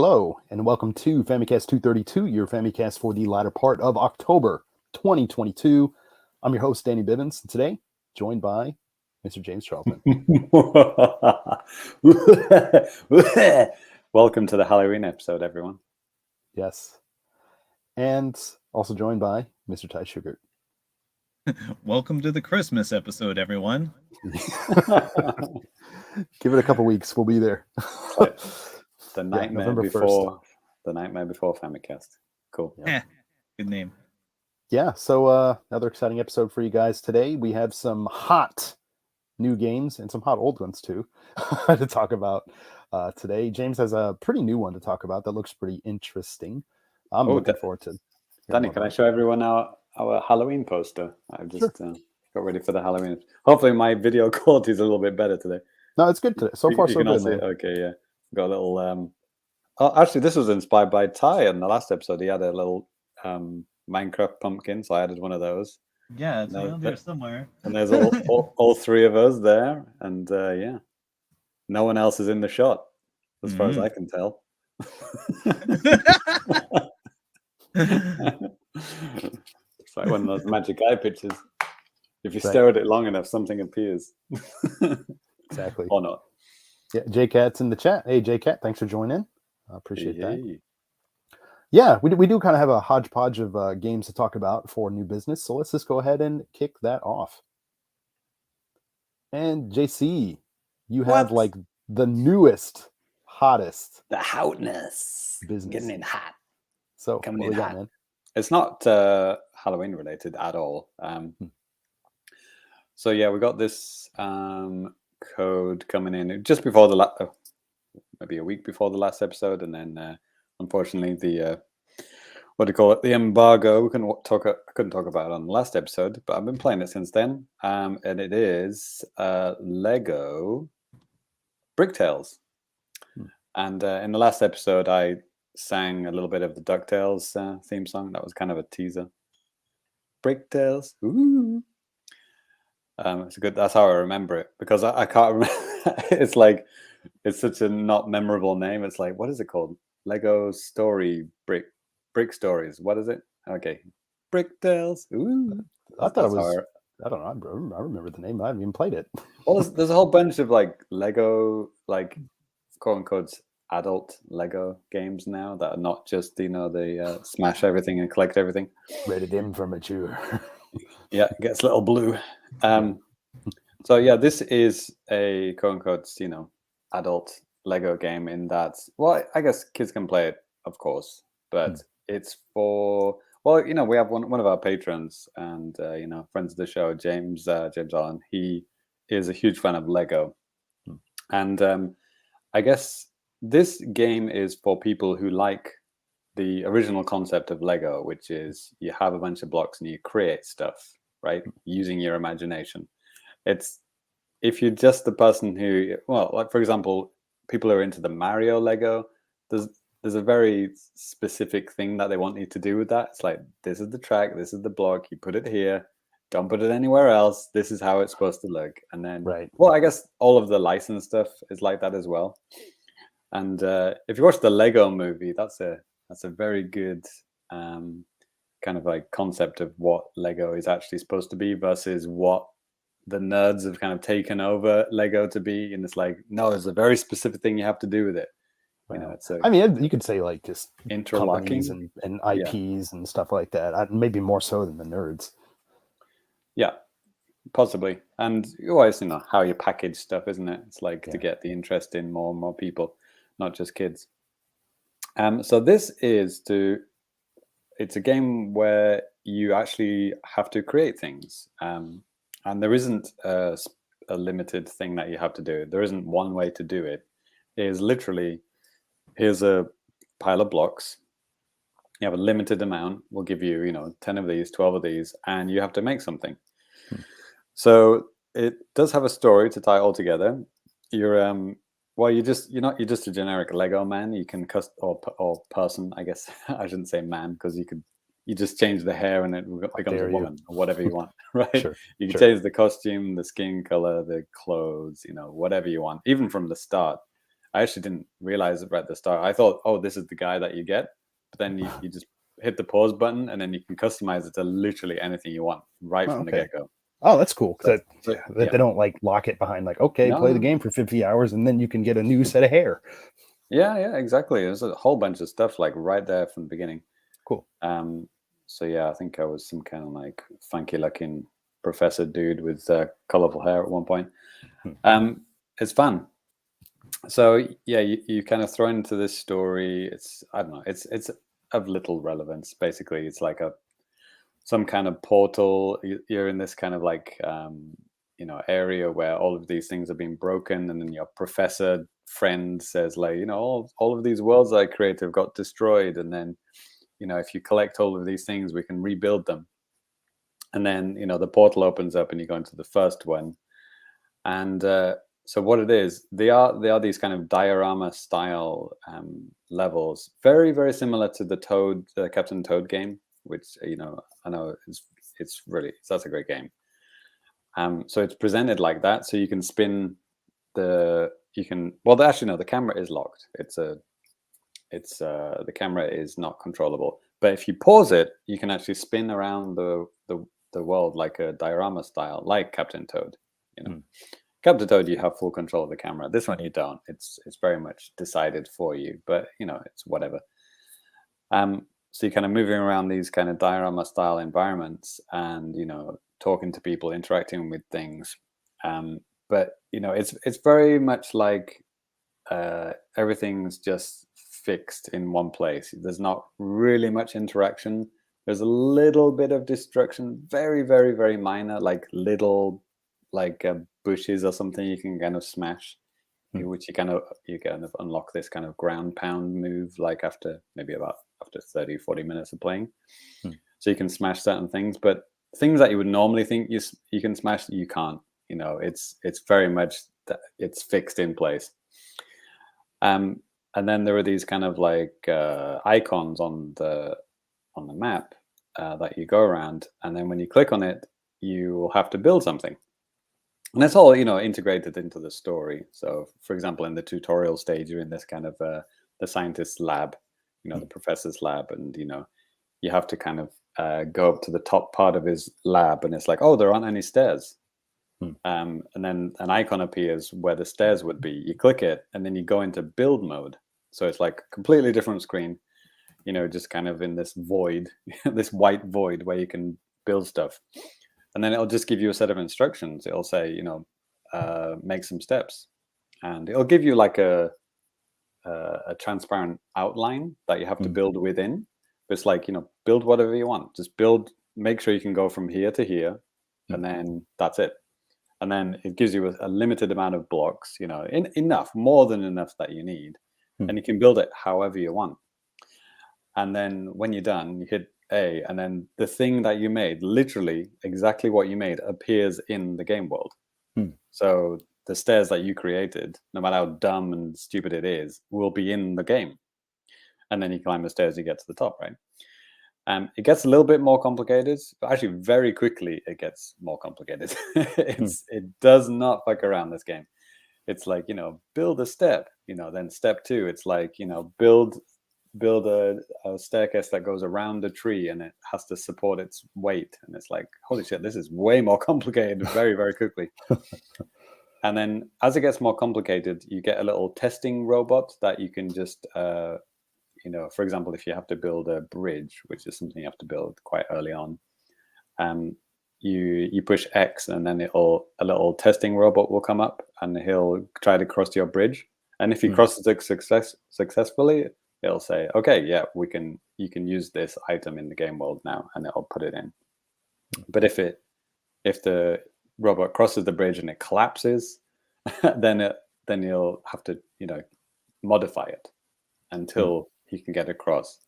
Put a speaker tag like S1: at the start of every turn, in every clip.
S1: Hello, and welcome to Famicast 232, your Famicast for the latter part of October 2022. I'm your host, Danny Bivens, and today, joined by Mr. James Charlton.
S2: Welcome to the Halloween episode, everyone.
S1: Yes. And also joined by Mr. Ty Sugar.
S3: Welcome to the Christmas episode, everyone.
S1: Give it a couple weeks, we'll be there.
S2: The nightmare before Famicast. Cool.
S3: Yeah. Good name.
S1: Yeah, so another exciting episode for you guys today. We have some hot new games and some hot old ones too to talk about today. James has a pretty new one to talk about that looks pretty interesting. I'm looking forward to.
S2: Danny, can I show everyone our Halloween poster? I just got ready for the Halloween. Hopefully my video quality is a little bit better today.
S1: No, it's good today. So far, so good.
S2: Okay, yeah. Got a little. Oh, actually, this was inspired by Ty in the last episode. He had a little Minecraft pumpkin, so I added one of those.
S3: Yeah, it's around here somewhere.
S2: And there's all three of us there, and yeah, no one else is in the shot, as far as I can tell. It's like one of those magic eye pictures. If you stare at it long enough, something appears.
S1: Exactly.
S2: Or not.
S1: Yeah, J-Cat's in the chat. Hey, J-Cat, thanks for joining in. I appreciate that. Yeah, we do kind of have a hodgepodge of games to talk about for new business. So let's just go ahead and kick that off. And JC, you have like the newest, hottest.
S2: The hotness.
S1: Business.
S2: Getting in hot.
S1: So
S2: coming
S1: what
S2: in
S1: we got,
S2: hot.
S1: Man?
S2: It's not Halloween related at all. So yeah, we got this code coming in just before the maybe a week before the last episode, and then unfortunately the the embargo I couldn't talk about it on the last episode, but I've been playing it since then, and it is LEGO Bricktales. And in the last episode I sang a little bit of the DuckTales theme song. That was kind of a teaser. Bricktales. Ooh. It's good. That's how I remember it, because I can't remember. It's like, it's such a not memorable name. It's like, what is it called? Lego Story Brick Stories. What is it? Okay, Bricktales. Ooh,
S1: I thought it was. I don't know. I remember the name. I haven't even played it.
S2: Well, there's a whole bunch of like Lego, like quote unquote adult Lego games now that are not just they smash everything and collect everything.
S1: Rated M for mature.
S2: Yeah, it gets a little blue. So yeah, this is a quote unquote, adult Lego game in that, well, I guess kids can play it, of course, but it's for, well, we have one of our patrons and friends of the show, James Allen. He is a huge fan of Lego, and I guess this game is for people who like the original concept of Lego, which is you have a bunch of blocks and you create stuff, right? Using your imagination. It's, if you're just the person who, well, like for example, people who are into the Mario Lego, there's a very specific thing that they want you to do with that. It's like, this is the track, this is the block, you put it here, don't put it anywhere else. This is how it's supposed to look. And then, well, I guess all of the licensed stuff is like that as well. And if you watch the Lego movie, that's a very good kind of like concept of what Lego is actually supposed to be versus what the nerds have kind of taken over Lego to be. And it's like, no, there's a very specific thing you have to do with it.
S1: I mean, you could say like just
S2: interlocking
S1: and IPs and stuff like that. Maybe more so than the nerds.
S2: Yeah, possibly. And always, how you package stuff, isn't it? It's like to get the interest in more and more people, not just kids. So this is it's a game where you actually have to create things. And there isn't a limited thing that you have to do. There isn't one way to do it. It is literally, here's a pile of blocks. You have a limited amount. We'll give you, 10 of these, 12 of these, and you have to make something. So it does have a story to tie it all together. You're you're just a generic Lego man. You can or person, I guess. I shouldn't say man, because you just change the hair and it becomes a woman or whatever you want, right? You can change the costume, the skin color, the clothes, whatever you want, even from the start. I actually didn't realize it right at the start. I thought, oh, this is the guy that you get, but then you just hit the pause button, and then you can customize it to literally anything you want right from the get-go.
S1: Oh, that's cool.
S2: So,
S1: They don't like lock it behind like, okay, play the
S2: No.
S1: game for 50 hours and then you can get a new set of hair.
S2: Yeah, exactly. There's a whole bunch of stuff like right there from the beginning.
S1: Cool.
S2: So yeah, I think I was some kind of like funky looking professor dude with colorful hair at one point. It's fun. So yeah, you kind of throw into this story. It's, I don't know, it's of little relevance. Basically, it's like some kind of portal. You're in this kind of like area where all of these things are being broken, and then your professor friend says like, all of these worlds I created got destroyed, and then if you collect all of these things, we can rebuild them. And then the portal opens up, and you go into the first one, and so what it is, they are these kind of diorama style levels, very, very similar to the Captain Toad game, which I know it's really, that's a great game. So it's presented like that, so you can spin the camera is locked. The camera is not controllable, but if you pause it, you can actually spin around the world like a diorama style, like Captain Toad. Captain Toad, you have full control of the camera. This one you don't. It's very much decided for you, but it's whatever. So you're kind of moving around these kind of diorama style environments, and talking to people, interacting with things. But it's very much like everything's just fixed in one place. There's not really much interaction. There's a little bit of destruction, very, very, very minor, like little bushes or something you can kind of smash, which you kind of unlock this kind of ground pound move like after 30-40 minutes of playing. So you can smash certain things, but things that you would normally think you can smash, you can't. It's very much it's fixed in place. And then there are these kind of like icons on the map that you go around, and then when you click on it, you will have to build something. And that's all, integrated into the story. So, for example, in the tutorial stage, you're in this kind of the scientist's lab, the professor's lab, and you have to kind of go up to the top part of his lab, and it's like, oh, there aren't any stairs. And then an icon appears where the stairs would be. You click it, and then you go into build mode. So it's like a completely different screen, just kind of in this void, this white void where you can build stuff. And then it'll just give you a set of instructions. It'll say, make some steps, and it'll give you like a transparent outline that you have to build within. But it's like, build whatever you want. Just build. Make sure you can go from here to here, and then that's it. And then it gives you a limited amount of blocks. Enough, more than enough that you need, and you can build it however you want. And then when you're done, you hit A, and then the thing that you made, literally exactly what you made, appears in the game world. So the stairs that you created, no matter how dumb and stupid it is, will be in the game. And then you climb the stairs, you get to the top, right? It gets a little bit more complicated, but actually very quickly it gets more complicated. It does not fuck around, this game. It's like, build a step, then step 2, it's like, build a staircase that goes around a tree, and it has to support its weight. And it's like, holy shit, this is way more complicated very, very quickly. And then as it gets more complicated, you get a little testing robot that you can just, for example, if you have to build a bridge, which is something you have to build quite early on, you push X, and then a little testing robot will come up, and he'll try to cross your bridge. And if he crosses it successfully, it'll say, okay, yeah, you can use this item in the game world now, and it'll put it in. But if the robot crosses the bridge and it collapses, then you'll have to modify it until he can get across.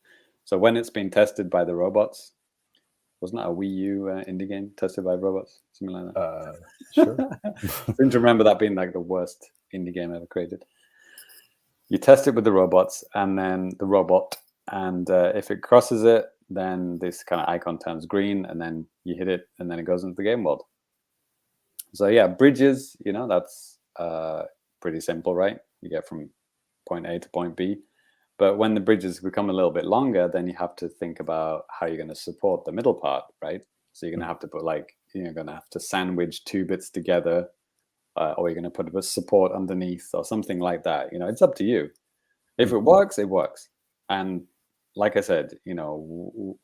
S2: So when it's been tested by the robots, wasn't that a Wii U indie game tested by robots, something like that?
S1: Sure.
S2: I seem to remember that being like the worst indie game ever created. You test it with the robots, and then the robot, and if it crosses it, then this kind of icon turns green, and then you hit it, and then it goes into the game world. So yeah, bridges, that's pretty simple, right? You get from point A to point B. But when the bridges become a little bit longer, then you have to think about how you're going to support the middle part, right? So you're going to have to put you're going to have to sandwich 2 bits together, or you're going to put a support underneath or something like that. It's up to you. If it works, it works. And like I said,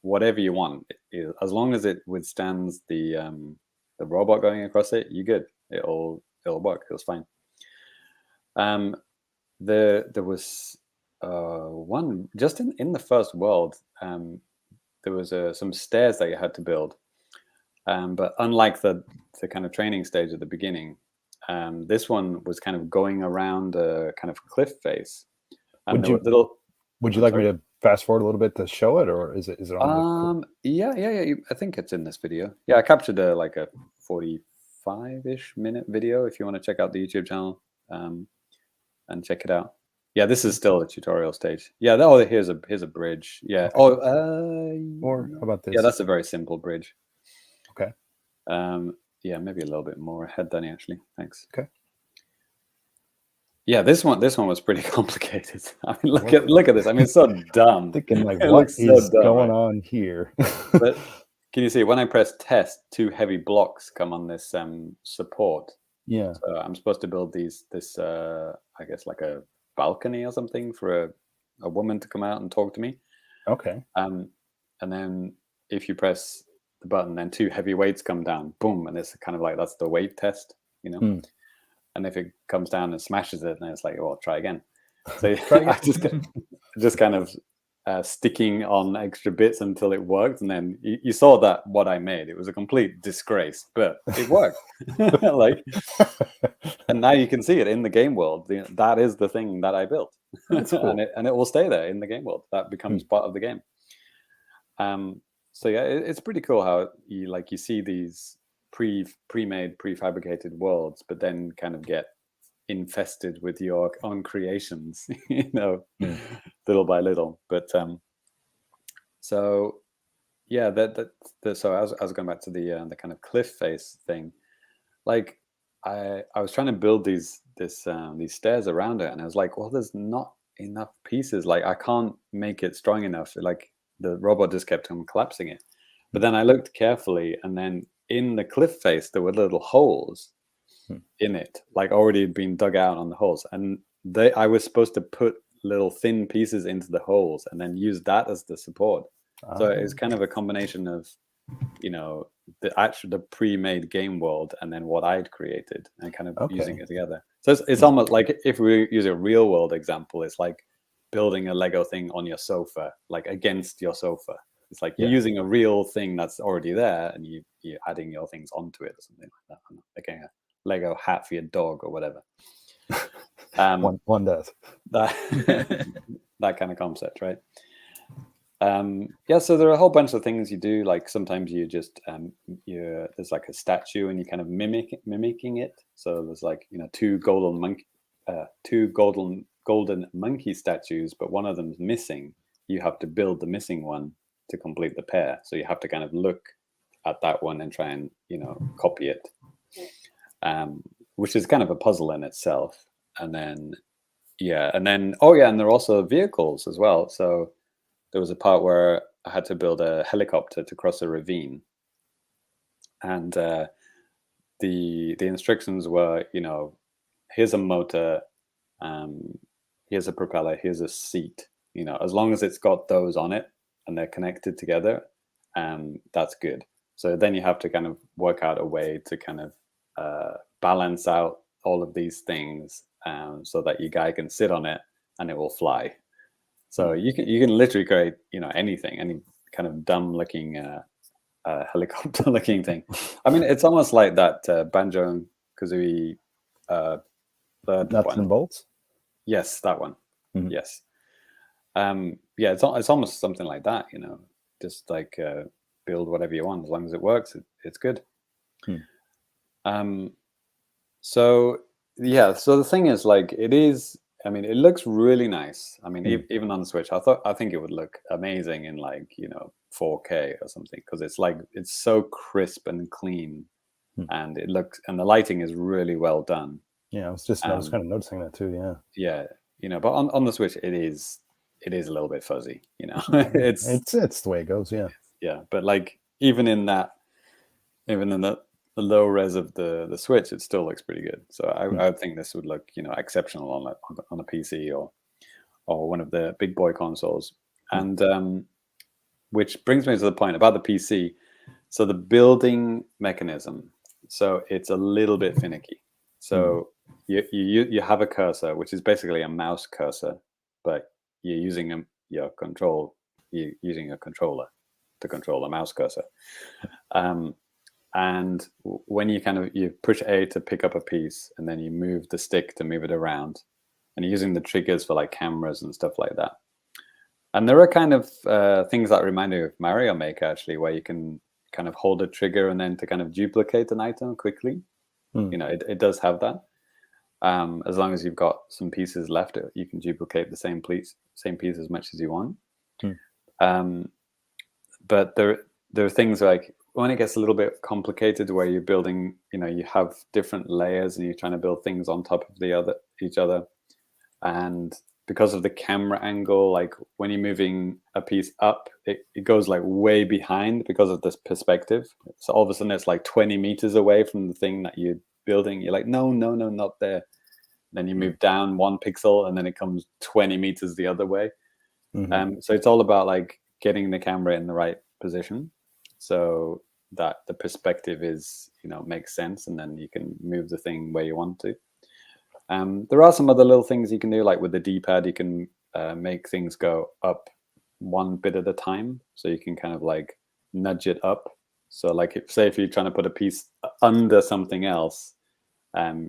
S2: whatever you want, as long as it withstands the robot going across it, you're good. It'll work. It was fine. There was one just in the first world. There was some stairs that you had to build, but unlike the kind of training stage at the beginning, this one was kind of going around a kind of cliff face. And
S1: would you like me to fast forward a little bit to show it, or is it on?
S2: Yeah. I think it's in this video. Yeah, I captured a 45-ish minute video. If you want to check out the YouTube channel, and check it out. Yeah, this is still a tutorial stage. Yeah. Here's a bridge. Yeah.
S1: Okay. Or how about this?
S2: Yeah, that's a very simple bridge.
S1: Okay.
S2: Yeah, maybe a little bit more ahead, Danny. Actually, thanks.
S1: Okay.
S2: Yeah, this one was pretty complicated. I mean, look at this. I mean, it's so dumb.
S1: Thinking what is going on here?
S2: But can you see when I press test, 2 heavy blocks come on this support?
S1: Yeah.
S2: So I'm supposed to build this I guess like a balcony or something for a woman to come out and talk to me.
S1: Okay.
S2: And then if you press the button, then 2 heavy weights come down. Boom, and it's kind of like that's the weight test, And if it comes down and smashes it, then it's like, well, try again. So I just kind of sticking on extra bits until it worked. And then you saw that what I made, it was a complete disgrace, but it worked. And now you can see it in the game world. That is the thing that I built. Cool. and it will stay there in the game world. That becomes part of the game. So yeah, it's pretty cool how you see these pre-made, prefabricated worlds, but then kind of get infested with your own creations, little by little. But so yeah, so I was going back to the kind of cliff face thing. Like I was trying to build these stairs around it, and I was like, well, there's not enough pieces. Like I can't make it strong enough. Like the robot just kept on collapsing it. But then I looked carefully, and then in the cliff face, there were little holes in it, like already been dug out on the holes. And I was supposed to put little thin pieces into the holes and then use that as the support. So it's kind of a combination of, the pre-made game world and then what I'd created and kind of using it together. So it's almost like if we use a real world example, it's like building a Lego thing on your sofa, like against your sofa. It's like you're using a real thing that's already there, and you're adding your things onto it or something like that. Like a Lego hat for your dog or whatever.
S1: One does.
S2: That kind of concept, right? So there are a whole bunch of things you do. Like sometimes you just there's like a statue and you kind of mimicking it. So there's like 2 golden monkey statues, but one of them's missing. You have to build the missing one to complete the pair. So you have to kind of look at that one and try and copy it, which is kind of a puzzle in itself. And then and there are also vehicles as well. So there was a part where I had to build a helicopter to cross a ravine, and the instructions were here's a motor, here's a propeller, here's a seat. As long as it's got those on it and they're connected together, that's good. So then you have to kind of work out a way to kind of balance out all of these things so that your guy can sit on it and it will fly. So you can literally create anything, any kind of dumb looking helicopter looking thing. I mean, it's almost like that Banjo and Kazooie
S1: Nuts and bolts.
S2: Yes, that one. Mm-hmm. Yes. It's almost something like that, just like build whatever you want. As long as it works, it's good. So the thing is, like, it looks really nice. I mean, even on the Switch, I think it would look amazing in 4K or something, because it's so crisp and clean, and the lighting is really well done.
S1: Yeah, I was kind of noticing that too. Yeah.
S2: Yeah. but on the Switch it is a little bit fuzzy,
S1: It's the way it goes, yeah.
S2: Yeah, but like even in the low res of the Switch, it still looks pretty good. So I think this would look exceptional on a PC or one of the big boy consoles. And which brings me to the point about the PC. So the building mechanism, so it's a little bit finicky. So you have a cursor, which is basically a mouse cursor, but you're using you're using a controller to control a mouse cursor. And when you push A to pick up a piece, and then you move the stick to move it around, and you're using the triggers for like cameras and stuff like that. And there are kind of things that remind me of Mario Maker, actually, where you can kind of hold a trigger and then to kind of duplicate an item quickly. It does have that. As long as you've got some pieces left, you can duplicate the same piece as much as you want. But there are things like when it gets a little bit complicated, where you're building, you have different layers and you're trying to build things on top of each other, and because of the camera angle, like when you're moving a piece up, it goes like way behind because of this perspective. So all of a sudden it's like 20 meters away from the thing that you're building. You're like, no, not there. Then you move down 1 pixel and then it comes 20 meters the other way. So it's all about like getting the camera in the right position so that the perspective is, makes sense, and then you can move the thing where you want to. There are some other little things you can do, like with the D-pad, you can make things go up one bit at a time. So you can kind of like nudge it up. So like if you're trying to put a piece under something else,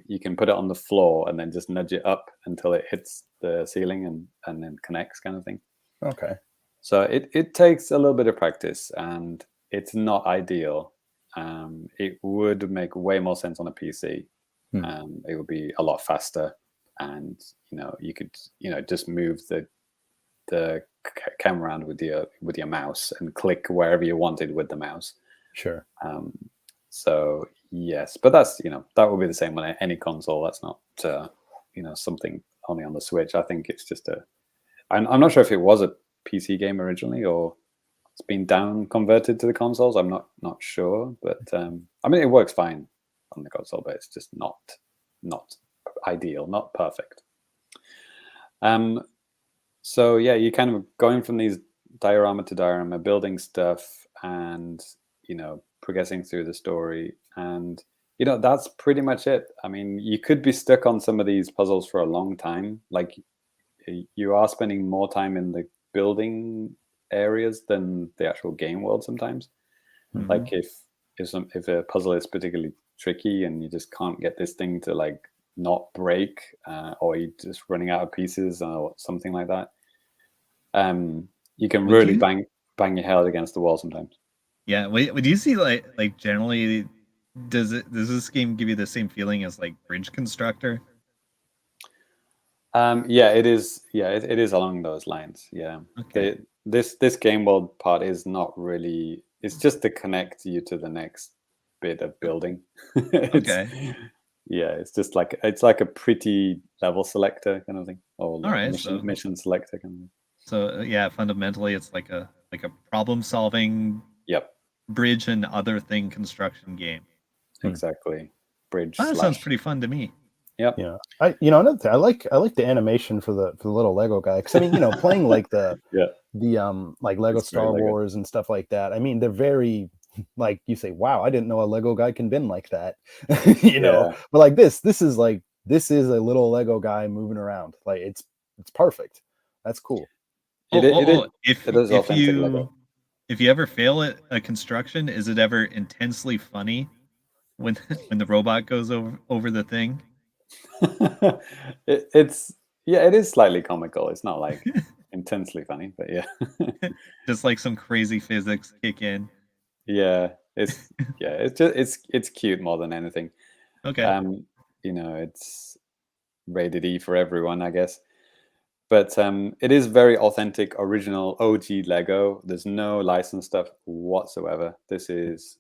S2: you can put it on the floor and then just nudge it up until it hits the ceiling and then connects, kind of thing.
S1: Okay.
S2: So it takes a little bit of practice, and it's not ideal. It would make way more sense on a PC. It would be a lot faster, and you could just move the camera around with your mouse and click wherever you wanted with the mouse. Sure. So yes, but that's that would be the same on any console. That's not something only on the Switch. I think it's just I'm not sure if it was a PC game originally or it's been down converted to the consoles. I'm not sure, but I mean it works fine on the console, but it's just not ideal, not perfect. So yeah, you're kind of going from these diorama to diorama, building stuff, and progressing through the story, and that's pretty much it. I mean, you could be stuck on some of these puzzles for a long time. Like you are spending more time in the building areas than the actual game world sometimes. Like if a puzzle is particularly tricky and you just can't get this thing to like not break, or you're just running out of pieces or something like that, you can really bang your head against the wall sometimes.
S3: Yeah, would you see like generally does this game give you the same feeling as like Bridge Constructor?
S2: Yeah, it is. Yeah, it is along those lines. Yeah. Okay. This game world part is not really. It's just to connect you to the next bit of building. Okay. Yeah, it's just like a pretty level selector kind of thing, or mission selector kind of thing.
S3: So yeah, fundamentally, it's like a problem solving.
S2: Yep.
S3: Bridge and other thing construction game.
S2: Exactly. Bridge.
S3: That sounds pretty fun to me.
S2: Yep.
S1: Yeah. Another thing, I like the animation for the little Lego guy, because I mean, playing like the like Lego Star Wars and stuff like that. I mean, they're very, like, you say, wow, I didn't know a Lego guy can bend like that. Know. But like this is a little Lego guy moving around. Like it's perfect. That's cool.
S3: If you ever fail at a construction, is it ever intensely funny when the robot goes over the thing?
S2: It is slightly comical. It's not like intensely funny, but yeah.
S3: Just like some crazy physics kick in.
S2: Yeah, it's cute more than anything.
S3: Okay.
S2: It's rated E for everyone, I guess. But it is very authentic, original, OG Lego. There's no licensed stuff whatsoever. This is,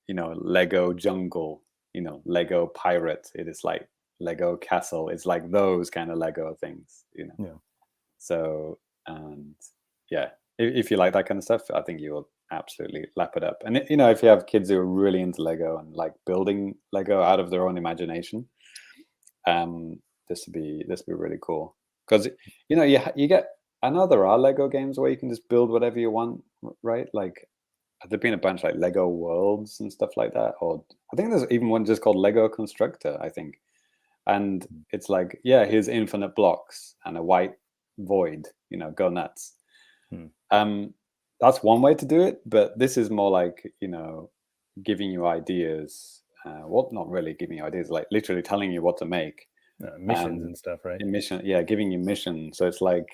S2: Lego Jungle, Lego Pirate. It is like Lego castle. It's like those kind of Lego things, you know.
S1: Yeah.
S2: So, and yeah, if you like that kind of stuff, I think you will absolutely lap it up. And you know, if you have kids who are really into Lego and like building Lego out of their own imagination, this would be really cool. Because you know, you get, I know there are Lego games where you can just build whatever you want, right? Like there've been a bunch like Lego Worlds and stuff like that, or I think there's even one just called Lego Constructor, I think. And it's like, yeah, here's infinite blocks and a white void, you know, go nuts. That's one way to do it, but this is more like, you know, giving you ideas. Well, not really giving you ideas, like literally telling you what to make.
S1: Missions and stuff, right?
S2: Giving you missions. So it's like,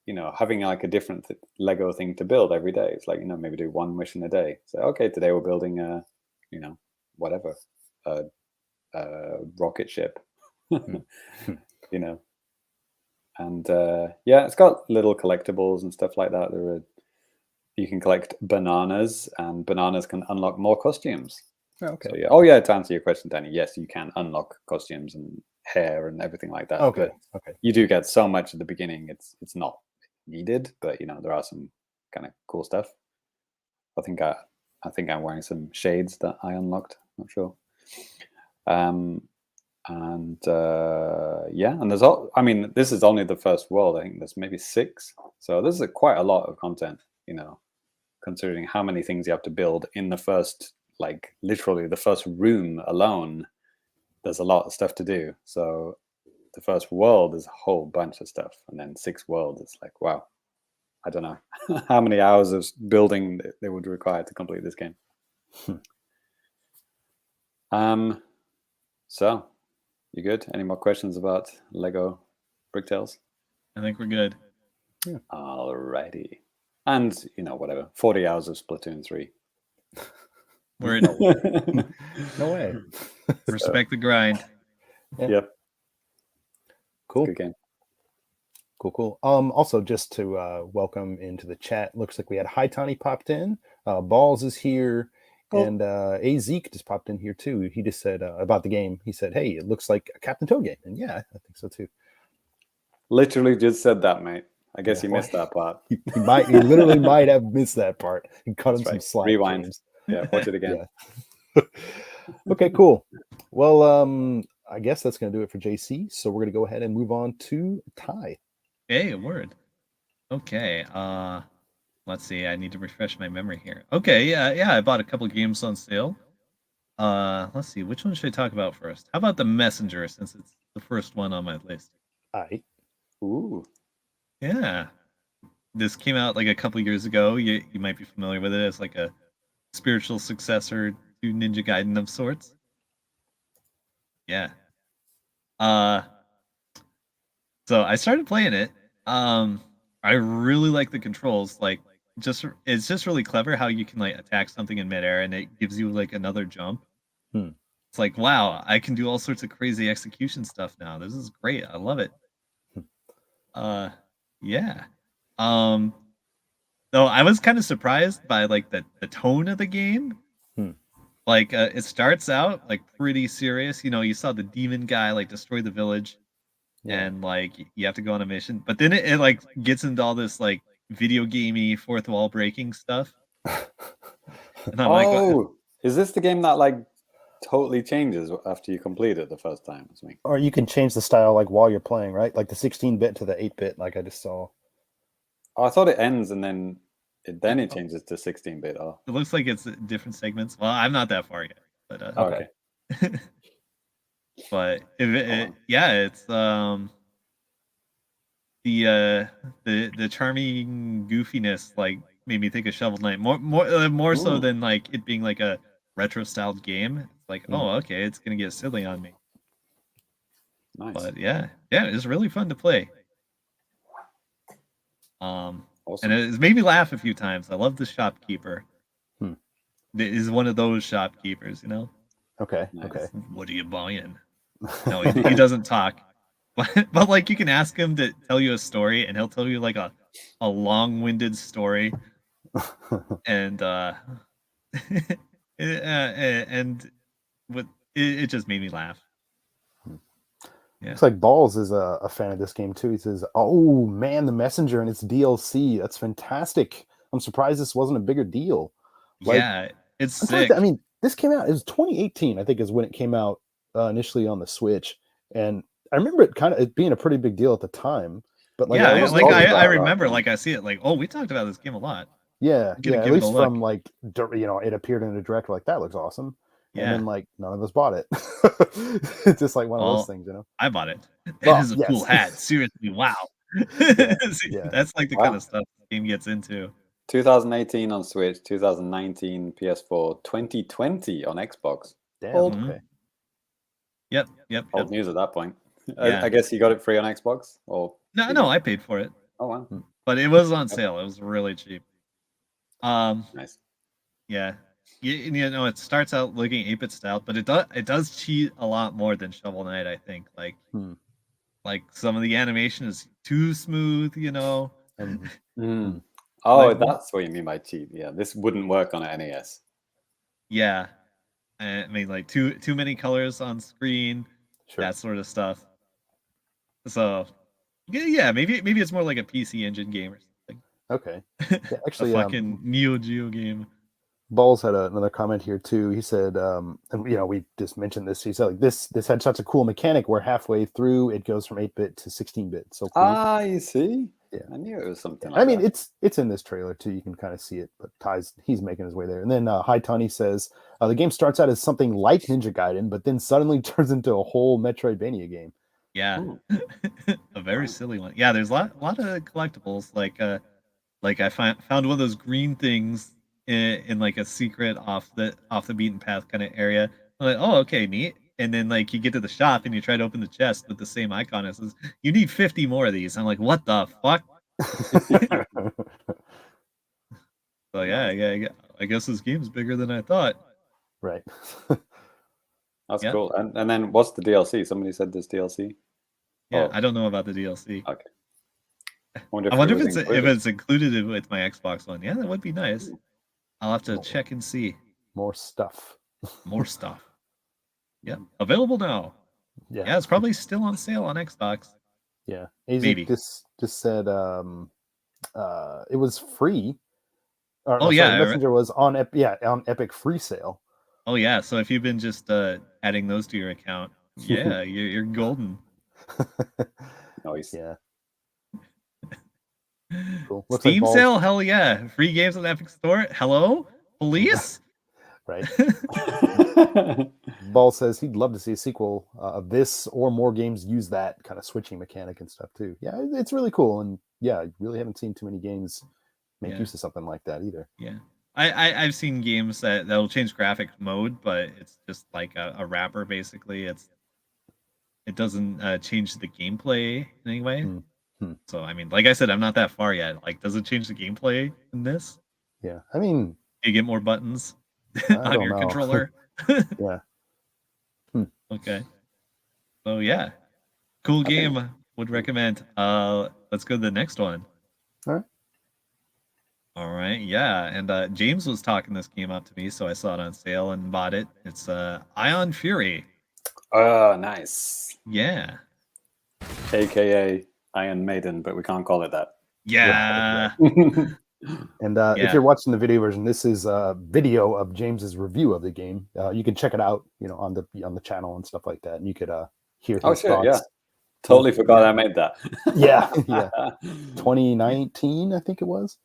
S2: you know, having like a different Lego thing to build every day. It's like, you know, maybe do one mission a day. So, okay, today we're building a, you know, whatever, a rocket ship, you know. And yeah, it's got little collectibles and stuff like that. You can collect bananas, and bananas can unlock more costumes.
S1: Okay.
S2: So, yeah. Oh yeah, to answer your question, Danny, yes, you can unlock costumes and hair and everything like that.
S1: Okay.
S2: But
S1: Okay.
S2: you do get so much at the beginning. It's not needed, but you know, there are some kind of cool stuff. I think I'm wearing some shades that I unlocked. Not sure. And yeah, and there's all, I mean, this is only the first world. I think there's maybe 6. So this is quite a lot of content, you know, considering how many things you have to build in the first, like literally the first room alone. There's a lot of stuff to do. So the first world is a whole bunch of stuff, and then 6 worlds. It's like, wow, I don't know how many hours of building they would require to complete this game. So you good? Any more questions about Lego Bricktales?
S3: I think we're good.
S1: Yeah.
S2: Alrighty. And, you know, whatever, 40 hours of Splatoon 3.
S3: We're
S1: No way.
S3: Respect the grind.
S1: Yeah.
S2: Yep.
S1: Cool.
S2: Good game.
S1: Cool. Also, just to welcome into the chat, looks like we had Hi Tony popped in. Balls is here. And A Zeke just popped in here too. He just said about the game. He said, "Hey, it looks like a Captain Toad game," and yeah, I think so too.
S2: Literally just said that, mate. I guess you missed that part.
S1: He literally might have missed that part and cut him some slack.
S2: Rewind.
S1: James.
S2: Yeah, watch it again.
S1: Yeah. Okay, cool. Well, I guess that's going to do it for JC. So we're going to go ahead and move on to Ty.
S3: Hey, a word. Okay. Let's see. I need to refresh my memory here. Okay. Yeah. I bought a couple games on sale. Let's see. Which one should I talk about first? How about The Messenger, since it's the first one on my list?
S2: Ooh.
S3: Yeah. This came out like a couple years ago. You might be familiar with it as like a spiritual successor to Ninja Gaiden of sorts. Yeah. So I started playing it. I really like the controls. Like, it's just really clever how you can like attack something in midair and it gives you like another jump. It's like, wow, I can do all sorts of crazy execution stuff now. This is great. I love it. Yeah. Though I was kind of surprised by like the tone of the game. Like it starts out like pretty serious. You know, you saw the demon guy like destroy the village. And like you have to go on a mission, but then it like gets into all this like video gamey fourth wall breaking stuff. And I'm like,
S2: is this the game that like totally changes after you complete it the first time?
S1: Or you can change the style like while you're playing, right? Like the 16-bit to the 8-bit, like I just saw.
S2: Oh, I thought it ends and then it changes to 16-bit. Oh,
S3: it looks like it's different segments. Well, I'm not that far yet, but
S2: okay.
S3: But it's the charming goofiness like made me think of Shovel Knight more so than like it being like a retro styled game. It's like, oh, okay, it's gonna get silly on me.
S2: Nice.
S3: But yeah, it's really fun to play.
S2: Awesome.
S3: And it's made me laugh a few times. I love the shopkeeper. It is one of those shopkeepers, you know.
S1: Okay.
S2: Nice.
S1: Okay.
S3: What are you buying? No, he doesn't talk. But like you can ask him to tell you a story and he'll tell you like a long-winded story. And and it just made me laugh. Yeah.
S1: Looks like Balls is a fan of this game too. He says, "Oh man, the Messenger and its DLC. That's fantastic. I'm surprised this wasn't a bigger deal." Like,
S3: Yeah, it's
S1: I'm trying to
S3: sick.
S1: I mean, this came out. It was 2018, I think, is when it came out initially on the Switch, and I remember it being a pretty big deal at the time. But like,
S3: Yeah,
S1: I
S2: was
S1: was
S3: like
S2: talking
S3: I
S2: about that,
S3: remember,
S2: yeah.
S3: like I see it, like, oh, we talked about this game a lot.
S1: yeah,
S3: I'm gonna
S1: at
S3: give it a
S1: least
S3: look.
S1: from like it appeared in a direct. Like that looks awesome, and
S3: Yeah.
S1: then like none of us bought it. It's just like one of those
S3: Well,
S1: things, you know.
S3: I bought it. That
S1: Well,
S3: is a cool
S1: yes.
S3: hat. Seriously, wow. See,
S1: yeah.
S3: that's like the
S2: Wow.
S3: kind of stuff the game gets into.
S2: 2018 on Switch, 2019 PS4, 2020 on Xbox.
S1: Damn.
S2: Old.
S1: Okay.
S3: Yep.
S2: Old news at that point.
S3: Yeah.
S2: I guess you got it free on Xbox? Or
S3: No, I paid for it,
S2: Oh, wow.
S3: but it was on sale. It was really cheap.
S2: Nice.
S3: Yeah. You know, it starts out looking 8-bit style, but it does cheat a lot more than Shovel Knight, I think. Like some of the animation is too smooth, you know.
S2: Oh,
S3: Like-
S2: that's what you mean by cheat. Yeah, this wouldn't work on an NES.
S3: Yeah. I mean, like too many colors on screen,
S1: Sure.
S3: that sort of stuff. So, yeah, maybe it's more like a PC Engine game or something.
S1: Okay. Yeah, actually,
S3: a fucking Neo Geo game.
S1: Balls had another comment here too. He said, and you know, we just mentioned this. He said, like this had such a cool mechanic where halfway through it goes from 8-bit to 16-bit. So cool.
S2: Ah, you see?
S1: Yeah.
S2: I knew it was something
S1: I mean, it's in this trailer too. You can kind of see it, but he's making his way there. And then High Tawny says the game starts out as something like Ninja Gaiden, but then suddenly turns into a whole Metroidvania game.
S3: Yeah, a very silly one. Yeah, there's a lot of collectibles. Like I found one of those green things in like a secret off the beaten path kind of area. I'm like, oh, okay, neat. And then like you get to the shop and you try to open the chest with the same icon. It says you need 50 more of these. I'm like, what the fuck? So yeah, I guess this game's bigger than I thought.
S1: Right.
S2: That's cool. And then what's the DLC? Somebody said there's DLC.
S3: Yeah, I don't know about the DLC.
S2: Okay.
S3: I wonder if
S2: included.
S3: it's included with my Xbox One. Yeah, that would be nice. I'll have to check and see.
S1: More stuff.
S3: More stuff. Yeah, available now. Yeah, it's probably still on sale on Xbox.
S1: Yeah,
S3: Maybe.
S1: just said it was free. Messenger was on on Epic free sale.
S3: Oh yeah, so if you've been just adding those to your account, yeah, you're golden.
S2: Nice.
S1: Yeah. Cool.
S3: Steam sale, hell yeah! Free games on Epic Store. Hello, police.
S1: Right. Ball says he'd love to see a sequel of this or more games use that kind of switching mechanic and stuff too. Yeah, it's really cool, and yeah, I really haven't seen too many games make use of something like that either.
S3: Yeah, I've seen games that'll change graphic mode, but it's just like a wrapper basically. It doesn't change the gameplay in any way. So I mean, like I said, I'm not that far yet. Like, does it change the gameplay in this?
S1: Yeah, I mean,
S3: you get more buttons on your controller.
S1: Yeah.
S3: Okay. So yeah, cool game. Would recommend. Let's go to the next one. All right. Yeah, and James was talking this game up to me, so I saw it on sale and bought it. It's Ion Fury.
S2: Oh, nice.
S3: Yeah.
S2: AKA Iron Maiden, but we can't call it that.
S3: Yeah.
S1: And if you're watching the video version, this is a video of James's review of the game. You can check it out, you know, on the channel and stuff like that, and you could hear his thoughts.
S2: Yeah. Totally forgot I made that.
S1: yeah. 2019, I think it was.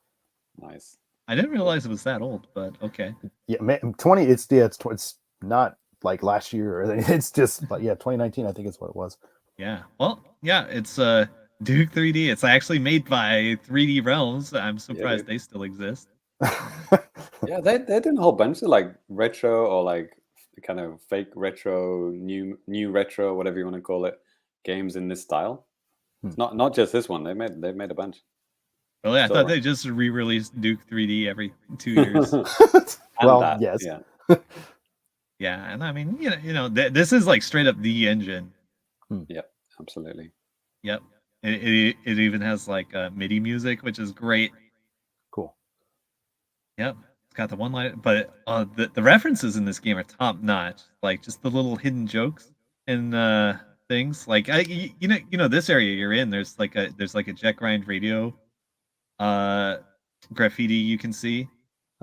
S2: Nice.
S3: I didn't realize it was that old, but okay.
S1: Yeah, 20. It's not like last year or anything. It's just, but yeah, 2019, I think is what it was.
S3: Yeah. Well, yeah, it's Duke 3D. It's actually made by 3D Realms. I'm surprised they still exist.
S2: Yeah, they're doing a whole bunch of like retro or like kind of fake retro, new retro, whatever you want to call it, games in this style. It's not just this one. They've made a bunch.
S3: Really, I thought they just re-released Duke 3D every 2 years.
S1: Well, yes.
S2: Yeah.
S3: Yeah, and I mean, you know, this is like straight up the engine.
S2: Yep, absolutely.
S3: Yep. It even has like MIDI music, which is great.
S1: Cool.
S3: Yep. It's got the one line, but the references in this game are top notch. Like just the little hidden jokes in things. Like you know this area you're in. There's like a jet grind radio, graffiti you can see.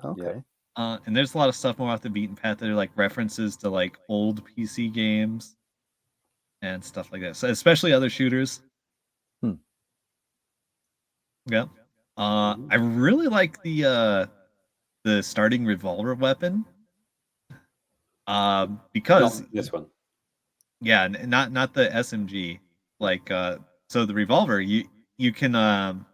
S1: Okay.
S3: And there's a lot of stuff more off the beaten path that are like references to like old PC games and stuff like that. So especially other shooters. Yeah. I really like the starting revolver weapon. Because
S2: not this one.
S3: Yeah, not the SMG. Like so the revolver you can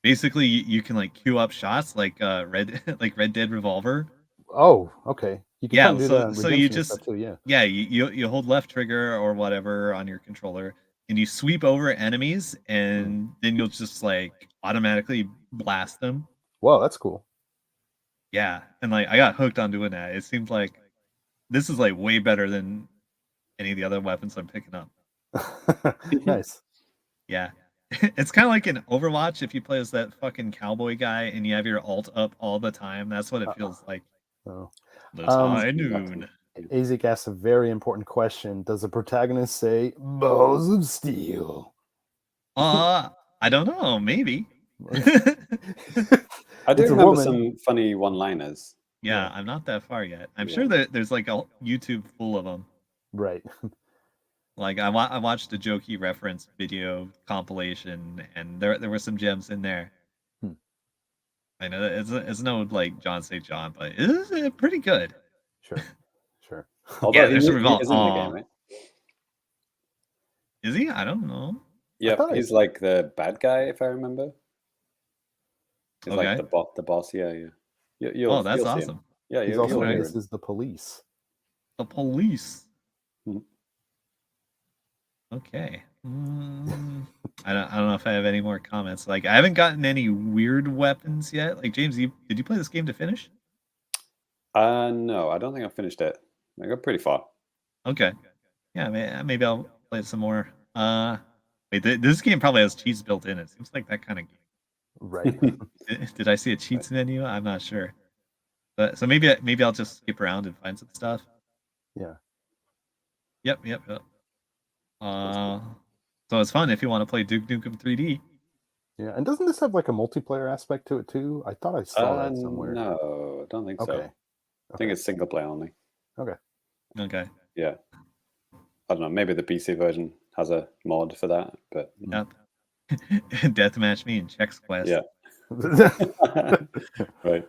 S3: basically you can like queue up shots like Red like Red Dead Revolver.
S1: Oh, okay. You can kind
S3: Yeah,
S1: of do that in
S3: so you
S1: redemption and
S3: just
S1: stuff too. Yeah.
S3: yeah, you hold left trigger or whatever on your controller and you sweep over enemies and then you'll just like automatically blast them.
S1: Whoa, that's cool.
S3: Yeah, and like I got hooked on doing that. It seems like this is like way better than any of the other weapons I'm picking up.
S1: Nice.
S3: Yeah. It's kind of like an Overwatch if you play as that fucking cowboy guy and you have your alt up all the time. That's what it feels like.
S1: Oh.
S3: This high noon.
S1: Azik asks a very important question. Does the protagonist say balls of steel?
S3: I don't know. Maybe.
S2: I do
S1: It's a
S2: remember
S1: woman.
S2: some funny one-liners.
S3: Yeah, I'm not that far yet. I'm sure that there's like a YouTube full of them.
S1: Right.
S3: Like I watched a jokey reference video compilation, and there were some gems in there. I know it's no like John St. John, but it is pretty good.
S1: Sure.
S2: Although
S3: Yeah,
S2: he
S3: there's
S2: is
S3: some
S2: in
S3: revolt.
S2: the game, right?
S3: Is he? I don't know.
S2: Yep, he's like the bad guy, if I remember. He's like the boss. Yeah. You'll
S3: that's
S2: see
S3: awesome.
S2: him. Yeah,
S1: he's also
S2: hear
S1: this
S2: him.
S1: is the police.
S3: The police.
S2: Mhm.
S3: Okay. I don't know if I have any more comments. Like I haven't gotten any weird weapons yet. Like James, did you play this game to finish?
S2: No, I don't think I finished it. I got pretty far.
S3: Okay. Yeah, maybe I'll play it some more. Wait, this game probably has cheats built in. It seems like that kind of game.
S1: Right.
S3: Did I see a cheats menu? I'm not sure. But so maybe I'll just skip around and find some stuff.
S1: Yeah.
S3: Yep. So it's fun if you want to play Duke Nukem 3D.
S1: Yeah, and doesn't this have like a multiplayer aspect to it too? I thought I saw that somewhere.
S2: No, I don't think so. I think it's single player only.
S3: Okay.
S2: Yeah. I don't know. Maybe the PC version has a mod for that, but
S3: Yep. Deathmatch me in Chex Quest.
S2: yeah. Right.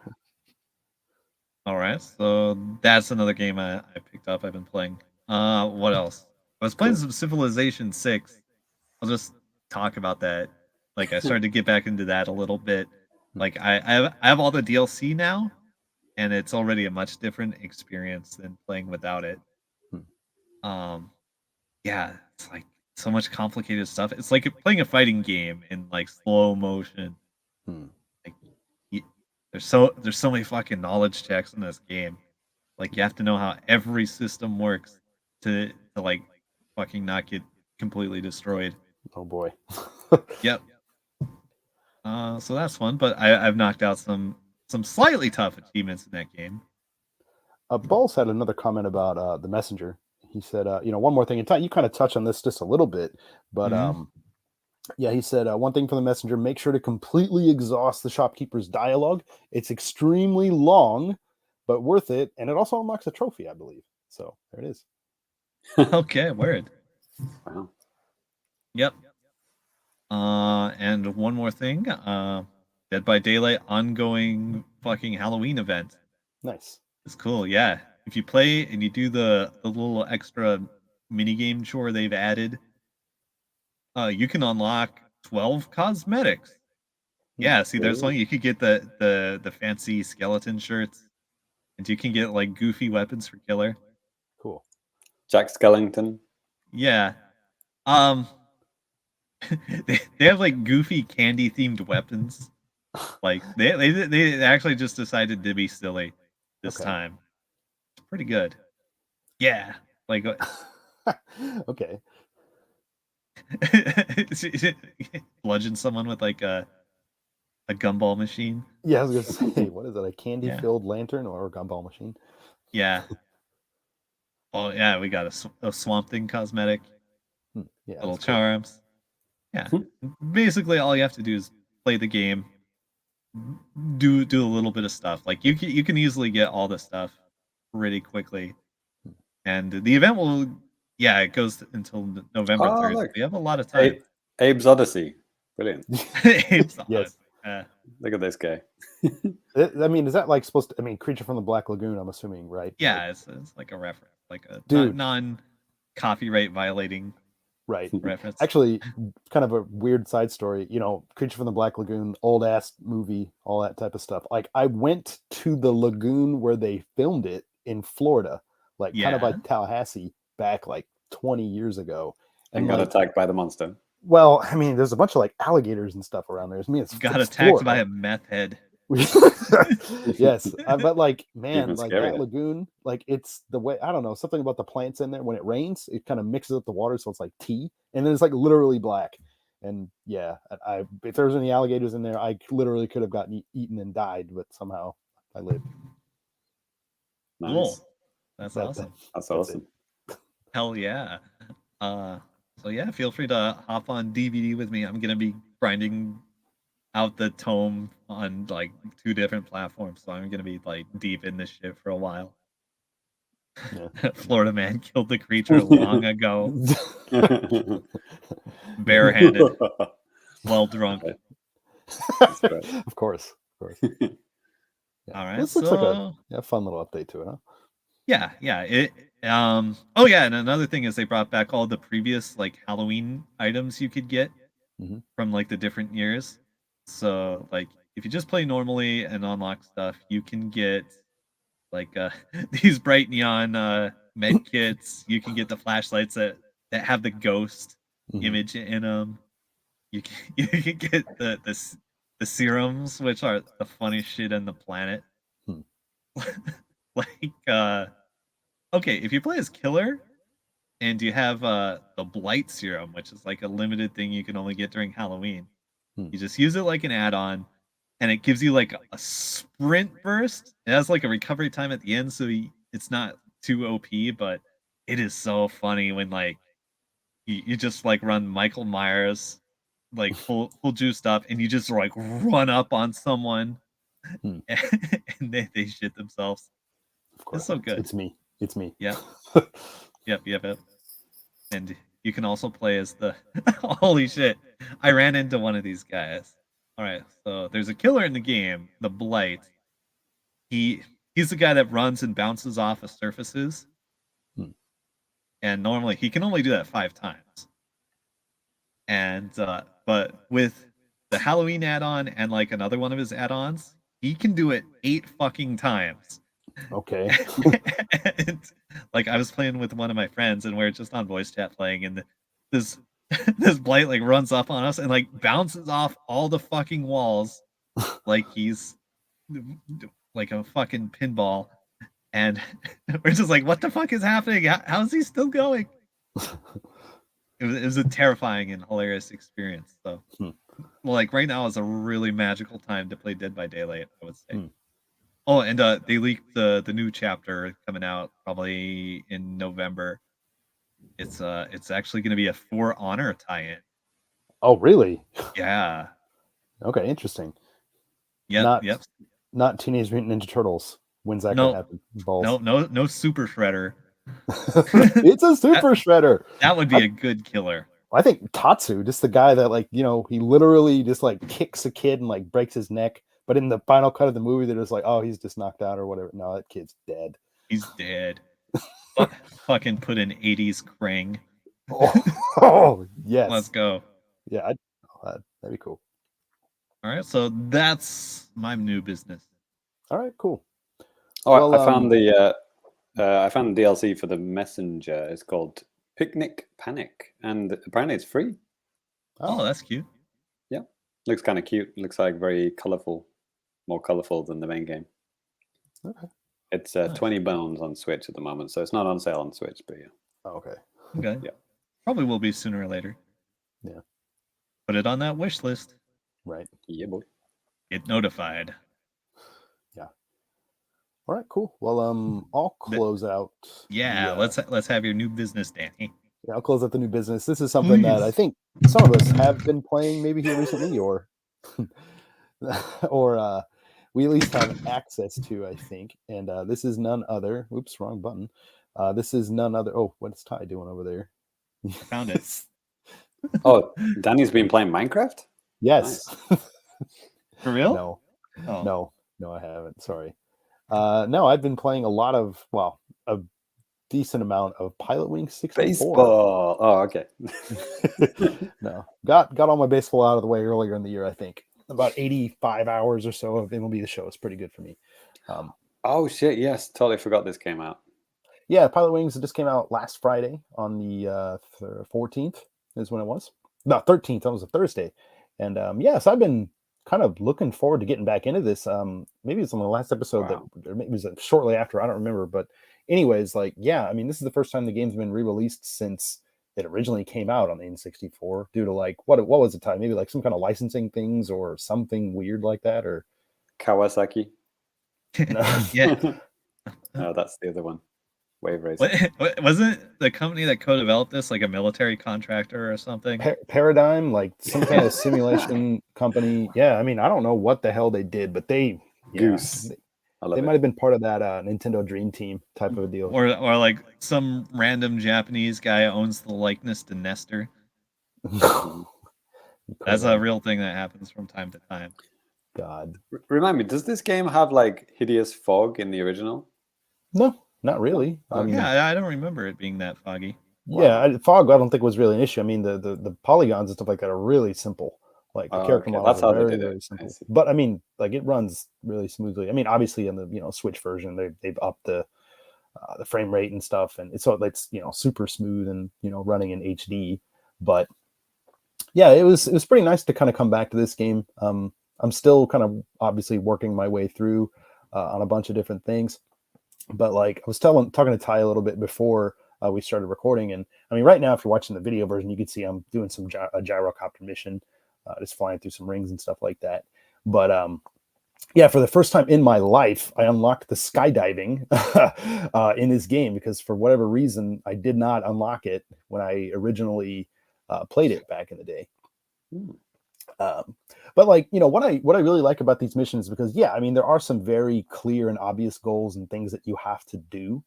S3: All right. So that's another game I picked up. I've been playing. What else? I was playing some Civilization 6. I'll just talk about that. Like I started to get back into that a little bit. Like I have all the DLC now, and it's already a much different experience than playing without it. Yeah, it's like so much complicated stuff. It's like playing a fighting game in like slow motion. Like there's so many fucking knowledge checks in this game. Like you have to know how every system works to like fucking not get completely destroyed.
S1: Oh boy.
S3: Yep. So that's fun, but I've knocked out some slightly tough achievements in that game.
S1: Balls had another comment about the messenger. He said, one more thing. You kind of touch on this just a little bit, but yeah, he said one thing for the messenger: make sure to completely exhaust the shopkeeper's dialogue. It's extremely long, but worth it, and it also unlocks a trophy, I believe. So there it is.
S3: Okay, word.
S2: Wow.
S3: Yep. And one more thing, Dead by Daylight ongoing fucking Halloween event.
S1: Nice.
S3: It's cool, yeah. If you play and you do the little extra minigame chore they've added, you can unlock 12 cosmetics. Yeah, see, there's one you could get the fancy skeleton shirts, and you can get like goofy weapons for killer.
S1: Cool.
S2: Jack Skellington.
S3: Yeah. They have like goofy candy themed weapons. Like they actually just decided to be silly this time. It's pretty good. Yeah. Like
S1: okay.
S3: Bludgeon someone with like a gumball machine.
S1: Yeah, I was gonna say, what is it? A candy-filled lantern or a gumball machine?
S3: Yeah. Oh yeah, we got a Swamp Thing cosmetic.
S1: Yeah,
S3: little
S1: that's cool.
S3: charms. Yeah, basically all you have to do is play the game, do a little bit of stuff. Like you can easily get all the stuff pretty quickly, and the event will it goes until November 3rd. So
S2: look.
S3: you have a lot of time.
S2: Abe's Odyssey. Brilliant.
S3: Abe's
S1: Yes.
S2: Look at this guy.
S1: I mean, is that like supposed to? I mean, Creature from the Black Lagoon. I'm assuming, right?
S3: Yeah, it's like a reference, like a
S1: Dude.
S3: non-copyright violating
S1: Right.
S3: reference.
S1: Actually, kind of a weird side story. You know, Creature from the Black Lagoon, old ass movie, all that type of stuff. Like, I went to the lagoon where they filmed it in Florida, like kind of by Tallahassee, back like 20 years ago,
S2: and got attacked by the monster.
S1: Well, I mean, there's a bunch of like alligators and stuff around there. I mean, it's
S3: got attacked by a meth head.
S1: Yes, but like, man,
S2: Even
S1: like
S2: scarier.
S1: that lagoon, like it's the way, I don't know, something about the plants in there. When it rains, it kind of mixes up the water, so it's like tea, and then it's like literally black. And yeah, if there was any alligators in there, I literally could have gotten eaten and died, but somehow I lived.
S2: Nice.
S3: Cool. That's awesome.
S2: That's awesome.
S3: Hell yeah. So yeah, feel free to hop on DVD with me. I'm gonna be grinding out the tome on like 2 different platforms, so I'm gonna be like deep in this shit for a while.
S1: Yeah.
S3: Florida man killed the creature long ago. Barehanded. Well drunk.
S1: Of course.
S3: Yeah. All right.
S1: This looks like a fun little update to it, huh?
S3: Yeah. Oh yeah, and another thing is they brought back all the previous like Halloween items you could get from like the different years. So like if you just play normally and unlock stuff, you can get like these bright neon med kits. You can get the flashlights that have the ghost image in them. You can get the serums, which are the funniest shit on the planet. Like okay, if you play as Killer and you have the Blight serum, which is like a limited thing you can only get during Halloween, you just use it like an add-on, and it gives you like a sprint burst. It has like a recovery time at the end, so it's not too OP, but it is so funny when like you just like run Michael Myers like full juiced up, and you just like run up on someone and they shit themselves.
S1: Of course.
S3: It's so good.
S1: It's me.
S3: Yep. Yep. And you can also play as the holy shit. I ran into one of these guys. All right, so there's a killer in the game, the Blight. He's the guy that runs and bounces off of surfaces. And normally he can only do that 5 times. And but with the Halloween add-on and like another one of his add-ons, he can do it 8 fucking times.
S1: Okay.
S3: And, like I was playing with one of my friends, and we're just on voice chat playing, and this Blight like runs up on us and like bounces off all the fucking walls like he's like a fucking pinball, and we're just like, what the fuck is happening? How is he still going? It was a terrifying and hilarious experience. So well, like right now is a really magical time to play Dead by Daylight, I would say. Oh, and they leaked the new chapter coming out probably in November. It's actually going to be a For Honor tie-in.
S1: Oh, really?
S3: Yeah.
S1: Okay, interesting.
S3: Yep.
S1: Not Teenage Mutant Ninja Turtles. When's that gonna happen? Balls.
S3: No Super Shredder.
S1: It's a Super Shredder.
S3: That would be a good killer.
S1: I think Tatsu, just the guy that like, you know, he literally just like kicks a kid and like breaks his neck. But in the final cut of the movie, they're just like, oh, he's just knocked out or whatever. No, that kid's dead.
S3: He's dead. Fucking put in 80s Krang.
S1: Oh, yes.
S3: Let's go.
S1: Yeah, that'd be cool.
S3: All right, so that's my new business.
S1: All right, cool.
S2: Oh, well, I found the DLC for the Messenger. It's called Picnic Panic, and apparently it's free.
S3: Oh, that's cute.
S2: Yeah, looks kind of cute. Looks like very colorful, more colorful than the main game.
S1: Okay.
S2: It's 20 bones on Switch at the moment, so it's not on sale on Switch, but yeah.
S1: Oh, okay.
S3: Okay.
S2: Yeah.
S3: Probably will be sooner or later.
S1: Yeah.
S3: Put it on that wish list.
S1: Right.
S2: Yeah, boy.
S3: Get notified.
S1: Yeah. All right, cool. Well, I'll close out.
S3: Yeah, let's have your new business, Danny.
S1: Yeah, I'll close out the new business. This is something that I think some of us have been playing maybe here recently, or or we at least have access to, I think. And this is none other. Oops, wrong button. This is none other. Oh, what's Ty doing over there?
S3: Found it.
S2: Oh, Danny's been playing Minecraft?
S1: Yes.
S3: For real?
S1: No.
S3: Oh.
S1: No, I haven't. Sorry. No, I've been playing a decent amount of Pilotwings 64.
S2: Baseball. Oh, okay.
S1: No, got all my baseball out of the way earlier in the year. I think about 85 hours or so of MLB The Show is pretty good for me.
S2: Oh shit! Yes, totally forgot this came out.
S1: Yeah, Pilotwings just came out last Friday on the 14th is when it was. No, 13th. That was a Thursday. And yes, I've been kind of looking forward to getting back into this. Maybe it's on the last episode
S2: Wow.
S1: that, or maybe it was shortly after. I don't remember. But anyways, like, yeah, I mean, this is the first time the game's been re-released since it originally came out on the N64 due to like, what was the time? Maybe like some kind of licensing things or something weird like that, or
S2: Kawasaki.
S1: no.
S3: Yeah.
S2: No, that's the other one. Wave Racer.
S3: What wasn't the company that co-developed this like a military contractor or something?
S1: Paradigm, like some kind of simulation company. Yeah, I mean, I don't know what the hell they did, but they
S2: Goose.
S1: they might have been part of that Nintendo Dream Team type of a deal.
S3: Or like some random Japanese guy owns the likeness to Nestor. That's a real thing that happens from time to time.
S1: God.
S2: Remind me, does this game have like hideous fog in the original?
S1: No, not really. I mean,
S3: Yeah, I don't remember it being that foggy.
S1: Yeah, fog I don't think was really an issue. I mean, the polygons and stuff like that are really simple. Like the character models
S2: that's how
S1: are
S2: they
S1: very,
S2: did it.
S1: very simple. But I mean, like it runs really smoothly. I mean, obviously in the Switch version, they've upped the frame rate and stuff, and it's super smooth and running in HD. But yeah, it was pretty nice to kind of come back to this game. I'm still kind of obviously working my way through on a bunch of different things. But like I was talking to Ty a little bit before we started recording, and I mean, right now, if you're watching the video version, you can see I'm doing some a gyrocopter mission, just flying through some rings and stuff like that. But yeah, for the first time in my life, I unlocked the skydiving in this game because for whatever reason, I did not unlock it when I originally played it back in the day. But like, what I really like about these missions, because yeah, I mean, there are some very clear and obvious goals and things that you have to do,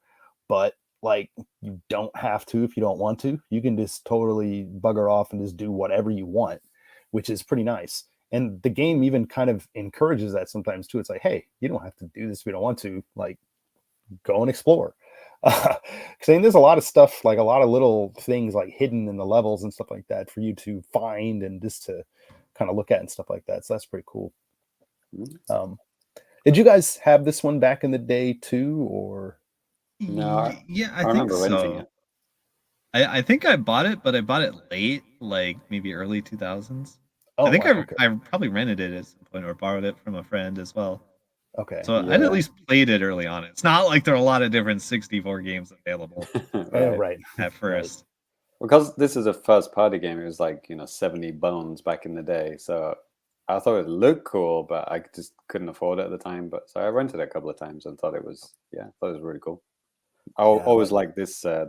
S1: but like, you don't have to if you don't want to. You can just totally bugger off and just do whatever you want, which is pretty nice. And the game even kind of encourages that sometimes too. It's like, hey, you don't have to do this if you don't want to. Like, go and explore. Because I mean, there's a lot of stuff, like a lot of little things like hidden in the levels and stuff like that for you to find and just to kind of look at and stuff like that. So that's pretty cool. Did you guys have this one back in the day too, or?
S2: No,
S3: yeah, I think so. I think I bought it, but I bought it late, like maybe early 2000s. I think I probably rented it at some point or borrowed it from a friend as well.
S1: Okay.
S3: So I'd at least played it early on. It's not like there are a lot of different 64 games available
S1: right.
S3: at first.
S2: Right. Because this is a first party game, it was like 70 bones back in the day. So I thought it looked cool, but I just couldn't afford it at the time. But so I rented it a couple of times and thought it was really cool. I always like this what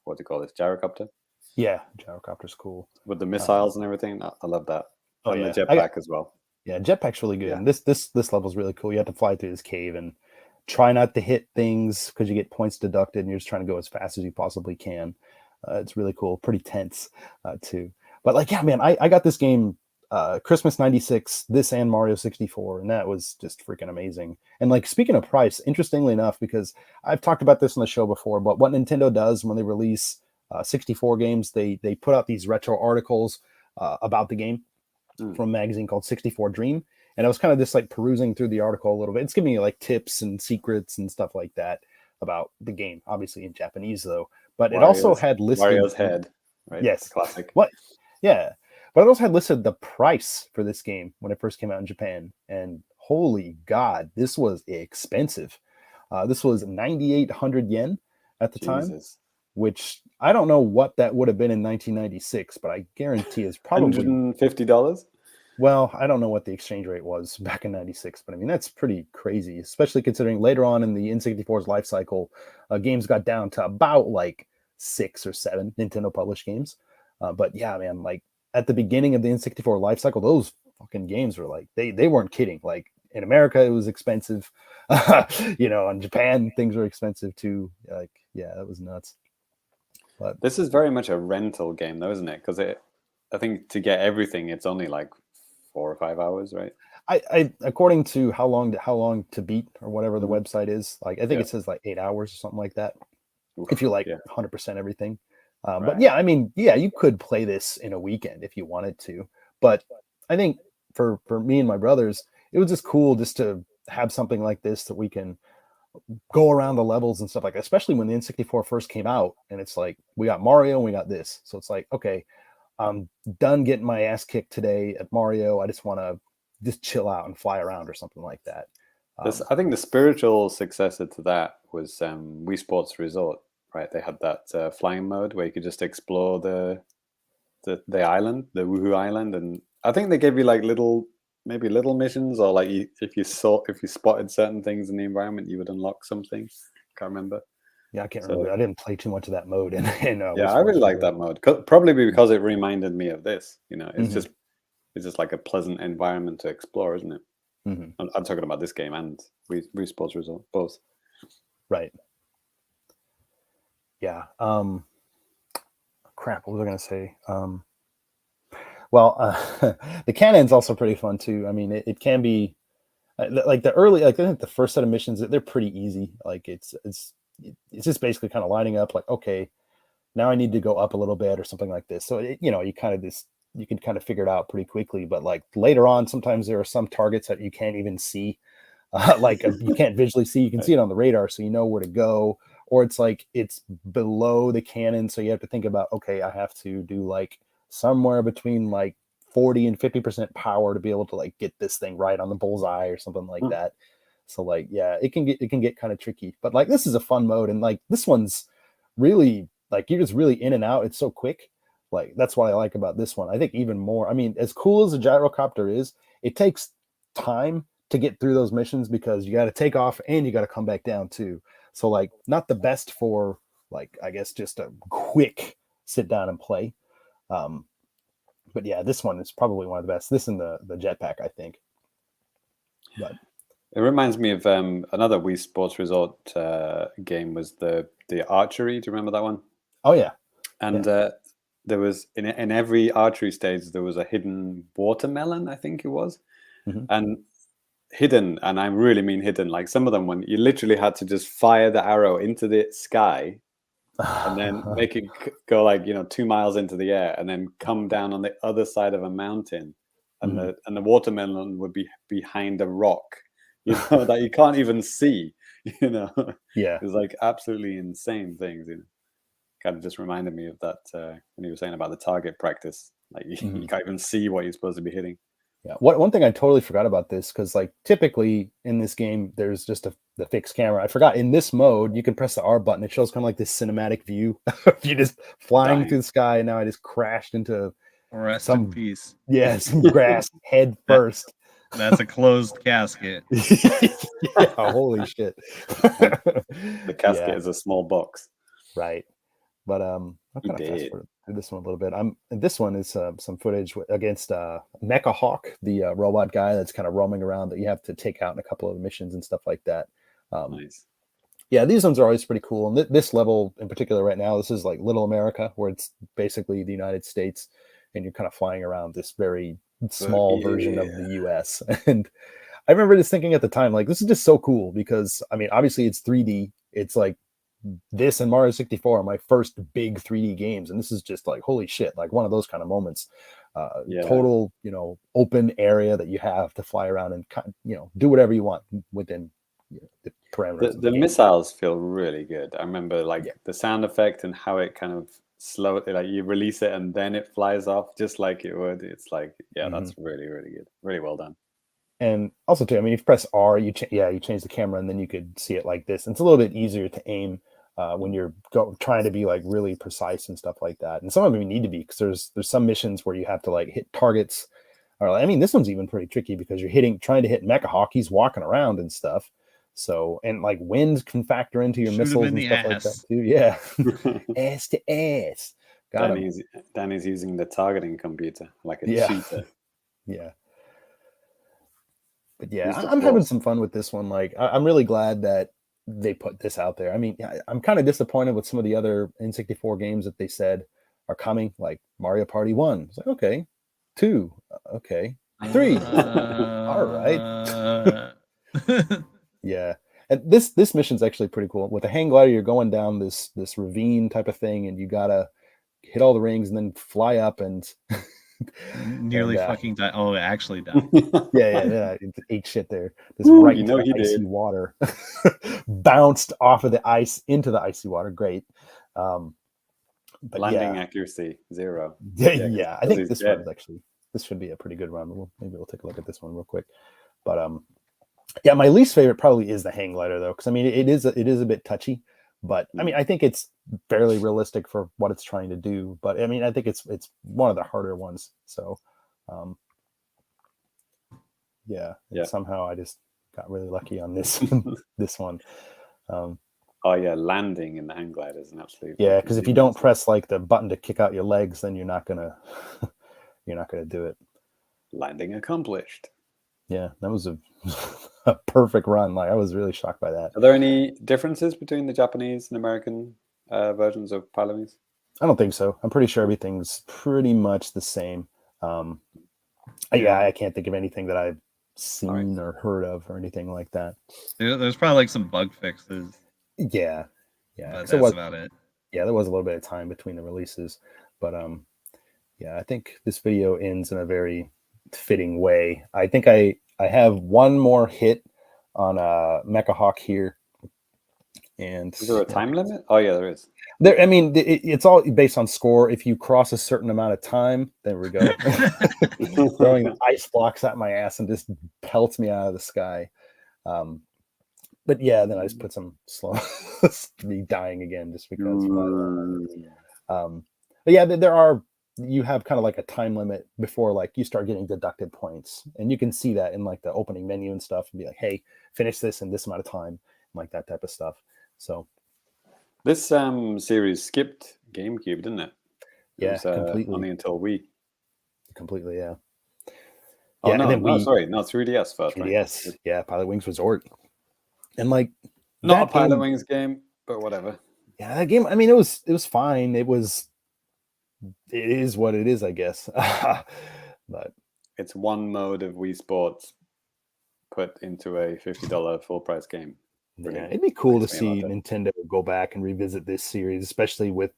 S2: do you call this, gyrocopter?
S1: Yeah, gyrocopter's cool
S2: with the missiles and everything. I love that.
S1: Oh,
S2: and the jetpack as well.
S1: Yeah, jetpack's really good. Yeah. And this level's really cool. You have to fly through this cave and try not to hit things because you get points deducted, and you're just trying to go as fast as you possibly can. It's really cool, pretty tense too. But like, yeah, man, I got this game Christmas '96, this and Mario 64, and that was just freaking amazing. And like, speaking of price, interestingly enough, because I've talked about this on the show before, but what Nintendo does when they release 64 games, they put out these retro articles about the game from a magazine called 64 Dream. And I was kind of just like perusing through the article a little bit. It's giving you like tips and secrets and stuff like that about the game, obviously in Japanese though. But it also had listed
S2: Mario's head, right?
S1: Yes,
S2: classic.
S1: What? Yeah, but it also had listed the price for this game when it first came out in Japan, and holy God, this was expensive. This was 9,800 yen at the time, which I don't know what that would have been in 1996, but I guarantee it's probably
S2: $150.
S1: Well, I don't know what the exchange rate was back in '96, but I mean, that's pretty crazy, especially considering later on in the N64's life cycle, games got down to about like 6 or 7 Nintendo published games. But yeah, man, like at the beginning of the N64 life cycle, those fucking games were like they weren't kidding. Like in America, it was expensive. In Japan, things were expensive too. Like, yeah, that was nuts. But
S2: this is very much a rental game, though, isn't it? Because I think to get everything, it's only like 4 or 5 hours, right?
S1: I according to how long to beat or whatever the
S2: Mhm.
S1: website is, like I think it says like 8 hours or something like that. If you like 100% everything. But
S2: Right.
S1: yeah, I mean, yeah, you could play this in a weekend if you wanted to. But I think for me and my brothers, it was just cool just to have something like this that we can go around the levels and stuff like that, especially when the N64 first came out. And it's like, we got Mario and we got this. So it's like, okay, I'm done getting my ass kicked today at Mario. I just want to just chill out and fly around or something like that.
S2: I think the spiritual successor to that was Wii Sports Resort, right? They had that flying mode where you could just explore the island, the Woohoo Island, and I think they gave you like little missions, or like if you spotted certain things in the environment, you would unlock something. Can't remember.
S1: Yeah, I can't remember. I didn't play too much of that mode.
S2: Yeah, I really like that mode. Probably because it reminded me of this. It's just like a pleasant environment to explore, isn't it?
S1: Mm-hmm.
S2: I'm talking about this game and Wii Sports Resort, both.
S1: Right. Yeah. Crap. What was I going to say? The cannon's also pretty fun too. I mean, it can be like the early, like I think the first set of missions, they're pretty easy. Like it's just basically kind of lining up. Like, okay, now I need to go up a little bit or something like this. So you can kind of figure it out pretty quickly. But like later on, sometimes there are some targets that you can't even see. You can't visually see. You can see it on the radar, so you know where to go. Or it's like it's below the cannon, so you have to think about, okay, I have to do like somewhere between like 40 and 50% power to be able to like get this thing right on the bullseye or something like that. So like, yeah, it can get kind of tricky. But like this is a fun mode, and like this one's really like you're just really in and out. It's so quick. Like that's what I like about this one. I think even more. I mean, as cool as a gyrocopter is, it takes time to get through those missions because you got to take off and you got to come back down too. So like not the best for like, I guess just a quick sit down and play. But yeah, this one is probably one of the best. This and the jetpack, I think. But
S2: it reminds me of another Wii Sports Resort game was the archery. Do you remember that one?
S1: Oh yeah.
S2: And there was in every archery stage there was a hidden watermelon, I think it was, and hidden, and I really mean hidden. Like some of them, when you literally had to just fire the arrow into the sky, and then make it go like 2 miles into the air, and then come down on the other side of a mountain, and the watermelon would be behind a rock, that you can't even see.
S1: Yeah,
S2: it's like absolutely insane things. Kind of just reminded me of that when you were saying about the target practice. Like you can't even see what you're supposed to be hitting.
S1: Yeah. One thing I totally forgot about this, because like typically in this game there's just the fixed camera. I forgot in this mode you can press the R button. It shows kind of like this cinematic view of you just flying through the sky, and now I just crashed into
S3: Rest in peace.
S1: Yeah, some grass head first.
S3: That's a closed casket.
S1: Yeah, holy shit.
S2: The casket is a small box.
S1: Right. But I'm kind of fast forward through this one a little bit. This one is some footage against Mecha Hawk, the robot guy that's kind of roaming around that you have to take out in a couple of missions and stuff like that.
S2: Nice.
S1: Yeah, these ones are always pretty cool. And this level in particular right now, this is like Little America, where it's basically the United States, and you're kind of flying around this very small version of the US. And I remember just thinking at the time, like, this is just so cool because, I mean, obviously it's 3D. It's like this and Mario 64 are my first big 3D games. And this is just like, holy shit, like one of those kind of moments. Total, open area that you have to fly around and, do whatever you want within the parameters.
S2: The missiles feel really good. I remember the sound effect and how it kind of slowly, like you release it and then it flies off just like it would. It's like, that's really, really good. Really well done.
S1: And also too, I mean, if you press R, you change the camera, and then you could see it like this. And it's a little bit easier to aim when you're trying to be like really precise and stuff like that. And some of them you need to be, because there's some missions where you have to like hit targets. Or I mean, this one's even pretty tricky because you're trying to hit Mecha Hawk. He's walking around and stuff. So, and like wind can factor into your
S3: Shoot 'em
S1: missiles
S3: in
S1: and
S3: the
S1: stuff like that
S3: ass.
S1: too. Yeah. Ass to ass. Got him.
S2: Danny's using the targeting computer like a
S1: Yeah.
S2: cheater.
S1: Yeah. But yeah,
S2: He's the
S1: I'm having
S2: boss.
S1: some fun with this one. Like, I'm really glad that they put this out there. I mean, I'm kind of disappointed with some of the other N64 games that they said are coming, like Mario Party 1. It's like, okay. 2, okay. 3. All right. Yeah. And this mission's actually pretty cool. With a hang glider, you're going down this ravine type of thing, and you gotta hit all the rings and then fly up and
S3: Nearly
S1: and,
S3: fucking died. Oh, it actually died.
S1: yeah, it ate shit there. This
S2: Ooh,
S1: right
S2: you
S1: into
S2: know
S1: the
S2: he
S1: icy
S2: did.
S1: water, bounced off of the ice into the icy water. Great. But
S2: Landing
S1: yeah,
S2: accuracy 0.
S1: yeah. I think
S2: he's
S1: this
S2: dead.
S1: one's actually this should be a pretty good run. Maybe we'll take a look at this one real quick. But yeah, my least favorite probably is the hang glider though, because I mean it is a bit touchy. But I mean, I think it's fairly realistic for what it's trying to do. But I mean, I think it's one of the harder ones. So, yeah. Somehow I just got really lucky on this this one.
S2: Oh yeah, landing in the hang glider is an absolute.
S1: Yeah, because if you don't press like the button to kick out your legs, then you're not gonna do it.
S2: Landing accomplished.
S1: Yeah, that was a perfect run. Like I was really shocked by that.
S2: Are there any differences between the Japanese and American versions of Pilotwings?
S1: I don't think so. I'm pretty sure everything's pretty much the same. I can't think of anything that I've seen or heard of or anything like that.
S3: There's probably like some bug fixes.
S1: Yeah.
S3: But that's about it.
S1: Yeah, there was a little bit of time between the releases, but yeah, I think this video ends in a very fitting way. I think I have one more hit on Mecha Hawk here. And
S2: is there a time limit? Oh yeah, there is.
S1: There, I mean, it's all based on score. If you cross a certain amount of time, there we go. Throwing the ice blocks at my ass and just pelts me out of the sky. But yeah, then I just put some slow me dying again just because. But yeah, you have kind of like a time limit before like you start getting deducted points, and you can see that in like the opening menu and stuff, and be like, hey, finish this in this amount of time, like that type of stuff. So
S2: this series skipped GameCube, didn't it?
S1: Yeah, completely.
S2: Only until Wii.
S1: Completely, yeah.
S2: Oh yeah, no, sorry, no 3DS first.
S1: 3DS, right? Yeah, Pilotwings Resort, and like
S2: not a Pilotwings game, but whatever.
S1: Yeah, that game. I mean, it was fine. It is what it is, I guess. But
S2: it's one mode of Wii Sports put into a $50 full price game.
S1: Yeah, it'd be cool to see Nintendo go back and revisit this series, especially with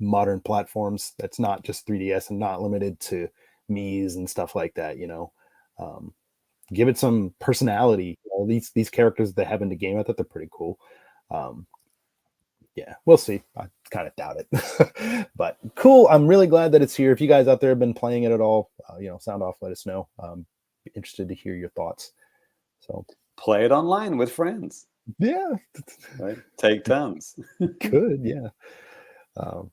S1: modern platforms. That's not just 3DS and not limited to Mii's and stuff like that. Give it some personality. These characters that have in the game, I thought they're pretty cool. Yeah, we'll see. I kind of doubt it, but cool. I'm really glad that it's here. If you guys out there have been playing it at all, sound off. Let us know. Be interested to hear your thoughts. So
S2: play it online with friends.
S1: Yeah,
S2: right. Take turns.
S1: Good. Yeah. All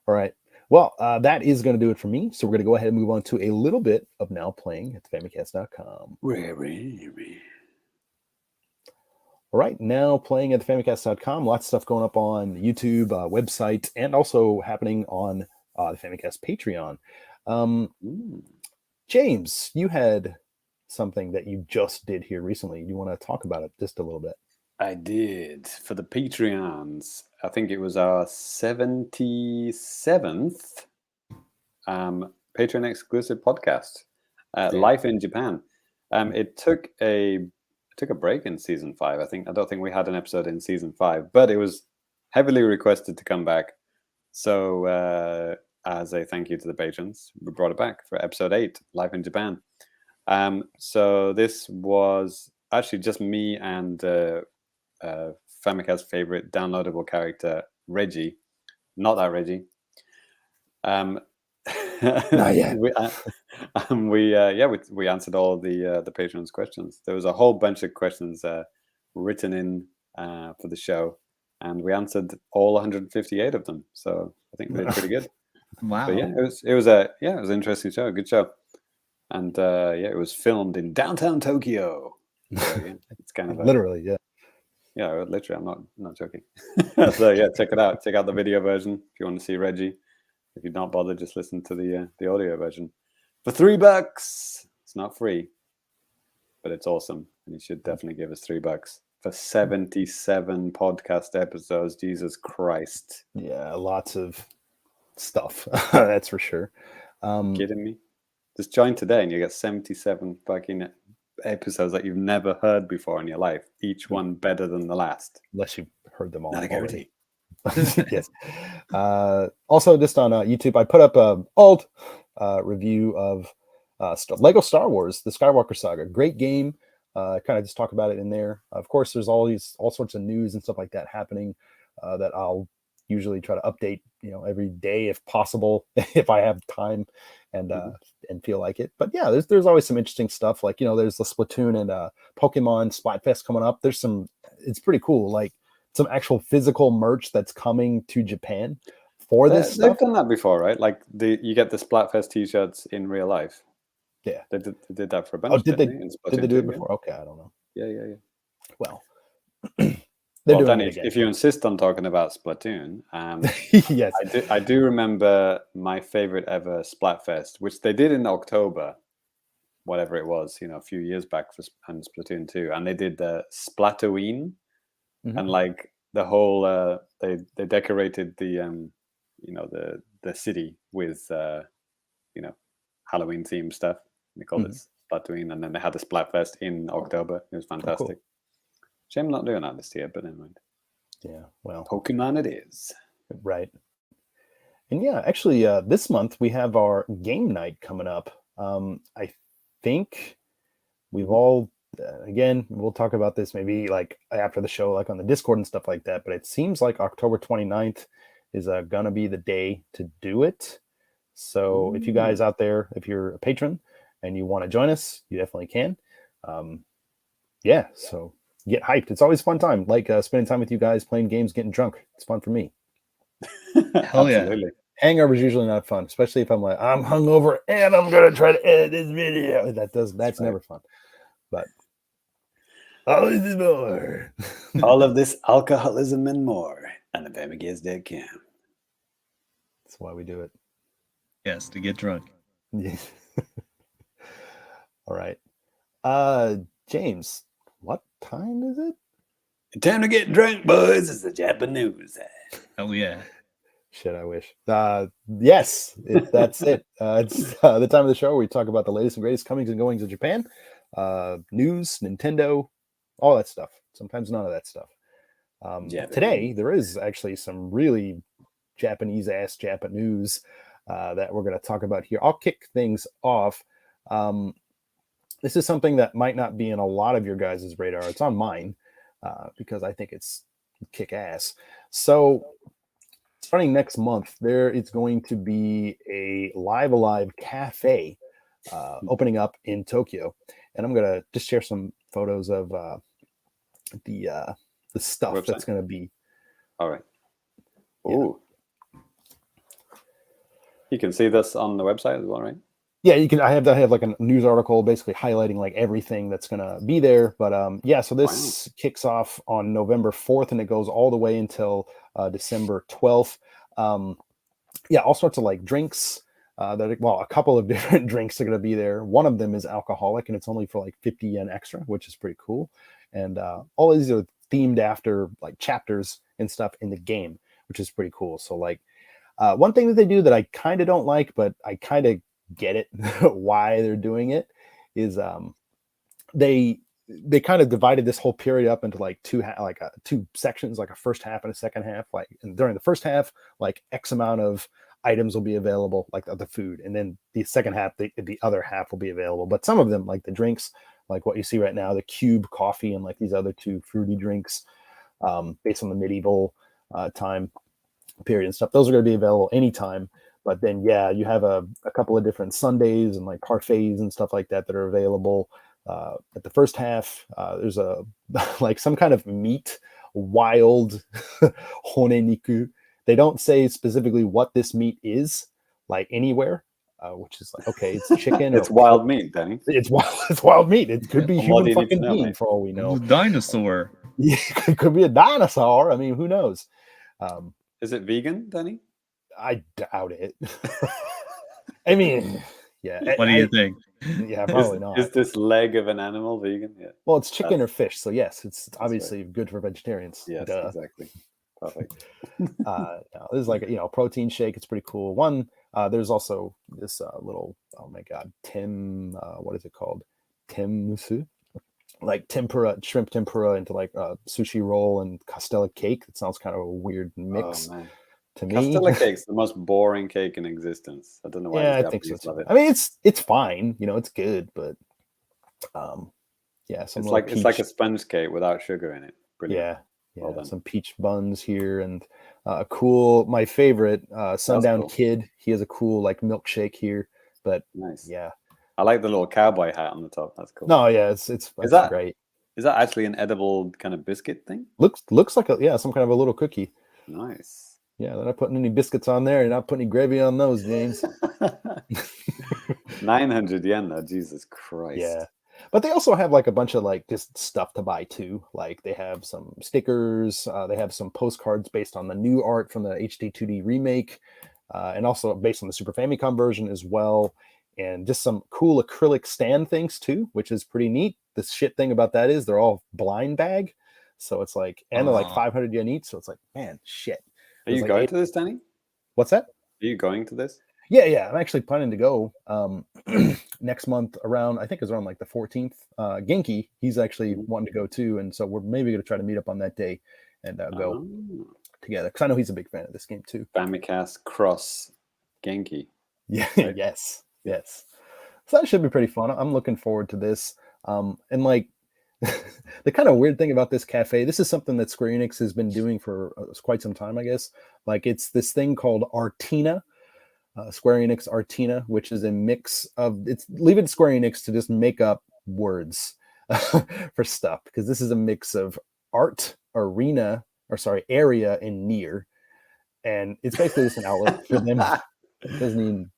S1: right. Well, that is going to do it for me. So we're going to go ahead and move on to a little bit of now playing at Famicast.com. All right, now playing at Famicast.com. Lots of stuff going up on the YouTube website and also happening on the Famicast Patreon. James, you had something that you just did here recently. You want to talk about it just a little bit?
S2: I did. For the Patreons, I think it was our 77th Patreon exclusive podcast, Life in Japan. It took a break in season 5. I don't think we had an episode in season 5, but it was heavily requested to come back. So as a thank you to the patrons, we brought it back for episode 8, Life in Japan. So this was actually just me and Famicast's favorite downloadable character, Reggie. Not that Reggie.
S1: Not yet.
S2: we answered all the patrons' questions. There was a whole bunch of questions written in for the show, and we answered all 158 of them. So I think we did pretty good.
S3: Wow.
S2: But yeah, it was an interesting show, a good show, and it was filmed in downtown Tokyo. So yeah, it's kind of
S1: literally, yeah.
S2: Yeah, literally, I'm not joking. So yeah, check it out. Check out the video version if you want to see Reggie. If you're not bothered, just listen to the audio version for $3. It's not free, but it's awesome, and you should definitely give us $3 for 77 podcast episodes. Jesus Christ!
S1: Yeah, lots of stuff. That's for sure.
S2: Kidding me? Just join today, and you get 77 fucking episodes that you've never heard before in your life. Each one better than the last.
S1: Unless you heard them all
S2: Not a
S1: already.
S2: guarantee.
S1: Yes. Also, just on YouTube, I put up a old review of Lego Star Wars: The Skywalker Saga. Great game. Kind of just talk about it in there. Of course, there's all sorts of news and stuff like that happening that I'll usually try to update, every day if possible, if I have time and feel like it. But yeah, there's always some interesting stuff. Like, there's the Splatoon and Pokemon Splatfest coming up. It's pretty cool. Like some actual physical merch that's coming to Japan for this stuff.
S2: They've done that before, right? Like you get the Splatfest t-shirts in real life.
S1: Yeah,
S2: they did that for a bunch.
S1: Did they do it before? Okay, I don't know.
S2: Yeah.
S1: Well,
S2: if you insist on talking about Splatoon,
S1: yes,
S2: I do remember my favorite ever Splatfest, which they did in October, whatever it was, a few years back and Splatoon 2, and they did the Splatoween, and like the whole they decorated the the city with Halloween themed stuff. They called it Splatoween, and then they had the Splatfest in October. It was fantastic.
S1: Cool.
S2: Shame not doing that this year, but never mind.
S1: Yeah, well,
S2: Pokemon it is.
S1: Right. And yeah, actually, this month we have our game night coming up. I think we've all, again, we'll talk about this maybe like after the show, like on the Discord and stuff like that, but it seems like October 29th is going to be the day to do it. So if you guys out there, if you're a patron and you want to join us, you definitely can. Yeah, so get hyped. It's always a fun time, like spending time with you guys, playing games, getting drunk. It's fun for me.
S3: Hell yeah.
S2: Absolutely.
S1: Hangover is usually not fun, especially if I'm like, I'm hungover and I'm gonna try to edit this video. That's never fun. But all of this more.
S2: All of this alcoholism and more on the Famicast Dead Cam.
S1: That's why we do it.
S3: Yes, to get drunk.
S1: Yes. All right. James, what time is it?
S2: Time to get drunk, boys. It's the JAPANews.
S3: Hell yeah.
S1: Shit, I wish. Yes, that's it. It's the time of the show where we talk about the latest and greatest comings and goings of Japan, news, Nintendo, all that stuff. Sometimes none of that stuff. Today, there is actually some really Japanese-ass JAPANews that we're going to talk about here. I'll kick things off. This is something that might not be in a lot of your guys' radar. It's on mine because I think it's kick-ass. So starting next month, there is going to be a Live Alive cafe opening up in Tokyo. And I'm going to just share some photos of the stuff
S2: website
S1: that's going to be.
S2: All right.
S1: Yeah.
S2: Ooh. You can see this on the website as well, right?
S1: Yeah, you can. I have like a news article basically highlighting like everything that's gonna be there. But yeah, so this kicks off on November 4th and it goes all the way until December 12th. Yeah, all sorts of like drinks. A couple of different drinks are gonna be there. One of them is alcoholic and it's only for like 50 yen extra, which is pretty cool. And all of these are themed after like chapters and stuff in the game, which is pretty cool. So like one thing that they do that I kind of don't like, but I kind of get it why they're doing it is they kind of divided this whole period up into like two sections, like a first half and a second half. Like, and during the first half, like X amount of items will be available, like the food, and then the second half, the other half will be available. But some of them, like the drinks, like what you see right now, the cube coffee and like these other two fruity drinks, based on the medieval time period and stuff, those are going to be available anytime. But then, yeah, you have a couple of different sundaes and like parfaits and stuff like that are available. At the first half, there's a like some kind of meat, wild honeniku. They don't say specifically what this meat is, like anywhere. which is like, okay, it's chicken.
S2: It's
S1: or
S2: wild meat, Danny.
S1: It's wild. It's wild meat. It could be
S2: What more do
S1: human
S2: you need to
S1: fucking
S2: know,
S1: being
S2: mate?
S1: for all we know.
S3: Dinosaur.
S1: Yeah, it could be a dinosaur. I mean, who knows?
S2: Is it vegan, Danny?
S1: I doubt it. I mean, yeah.
S3: What do you think?
S1: Yeah, probably not.
S2: Is this leg of an animal vegan? Yeah.
S1: Well, it's chicken or fish, so yes, it's
S2: right.
S1: obviously good for vegetarians.
S2: Yes,
S1: Duh.
S2: exactly. Perfect.
S1: No, this is like a protein shake. It's pretty cool. One, there's also this little, oh my god, Tim, what is it called? Timsu, like tempura, shrimp tempura into like a sushi roll and castella cake. It sounds kind of a weird mix to me.
S2: Castella cake's the most boring cake in existence. I don't know why the Japanese love it.
S1: I mean, it's fine. It's good, but yeah,
S2: it's like a sponge cake without sugar in it. Brilliant.
S1: Yeah.
S2: Well done.
S1: Some peach buns here and cool. My favorite, Sundown Kid. He has a cool like milkshake here. But
S2: nice.
S1: Yeah,
S2: I like the little cowboy hat on the top. That's cool.
S1: No, yeah, it's great.
S2: Is that actually an edible kind of biscuit thing?
S1: Looks like some kind of a little cookie.
S2: Nice.
S1: Yeah, they're not putting any biscuits on there. You're not putting any gravy on those, James.
S2: 900 yen though, Jesus Christ.
S1: Yeah. But they also have like a bunch of like just stuff to buy too. Like they have some stickers, they have some postcards based on the new art from the HD2D remake, and also based on the Super Famicom version as well. And just some cool acrylic stand things too, which is pretty neat. The shit thing about that is they're all blind bag. So it's like, and they're like 500 yen each. So it's like, man, shit.
S2: Are you going to this, Danny?
S1: What's that?
S2: Are you going to this?
S1: Yeah. I'm actually planning to go next month around, I think it's around like the 14th. Genki, he's actually wanting to go too. And so we're maybe going to try to meet up on that day and go together. Because I know he's a big fan of this game too.
S2: Famicast cross Genki.
S1: Yeah, right? Yes. So that should be pretty fun. I'm looking forward to this. And like the kind of weird thing about this cafe, this is something that Square Enix has been doing for quite some time, I guess. Like it's this thing called Artina. Square Enix Artina, which is a mix of leave it to Square Enix to just make up words for stuff, because this is a mix of art, area, and near, and it's basically just an outlet for them. It doesn't even,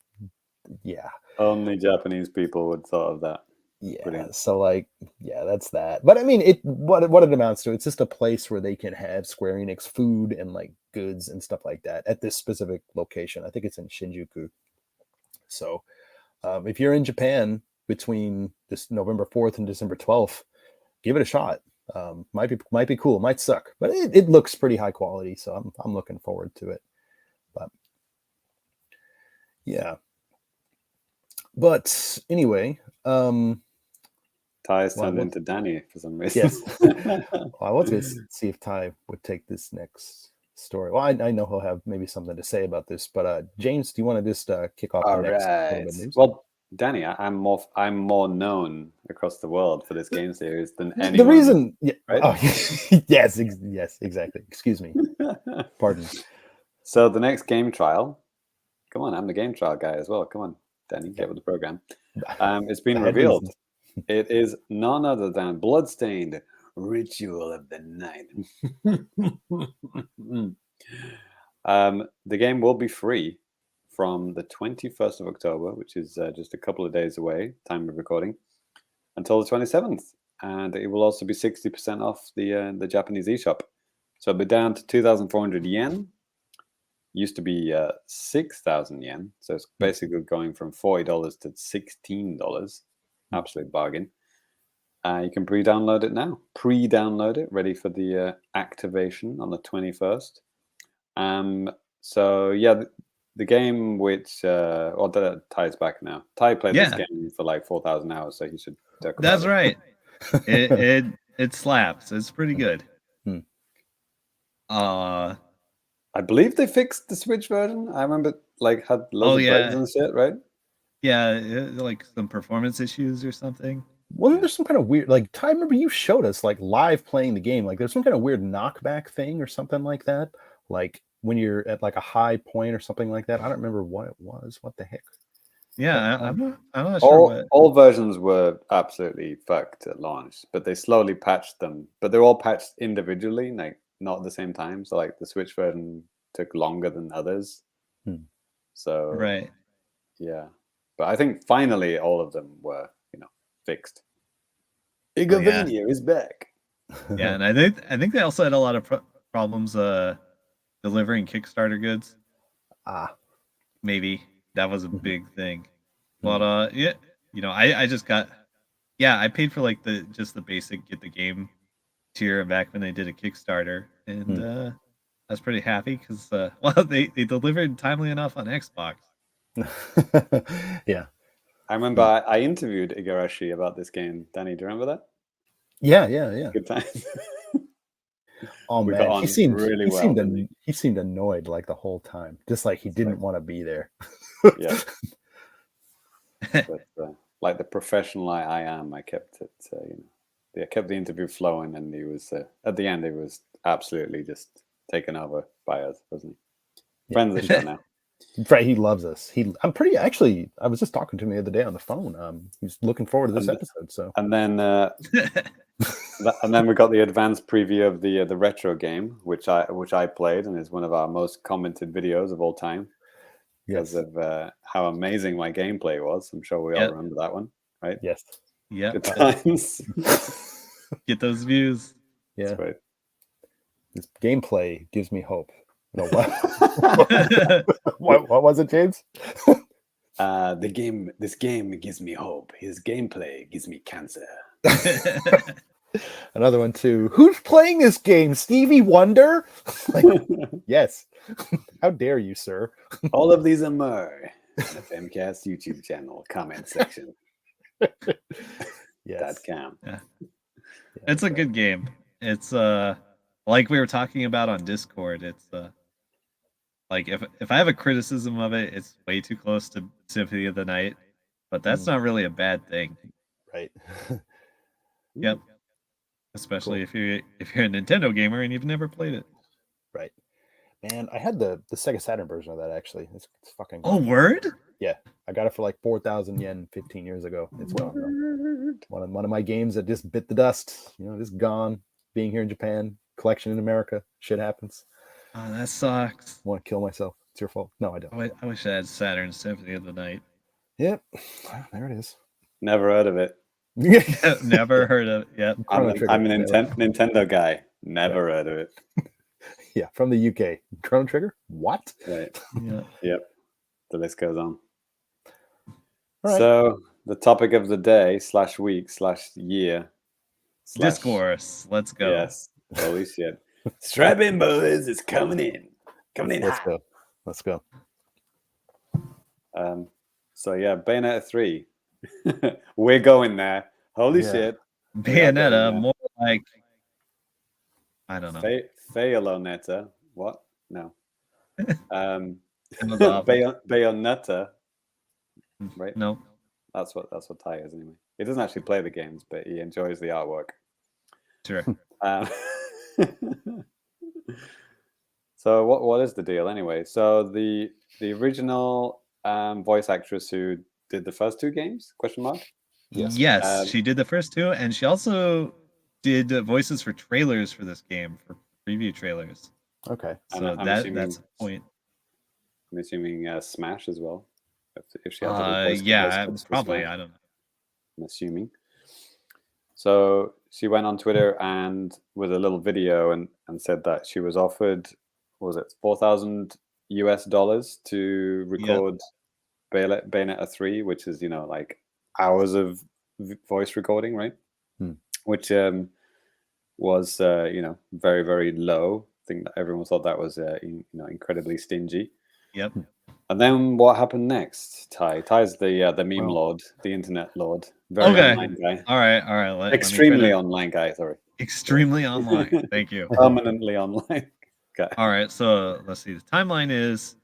S2: only Japanese people would thought of that.
S1: Yeah.
S2: Brilliant.
S1: So like, that's that. But I mean, what it amounts to, it's just a place where they can have Square Enix food and like goods and stuff like that at this specific location. I think it's in Shinjuku. So if you're in Japan between this November 4th and December 12th, give it a shot. Might be cool. Might suck, but it looks pretty high quality. So I'm looking forward to it. But yeah. But anyway,
S2: Ty's turned into Danny for some reason.
S1: Yes. Well, I was going to see if Ty would take this next story. Well, I know he'll have maybe something to say about this, but James, do you want to just kick off the next little bit of news?
S2: Well, Danny, I'm more known across the world for this game series than anyone.
S1: The reason,
S2: right?
S1: Oh, yes, exactly. Excuse me. Pardon.
S2: So the next game trial, come on, I'm the game trial guy as well. Come on, Danny, get with the program. It's been revealed. It is none other than Bloodstained Ritual of the Night. The game will be free from the 21st of October, which is just a couple of days away, time of recording, until the 27th. And it will also be 60% off the Japanese eShop. So it'll be down to 2,400 yen. Used to be 6,000 yen. So it's basically going from $40 to $16. Absolute bargain. You can pre-download it now. Pre-download it, ready for the activation on the 21st. So yeah, the game which that Ty's back now. Ty played this game for like 4,000 hours, so he should.
S3: That's right. It slaps. It's pretty good.
S2: I believe they fixed the Switch version. I remember like had loads of bugs and shit, right?
S3: Yeah, like some performance issues or something.
S1: Well, there's some kind of weird, like, Ty, remember you showed us, like, live playing the game. Like, there's some kind of weird knockback thing or something like that. Like, when you're at, like, a high point or something like that. I don't remember what it was. What the heck?
S3: Yeah, I'm not sure.
S2: All versions were absolutely fucked at launch, but they slowly patched them. But they're all patched individually, like, not at the same time. So, like, the Switch version took longer than others. So,
S3: right.
S2: Yeah. But I think finally all of them were, fixed.
S3: Igavania
S2: is back.
S3: Yeah, and I think they also had a lot of problems delivering Kickstarter goods. Maybe that was a big thing. But yeah, I just got I paid for like the basic get the game tier back when they did a Kickstarter, and I was pretty happy because well they delivered timely enough on Xbox.
S1: Yeah.
S2: I remember I interviewed Igarashi about this game. Danny, do you remember that?
S1: Yeah.
S2: Good times.
S1: Oh
S2: We
S1: man,
S2: got on
S1: he seemed
S2: really
S1: he
S2: well,
S1: seemed
S2: didn't
S1: he seemed annoyed like the whole time, just like he didn't want to be there.
S2: Yeah. But like the professional I am, I kept it. I kept the interview flowing, and he was at the end. He was absolutely just taken over by us, wasn't he? Friends of the show now.
S1: Right, he loves us. I'm pretty actually. I was just talking to him the other day on the phone. He's looking forward to this episode. So
S2: and then we got the advanced preview of the retro game, which I played, and is one of our most commented videos of all time. Because of how amazing my gameplay was. I'm sure we all remember that one, right?
S1: Yes.
S3: Yeah.
S2: Good times.
S3: Get those views.
S1: Yeah.
S2: That's right.
S1: This gameplay gives me hope. No, what was it, James?
S2: This game gives me hope. His gameplay gives me cancer.
S1: Another one too. Who's playing this game? Stevie Wonder? Like, yes. How dare you, sir?
S2: All of these are more in the Famicast YouTube channel comment section.
S1: Yes.
S2: .com.
S3: Yeah. It's a good game. It's like we were talking about on Discord. It's like if I have a criticism of it, it's way too close to Symphony of the Night, but that's not really a bad thing.
S1: Right.
S3: Yep. Especially if you're a Nintendo gamer and you've never played it.
S1: Right. Man, I had the Sega Saturn version of that actually. It's fucking
S3: gone. Oh, word?
S1: Yeah. I got it for like 4,000 yen 15 years ago. It's gone though. One of my games that just bit the dust. Just gone. Being here in Japan, collection in America. Shit happens.
S3: Oh, that sucks.
S1: Want to kill myself. It's your fault. No, I don't.
S3: I wish I had Saturn Symphony of the Night.
S1: Yep. There it is.
S2: Never heard of it.
S3: Never heard of it. Yep.
S2: I'm a Nintendo guy. Never heard of it.
S1: Yeah, from the UK. Chrono Trigger? What?
S2: Right.
S3: Yeah.
S2: Yep. The list goes on.
S1: Right.
S2: So the topic of the day /week /year.
S3: Discourse. Let's go.
S2: Yes. Holy shit. Strap in, boys. It's coming in.
S1: Let's go. Let's go.
S2: So yeah, Bayonetta 3. We're going there. Holy shit.
S3: Bayonetta, more like I don't know.
S2: Bayonetta. What? No. Bayonetta. Right?
S3: No.
S2: That's what Ty is anyway. He doesn't actually play the games, but he enjoys the artwork.
S3: Sure.
S2: So what is the deal anyway? So the original voice actress who did the first two games? ?
S3: Yes, she did the first two, and she also did voices for trailers for this game, for preview trailers.
S1: Okay.
S3: So that's a point.
S2: I'm assuming Smash as well. If she
S3: had probably. Smash. I don't know.
S2: I'm assuming. So she went on Twitter and with a little video and said that she was offered, what was it, $4,000 to record Bayonetta 3, which is, like hours of voice recording, right? Which was, very, very low. I think that everyone thought that was, incredibly stingy.
S3: Yep.
S2: And then what happened next, Ty? Ty's the meme lord, the internet lord. Very online guy.
S3: All right.
S2: Extremely online guy, sorry.
S3: Extremely online. Thank you.
S2: Permanently online guy.
S3: All right, so let's see. The timeline is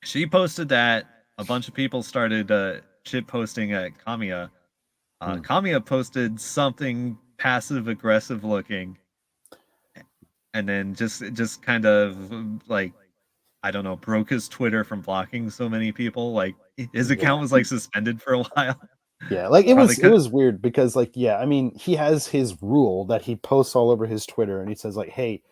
S3: she posted that a bunch of people started shit posting at Kamiya. Kamiya posted something passive aggressive looking. And then just kind of like, I don't know, broke his Twitter from blocking so many people. Like his account was like suspended for a while.
S1: Yeah, like it was weird because like, I mean, he has his rule that he posts all over his Twitter and he says like, hey,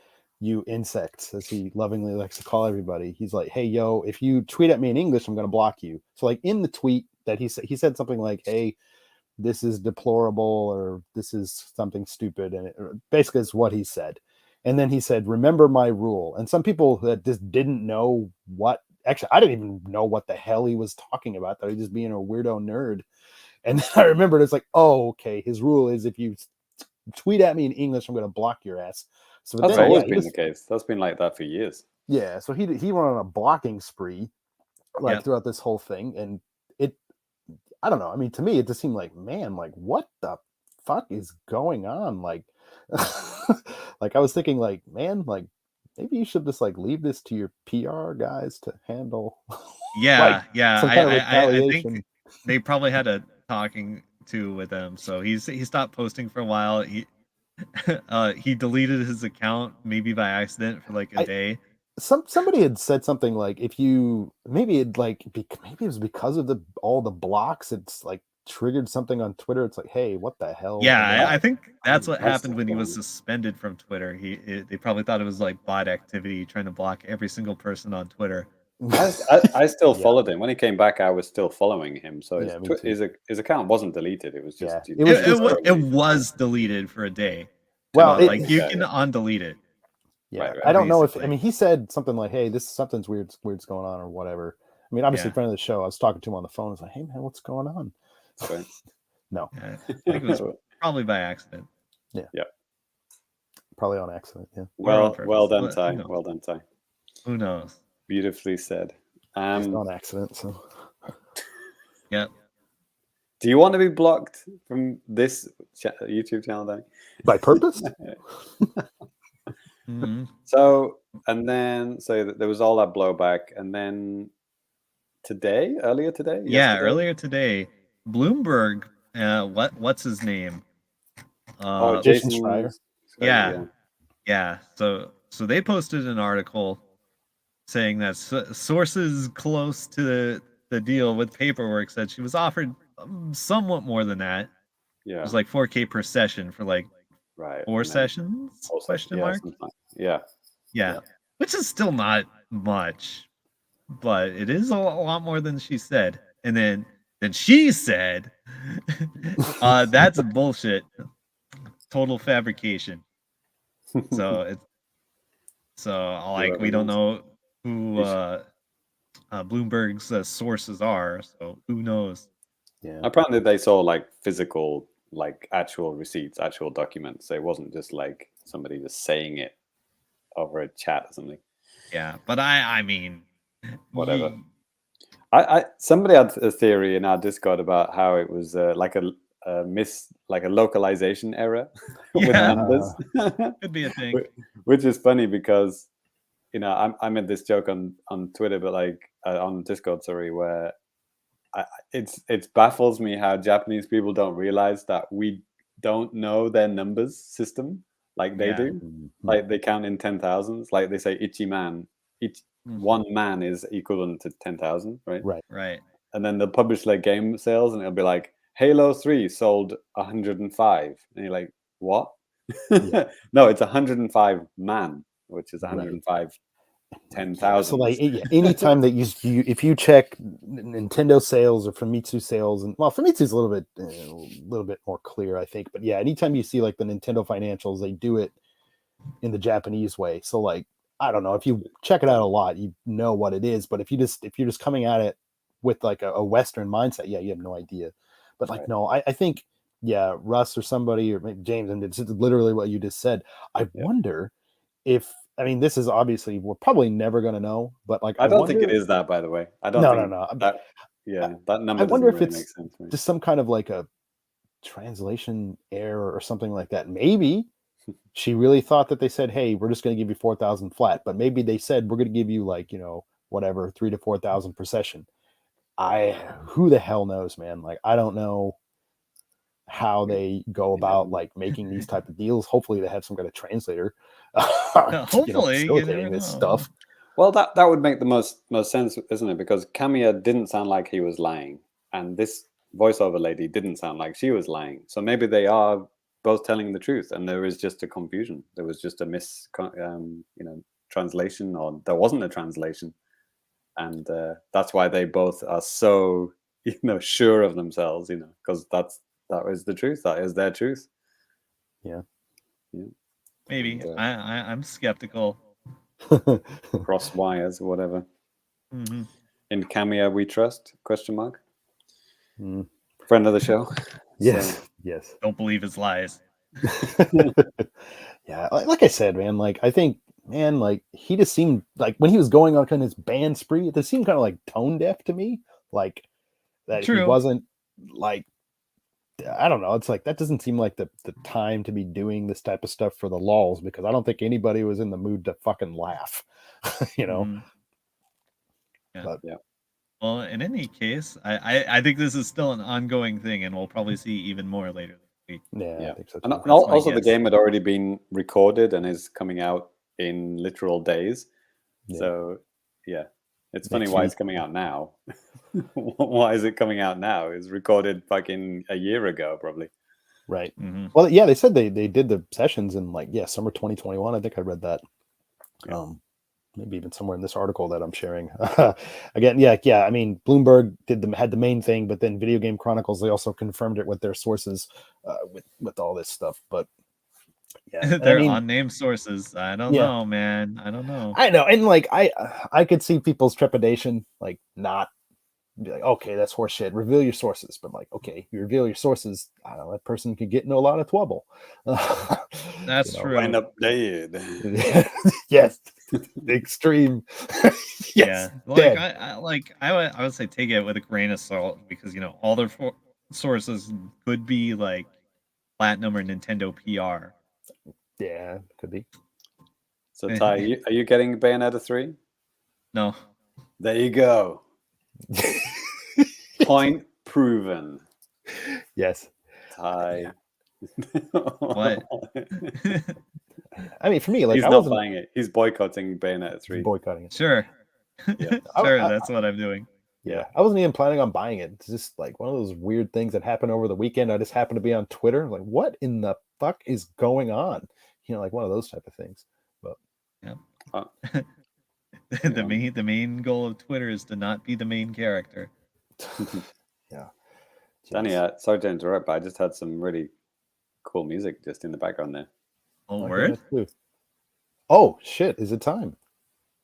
S1: you insects, as he lovingly likes to call everybody. He's like, hey, yo, if you tweet at me in English, I'm going to block you. So like in the tweet that he said something like, hey, this is deplorable, or this is something stupid. And it basically is what he said. And then he said, remember my rule. And some people that just didn't know actually, I didn't even know what the hell he was talking about. That he was just being a weirdo nerd. And then I remembered, it's like, oh, okay. His rule is if you tweet at me in English, I'm going to block your ass. So
S2: That's
S1: then,
S2: always been the case. That's been like that for years.
S1: Yeah. So he went on a blocking spree like throughout this whole thing. And I don't know. I mean, to me, it just seemed like, man, like what the fuck is going on? Like, like I was thinking like, man, like maybe you should just like leave this to your PR guys to handle.
S3: Yeah.
S1: Some kind of
S3: I think they probably had a talking to with him. So he stopped posting for a while. He deleted his account maybe by accident for like a day.
S1: Somebody had said something like, if you maybe it was because of all the blocks, it's like triggered something on Twitter. It's like, hey, what the hell?
S3: Yeah, I think that's what happened when he was suspended from Twitter. They probably thought it was like bot activity, trying to block every single person on Twitter.
S2: I still followed him when he came back. I was still following him, so his account wasn't deleted. It was just
S3: it was deleted for a day.
S1: Well,
S3: like you can undelete it.
S1: Yeah, right. I don't know if he said something like, "Hey, something's weird's going on," or whatever. I mean, obviously, friend of the show. I was talking to him on the phone. I was like, "Hey, man, what's going on?"
S2: Right.
S1: No,
S3: I think it was probably by accident.
S2: Yeah,
S1: probably on accident. Yeah.
S2: Well done, Ty. Well done, Ty.
S3: Who knows?
S2: Beautifully said.
S1: It's on accident. So.
S3: Yep.
S2: Do you want to be blocked from this YouTube channel, Danny?
S1: By purpose?
S3: Mm-hmm.
S2: So there was all that blowback, and then earlier today,
S3: Bloomberg. What's his name?
S1: Jason Schreier.
S3: Yeah. So they posted an article saying that sources close to the deal with Paperwork said she was offered somewhat more than that.
S2: Yeah,
S3: it was like 4K per session for like 4 sessions? Question mark. Yeah, which is still not much, but it is a lot more than she said. And then she said, "That's bullshit, total fabrication." So we don't know who Bloomberg's sources are, so who knows?
S2: Yeah. Apparently, they saw like physical, like actual receipts, actual documents. So it wasn't just like somebody just saying it over a chat or something.
S3: Yeah, but I mean,
S2: whatever. Somebody had a theory in our Discord about how it was like a localization error with numbers.
S3: Could be a thing.
S2: Which is funny because I made this joke on Twitter, but like on Discord, sorry, where it baffles me how Japanese people don't realize that we don't know their numbers system like they do. Like they count in 10,000s. Like they say ichiman. One man is equivalent to 10,000, right?
S3: Right.
S2: And then they'll publish their game sales, and it'll be like Halo 3 sold 105, and you're like, what? No, it's 105 man, which is 105 10,000.
S1: So like anytime that if you check Nintendo sales or Famitsu sales, and well, Famitsu's a little bit more clear, I think, but yeah, anytime you see like the Nintendo financials, they do it in the Japanese way. So like, I don't know, if you check it out a lot, you know what it is, but if you're just coming at it with like a Western mindset, you have no idea. But like, no, I think, Russ or somebody, or maybe James, and it's literally what you just said. I wonder if, I mean, this is obviously, we're probably never going to know, but like,
S2: I don't think it is that, by the way. I don't think that number
S1: I wonder if
S2: really
S1: it's
S2: make sense. Right?
S1: Just some kind of like a translation error or something like that. Maybe she really thought that they said, hey, we're just going to give you 4,000 flat, but maybe they said, we're going to give you like, whatever, 3,000 to 4,000 per session. Who the hell knows, man? Like, I don't know how they go about like making these type of deals. Hopefully they have some kind of translator facilitating this stuff.
S2: Well, that would make the most sense, isn't it? Because Kamiya didn't sound like he was lying, and this voiceover lady didn't sound like she was lying. So maybe they are both telling the truth, and there was just a confusion. There was just a translation, or there wasn't a translation, and that's why they both are so sure of themselves, because that is the truth. That is their truth.
S1: Yeah.
S3: Maybe.
S2: And,
S3: I'm skeptical.
S2: cross wires or whatever.
S3: Mm-hmm.
S2: In Cameo we trust? ?
S1: Mm.
S2: Friend of the show.
S1: Yes.
S2: So,
S1: Yes.
S3: Don't believe his lies.
S1: Yeah, like I said, man, like I think, man, like he just seemed like when he was going on kind of his band spree, it just seemed kind of like tone deaf to me. Like that he
S3: True.
S1: wasn't like, I don't know. It's like that doesn't seem like the time to be doing this type of stuff for the lulz, because I don't think anybody was in the mood to fucking laugh.
S3: Mhm. Yeah.
S1: But
S2: yeah.
S3: Well, in any case, I think this is still an ongoing thing, and we'll probably see even more later this week.
S1: yeah, I think so
S2: And
S1: too.
S2: also the
S3: guess.
S2: game had already been recorded and is coming out in literal days.
S1: Yeah.
S2: So yeah, it's
S1: Next
S2: funny why
S1: week.
S2: it's coming out now. Why is it coming out now? It's recorded fucking a year ago, probably.
S1: Right.
S3: Mhm.
S1: Well, yeah, they said they did the sessions in like summer 2021. I think I read that.
S2: Yeah.
S1: Maybe even somewhere in this article that I'm sharing. Again, yeah. I mean, Bloomberg had the main thing, but then Video Game Chronicles, they also confirmed it with their sources with all this stuff. But yeah,
S3: They're
S1: I mean,
S3: unnamed sources. I don't
S1: Yeah.
S3: know, man. I don't know.
S1: I know, and like I could see people's trepidation, like not be like, okay, that's horseshit. Reveal your sources, but like, okay, you reveal your sources, I don't know, that person could get into a lot of trouble.
S3: That's true.
S2: End up dead.
S1: Yes, extreme. Yes,
S3: Yeah,
S1: dead.
S3: I would say take it with a grain of salt, because all their sources could be like Platinum or Nintendo PR.
S1: Yeah, could be.
S2: So Ty, are you getting Bayonetta 3?
S3: No.
S2: There you go. Point proven.
S1: Yes.
S2: Ty.
S3: What?
S1: I mean, for me, like
S2: He's not buying it. He's boycotting Bayonetta 3.
S1: Boycotting it.
S3: Sure.
S2: Yeah.
S3: Sure, that's what I'm doing.
S1: Yeah, I wasn't even planning on buying it. It's just like one of those weird things that happened over the weekend. I just happened to be on Twitter. Like, what in the fuck is going on? Like one of those type of things. But
S3: yeah. The main goal of Twitter is to not be the main character.
S1: Yeah.
S2: Danny, sorry to interrupt, but I just had some really cool music just in the background there.
S3: Oh, word?
S1: Oh, shit. Is it time?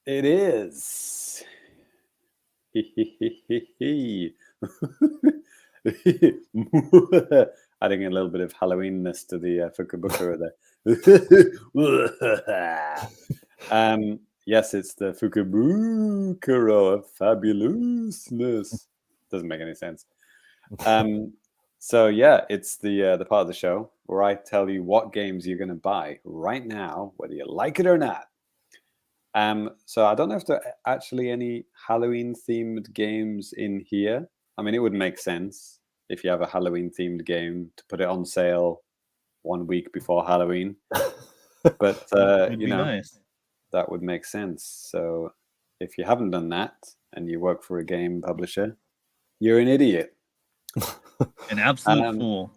S2: It is. Adding a little bit of Halloweenness to the Fukubukuro there. Yes, it's the Fukubukuro of Fabulousness. Doesn't make any sense. So yeah, it's the part of the show where I tell you what games you're going to buy right now, whether you like it or not. So I don't know if there are actually any Halloween themed games in here. I mean, it would make sense if you have a Halloween themed game to put it on sale 1 week before Halloween. But
S3: would be nice.
S2: That would make sense. So if you haven't done that and you work for a game publisher, you're an idiot.
S3: An absolute fool.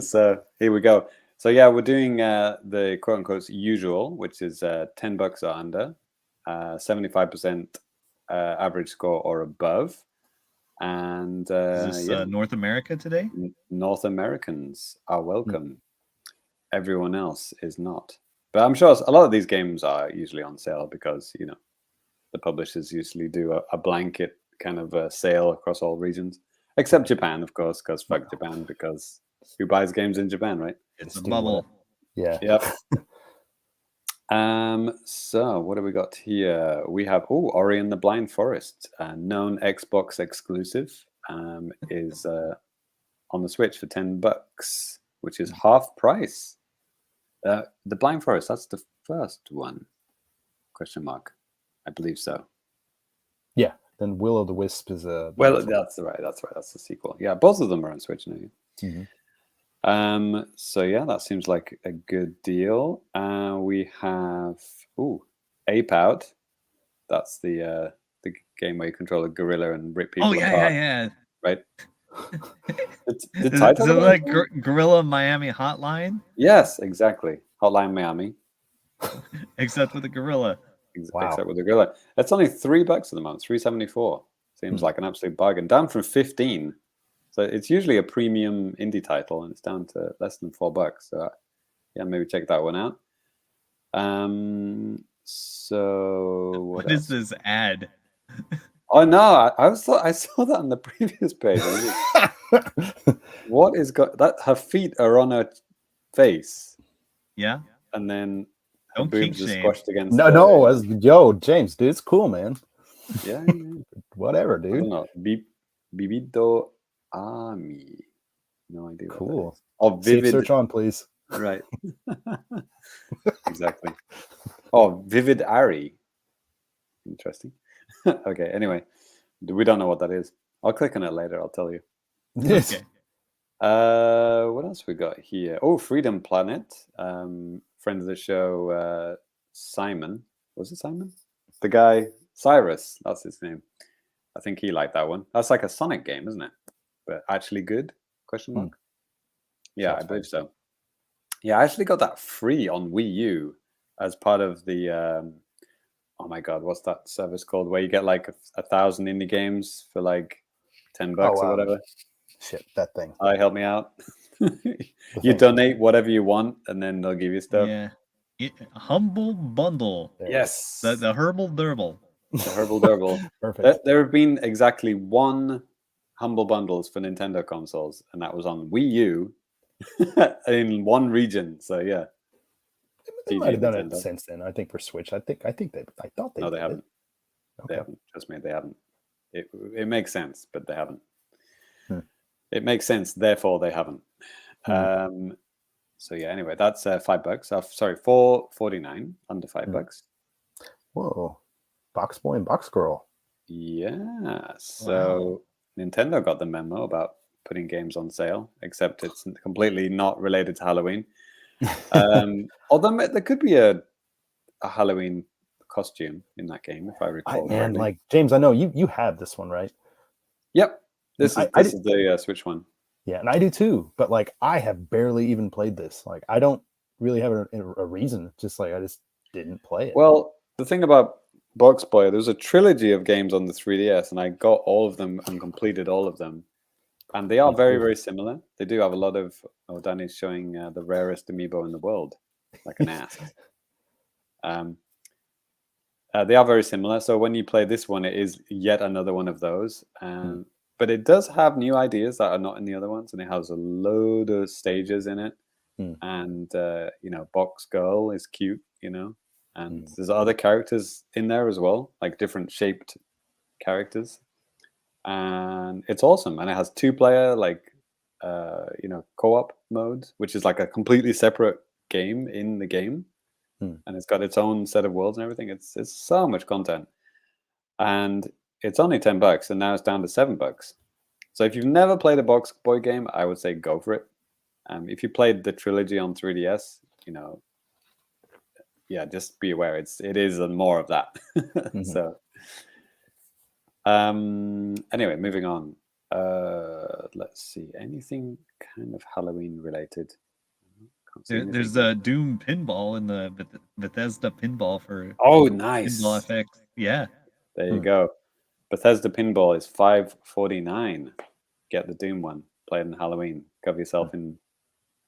S2: So here we go. So yeah, we're doing the quote unquote usual, which is $10 or under, 75% average score or above. And
S3: is this North America today?
S2: North Americans are welcome. Everyone else is not. But I'm sure a lot of these games are usually on sale because, the publishers usually do a blanket kind of sale across all regions, except Japan, of course, because fuck Japan, because who buys games in Japan, right?
S3: It's a bubble.
S1: Yeah.
S2: Yep. So what do we got here? We have Ori and the Blind Forest, known Xbox exclusive, is on the Switch for $10, which is half price. The Blind Forest, that's the first one? ? I believe so.
S1: Yeah. Then Will o' the Wisp is a.
S2: Well, that's right. That's the sequel. Yeah, both of them are on Switch now.
S1: Mm-hmm.
S2: So yeah, that seems like a good deal. We have Ape Out. That's the game where you control a gorilla and rip people apart.
S3: Yeah.
S2: Right. The
S3: Is
S2: title?
S3: it like Gorilla Miami Hotline,
S2: Yes, exactly. Hotline Miami,
S3: except with a gorilla?
S1: Wow.
S2: except with the gorilla. It's only $3 at the moment, $3.74. Seems like an absolute bargain. Down from 15. So it's usually a premium indie title, and it's down to less than $4. So yeah, maybe check that one out. So
S3: What is this ad?
S2: Oh no, I saw that on the previous page. What is got that? Her feet are on her face,
S3: Yeah.
S2: and then her
S3: Don't kink
S2: boobs are
S3: shame.
S2: squashed against.
S1: No, yo, James, dude, it's cool, man.
S2: Yeah.
S1: Whatever,
S2: I
S1: dude.
S2: don't know. Bibido Ami. No idea.
S1: Cool.
S2: What that is. Oh,
S1: Safe
S2: vivid.
S1: search on, please.
S2: Right. Exactly. Oh, Vivid Ari. Interesting. Okay. Anyway, we don't know what that is. I'll click on it later. I'll tell you.
S1: Yes.
S3: Okay.
S2: What else we got here? Oh, Freedom Planet. Friend of the show, Simon. Was it Simon? The guy, Cyrus. That's his name. I think he liked that one. That's like a Sonic game, isn't it? But actually good? Question mark. Yeah, I believe so. Yeah, I actually got that free on Wii U as part of the. Oh my God, what's that service called? Where you get like 1,000 indie games for like $10 or whatever.
S1: Shit, that thing.
S2: Help me out. You donate whatever you want, and then they'll give you stuff.
S3: Yeah. Humble Bundle.
S2: Yes.
S3: The Herbal Durble.
S2: The Herbal Durble.
S1: Perfect.
S2: There have been exactly one Humble Bundles for Nintendo consoles, and that was on Wii U in one region. So yeah.
S1: They might have done it since then. I think for Switch. I thought they.
S2: No, they haven't.
S1: Okay.
S2: They haven't. Trust me, they haven't. It makes sense, but they haven't. It makes sense, therefore they haven't. So yeah. Anyway, that's $5. Sorry, $4.49, under $5.
S1: Whoa, Box Boy and Box Girl.
S2: Yeah. So Nintendo got the memo about putting games on sale, except it's completely not related to Halloween. Although there could be a Halloween costume in that game, if I recall.
S1: And like James, I know you have this one, right?
S2: Yep. This is the Switch one.
S1: Yeah, and I do too. But like, I have barely even played this. Like, I don't really have a reason. Just like I just didn't play it.
S2: Well, the thing about Box Boy, there's a trilogy of games on the 3DS, and I got all of them and completed all of them. And they are very, very similar. They do have a lot of. Oh, Danny's showing the rarest amiibo in the world, like an ass. They are very similar. So when you play this one, it is yet another one of those. But it does have new ideas that are not in the other ones, and it has a load of stages in it. And Box Girl is cute, and there's other characters in there as well, like different shaped characters. And it's awesome, and it has 2-player co-op mode, which is like a completely separate game in the game, and it's got its own set of worlds and everything. It's so much content, and it's only $10, and now it's down to $7. So if you've never played a Box Boy game, I would say go for it. If you played the trilogy on 3DS, just be aware it is more of that. So. Anyway, moving on. Let's see. Anything kind of Halloween related?
S3: There's a Doom pinball in the Bethesda pinball for.
S2: Oh, nice.
S3: Pinball FX. Yeah.
S2: There you go. Bethesda pinball is $5.49. Get the Doom one. Play it in Halloween. Cover yourself in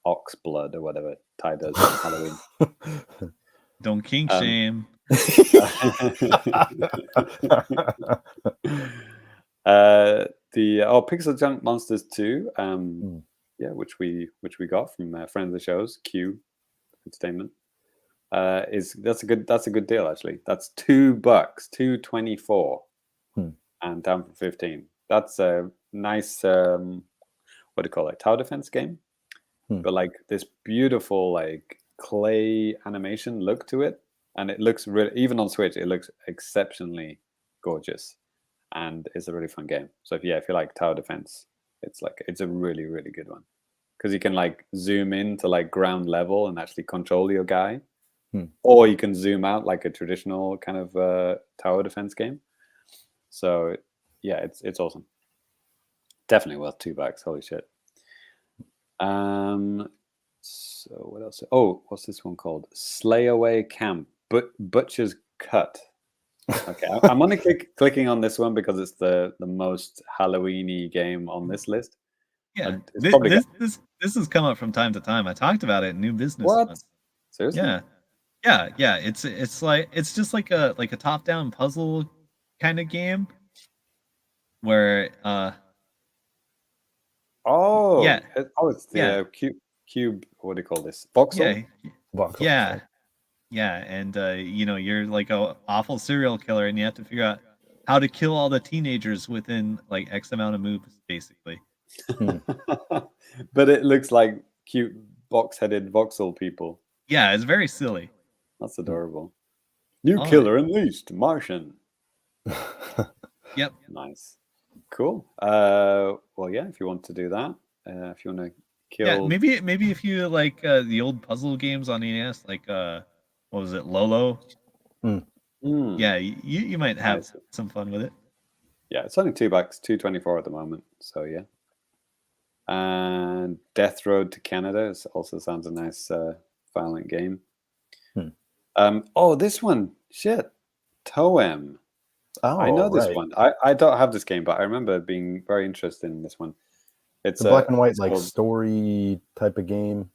S2: ox blood or whatever Ty does on Halloween.
S3: Don't kink shame.
S2: Pixel Junk Monsters 2, which we got from friend of the shows, Q Entertainment. That's a good deal actually. That's $2, $2.24, and down from 15. That's a nice what do you call it? Tower defense game, but like this beautiful like clay animation look to it. And it looks really, even on Switch, it looks exceptionally gorgeous, and it's a really fun game. So if you like tower defense, it's a really, really good one, because you can like zoom in to like ground level and actually control your guy, or you can zoom out like a traditional kind of tower defense game. So yeah, it's awesome. Definitely worth $2. Holy shit. So what else? Oh, what's this one called? Slayaway Camp, Butcher's Cut. Okay, I'm only clicking on this one because it's the most Halloween-y game on this list.
S3: Yeah,
S2: It's probably
S3: this has come up from time to time. I talked about it in New Business.
S2: What?
S3: Once.
S2: Seriously?
S3: Yeah. It's just like a top-down puzzle kind of game where
S2: it's the
S3: yeah.
S2: cube. What do you call this? Voxel.
S3: Yeah, and you're like a awful serial killer, and you have to figure out how to kill all the teenagers within like X amount of moves, basically.
S2: But it looks like cute box-headed voxel people.
S3: Yeah, it's very silly.
S2: That's adorable. New killer unleashed, Martian.
S3: Yep.
S2: Nice. Cool. Well, yeah, if you want to do that, if you want to kill...
S3: Yeah, maybe if you like the old puzzle games on NES, like what was it, Lolo? Yeah, you might have some fun with it.
S2: Yeah, it's only $2, $2.24 at the moment. So yeah. And Death Road to Canada also sounds a nice violent game. This one, shit, Toem. I know this one. I don't have this game, but I remember being very interested in this one. It's
S1: a black and white like story type of game.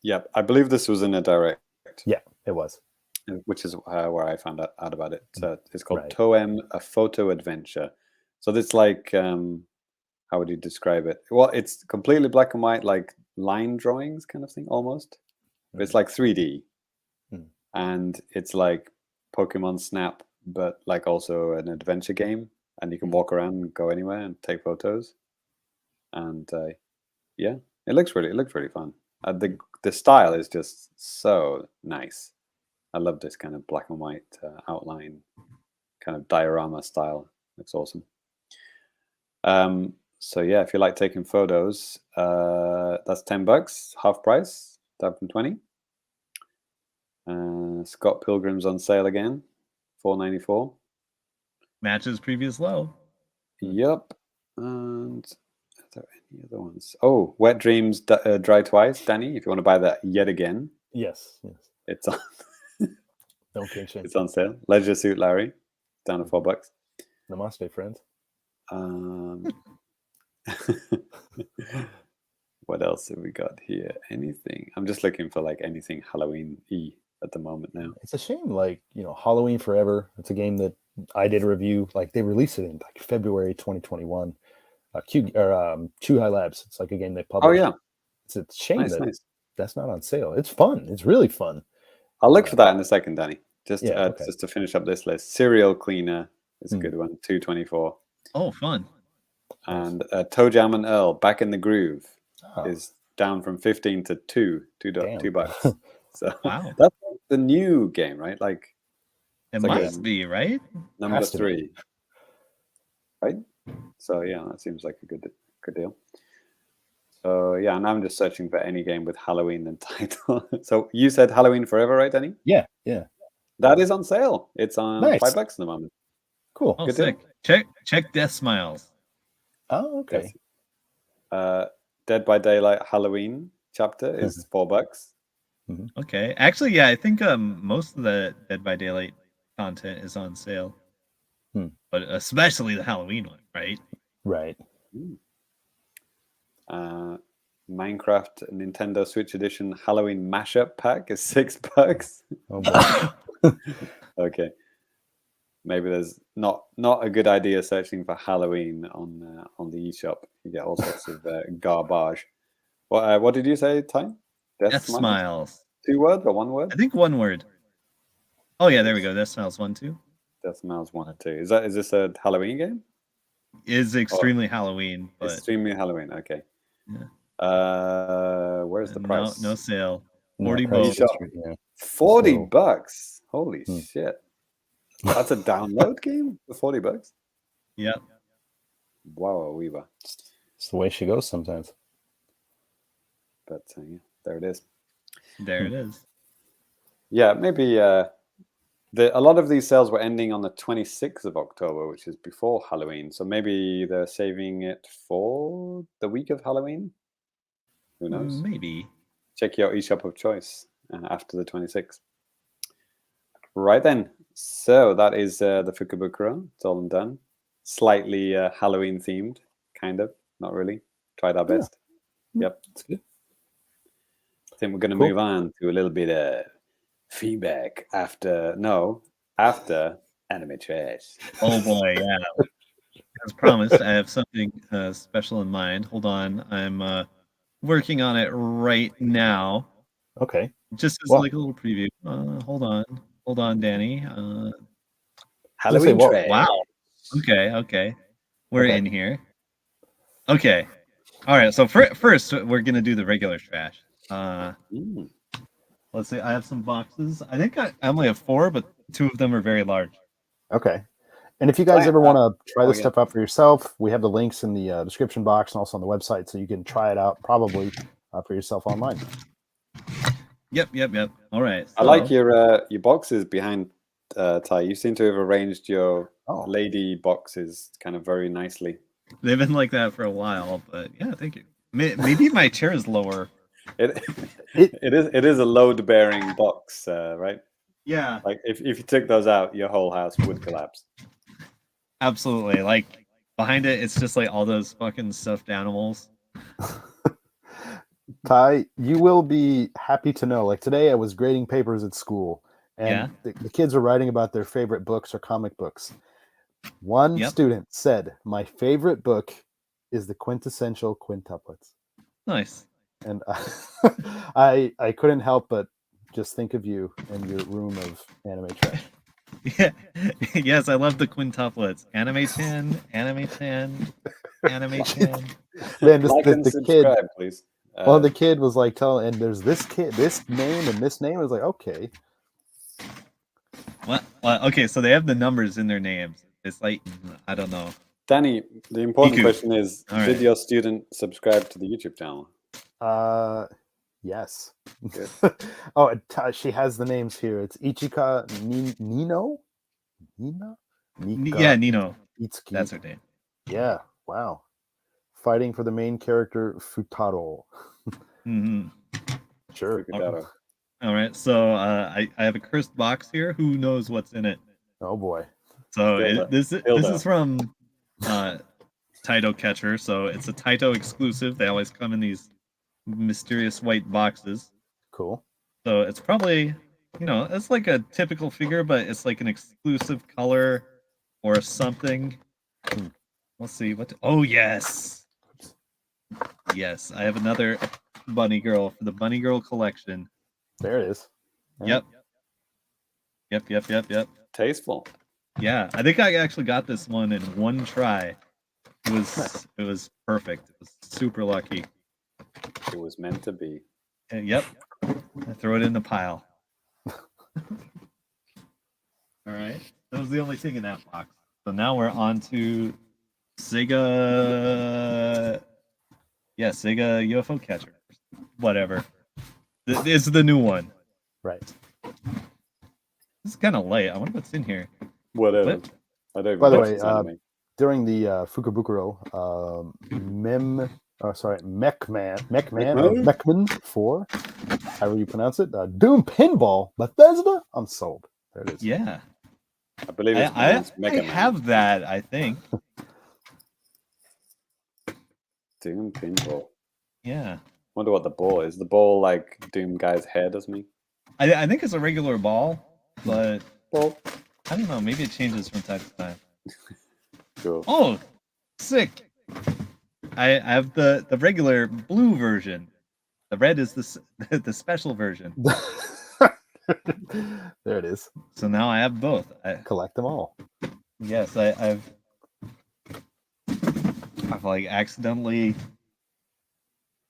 S2: Yep, I believe this was in a direct.
S1: Yeah, it was.
S2: Which is where I found out about it. It's called Toem, a photo adventure. So it's like, how would you describe it? Well, it's completely black and white, like line drawings kind of thing, almost. But it's like 3D. And it's like Pokemon Snap, but like also an adventure game. And you can walk around and go anywhere and take photos. And yeah, it looks really fun. The style is just so nice. I love this kind of black and white outline, kind of diorama style. Looks awesome. So yeah, if you like taking photos, that's $10, half price, down from $20. Scott Pilgrim's on sale again, $4.94.
S3: Matches previous low.
S2: Yep. And are there any other ones? Oh, Wet Dreams Dry Twice, Danny. If you want to buy that yet again.
S1: Yes.
S2: It's on.
S1: Don't pinch it.
S2: It's on sale. Leisure Suit Larry, down to $4.
S1: Namaste, friends.
S2: What else have we got here? Anything? I'm just looking for like anything Halloween-y at the moment now.
S1: It's a shame, like, Halloween Forever. It's a game that I did a review. Like, they released it in like February 2021. Chuhai Labs. It's like a game they published.
S2: Oh yeah.
S1: It's a shame that's not on sale. It's fun. It's really fun.
S2: I'll look for that in a second, Danny. Just
S1: okay.
S2: Just to finish up this list. Serial Cleaner is a good one. $2.24.
S3: Oh, fun.
S2: And Toe Jam and Earl, Back in the Groove, is down from 15 to $2. So
S3: wow,
S2: that's the new game, right? Like
S3: it must be, right?
S2: Number 3, right? So yeah, that seems like a good deal. So yeah, and I'm just searching for any game with Halloween in title. So you said Halloween Forever, right, Danny?
S1: Yeah.
S2: That is on sale. It's on $5 at the moment.
S1: Cool.
S3: Oh, good sick. Deal. Check Death Smiles.
S1: Oh, okay.
S2: Dead by Daylight Halloween chapter is $4.
S3: Okay. Actually, yeah, I think most of the Dead by Daylight content is on sale. But especially the Halloween one, right?
S1: Right.
S2: Minecraft Nintendo Switch Edition Halloween Mashup Pack is $6.
S1: Oh boy.
S2: Okay. Maybe there's not a good idea searching for Halloween on the eShop. You get all sorts of garbage. What did you say, Ty?
S3: Death Smiles.
S2: 2 words or 1 word?
S3: I think 1 word. Oh yeah, there we go. Death Smiles 1, 2.
S2: Death Smiles 1 or 2. Is this a Halloween game?
S3: Is extremely Halloween. But...
S2: Extremely Halloween. Okay.
S3: Yeah.
S2: Where's the price?
S3: No sale. $40.
S2: $40. Holy shit. That's a download game for $40.
S3: Yep.
S2: Wow, Weaver.
S1: It's the way she goes sometimes.
S2: But yeah, there it is.
S3: There it is.
S2: Yeah, maybe A lot of these sales were ending on the 26th of October, which is before Halloween. So maybe they're saving it for the week of Halloween. Who knows?
S3: Maybe.
S2: Check your eShop of choice after the 26th. Right then. So that is the Fukubukuro. It's all done. Slightly Halloween themed, kind of. Not really. Tried our best. Yep.
S1: That's good.
S2: I think we're going to move on to a little bit of feedback after anime trash.
S3: Oh boy, yeah. As promised, I have something special in mind. Hold on, I'm working on it right now.
S1: Okay.
S3: Just as like a little preview. Hold on, Danny.
S2: Halloween trash.
S3: Wow. Okay. We're in here. Okay. All right. So first, we're gonna do the regular trash. Let's see. I have some boxes. I think I only have 4, but 2 of them are very large.
S1: Okay. And if you guys ever want to try this stuff out for yourself, we have the links in the description box and also on the website, so you can try it out probably for yourself online.
S3: Yep. All right. So,
S2: I like your boxes behind Ty. You seem to have arranged your lady boxes kind of very nicely.
S3: They've been like that for a while, but yeah, thank you. Maybe my chair is lower.
S2: It is a load-bearing box, right?
S3: Yeah.
S2: Like if you took those out, your whole house would collapse.
S3: Absolutely. Like behind it, it's just like all those fucking stuffed animals.
S1: Ty, you will be happy to know. Like today, I was grading papers at school, and the kids are writing about their favorite books or comic books. One student said, "My favorite book is the quintessential quintuplets."
S3: Nice.
S1: And I couldn't help but just think of you and your room of anime trash.
S3: Yeah. Yes, I love the quintuplets. Anime Chan.
S1: Man,
S2: like and subscribe, please.
S1: Well, the kid was like telling, and there's this name and this name. I was like, okay.
S3: What? Well, okay, so they have the numbers in their names. It's like, I don't know.
S2: Danny, the important question is, did your student subscribe to the YouTube channel?
S1: Yes.
S2: Good.
S1: She has the names here. It's Ichika Nino? Nina? Nika,
S3: yeah, Nino.
S1: Itsuki.
S3: That's her name.
S1: Yeah. Wow. Fighting for the main character, Futaro.
S3: Mm-hmm.
S1: Sure.
S2: Futaro.
S3: All right. So I have a cursed box here. Who knows what's in it?
S1: Oh boy.
S3: So this is from Taito Catcher. So it's a Taito exclusive. They always come in these mysterious white boxes.
S1: Cool.
S3: So it's probably, it's like a typical figure, but it's like an exclusive color or something. Let's see oh yes. Yes, I have another bunny girl for the bunny girl collection.
S1: There it is. Yeah.
S3: Yep.
S2: Tasteful.
S3: Yeah, I think I actually got this one in one try. It was perfect. It was super lucky.
S2: It was meant to be.
S3: Yep. I throw it in the pile. All right. That was the only thing in that box. So now we're on to Sega. Yeah, Sega UFO Catcher. Whatever. It's the new one.
S1: Right.
S3: This is kind of late. I wonder what's in here.
S2: Whatever. I don't.
S1: By the way, during the Fukubukuro, Mechman 4, however you pronounce it, Doom Pinball Bethesda. I'm sold. There it is.
S3: Yeah.
S2: I believe it's
S3: I have that, I think.
S2: Doom Pinball.
S3: Yeah.
S2: Wonder what the ball is. The ball like Doom guy's head, doesn't he?
S3: I think it's a regular ball, but I don't know. Maybe it changes from time to time.
S2: Cool.
S3: Oh, sick! I have the regular blue version. The red is the special version.
S1: There it is.
S3: So now I have both.
S1: Collect them all.
S3: Yes, I've like accidentally.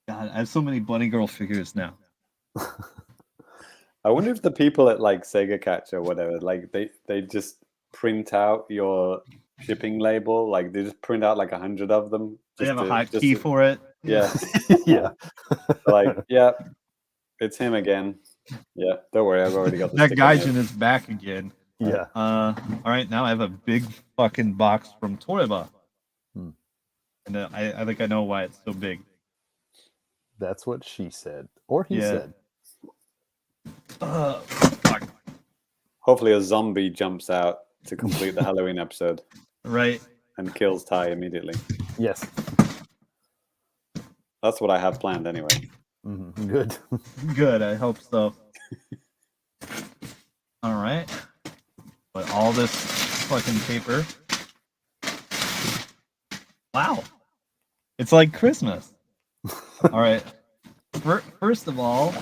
S3: God, I have so many bunny girl figures now.
S2: I wonder if the people at like Sega Catch or whatever, like they just print out your shipping label, like they just print out like 100 of them.
S3: They have a hotkey for it.
S2: Yeah.
S1: Yeah.
S2: Like, yeah, it's him again. Yeah, don't worry, I've already got the
S3: that Gaijin is back again.
S1: Yeah.
S3: All right, now I have a big fucking box from Toreba.
S1: Hmm.
S3: And I think I know why it's so big.
S1: That's what she said. Or he said.
S3: Fuck.
S2: Hopefully a zombie jumps out to complete the Halloween episode.
S3: Right.
S2: And kills Ty immediately.
S1: Yes.
S2: That's what I have planned anyway.
S1: Mm-hmm. Good.
S3: Good, I hope so. All right. But all this fucking paper. Wow. It's like Christmas. All right. First of all.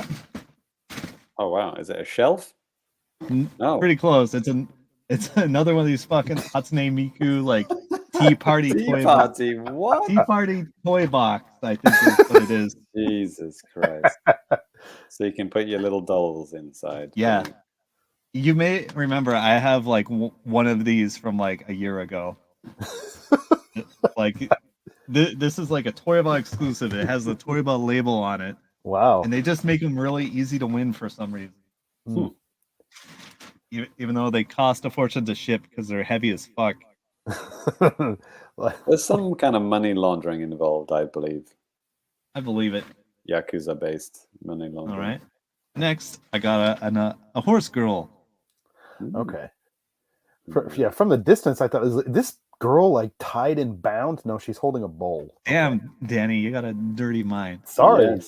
S2: Oh, wow. Is it a shelf? No.
S3: Pretty close. It's another one of these fucking Hatsune Miku like tea party toy box.
S2: What?
S3: Tea party toy box, I think is what it is.
S2: Jesus Christ. So you can put your little dolls inside.
S3: Yeah. You may remember I have like one of these from like a year ago. Like this is like a Toreba exclusive. It has the Toreba label on it.
S1: Wow.
S3: And they just make them really easy to win for some reason. Even though they cost a fortune to ship because they're heavy as fuck.
S2: There's some kind of money laundering involved, I believe.
S3: I believe it.
S2: Yakuza-based money laundering.
S3: All right. Next, I got a horse girl.
S1: Okay. From the distance, I thought, is this girl like tied and bound? No, she's holding a bowl.
S3: Damn, Danny, you got a dirty mind.
S1: Sorry.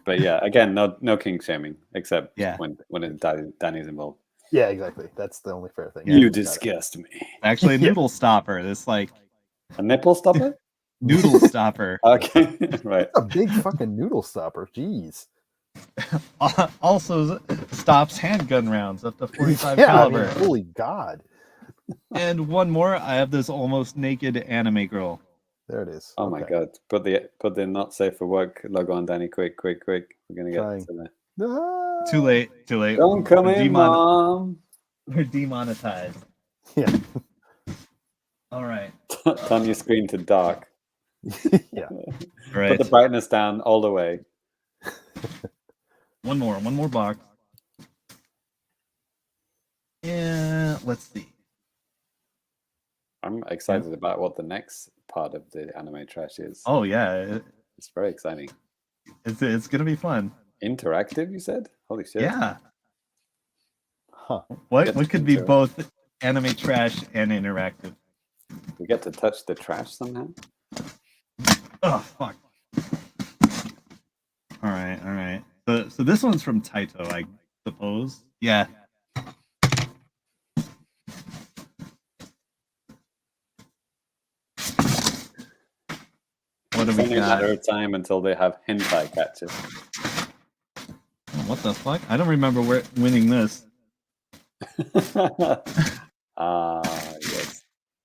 S2: But yeah, again, no king shaming, except when Danny's involved.
S1: Yeah, exactly. That's the only fair thing.
S2: You disgust me.
S3: Actually, a noodle stopper. This like
S2: a nipple stopper?
S3: Noodle stopper.
S2: Okay, right.
S1: That's a big fucking noodle stopper. Jeez.
S3: Also stops handgun rounds up to 45 caliber.
S1: I mean, holy God.
S3: And one more. I have this almost naked anime girl.
S1: There it is.
S2: Oh my God! Put the not safe for work logo on, Danny. Quick! We're gonna get to that.
S3: Too late.
S2: Don't come in, Mom.
S3: We're demonetized.
S1: Yeah.
S3: All right.
S2: Turn your screen to dark.
S1: Yeah.
S3: Right.
S2: Put the brightness down all the way.
S3: One more box. Yeah. Let's see.
S2: I'm excited about what the next part of the anime trash is.
S3: Oh yeah,
S2: it's very exciting.
S3: It's gonna be fun.
S2: Interactive, you said? Holy shit!
S3: Yeah.
S1: Huh?
S3: What could be both anime trash and interactive?
S2: We get to touch the trash somehow.
S3: Oh fuck! All right. So this one's from Taito, I suppose. Yeah. What do we got?
S2: It's only a matter of time until they have hentai catches.
S3: What the fuck? I don't remember winning this.
S2: Yes.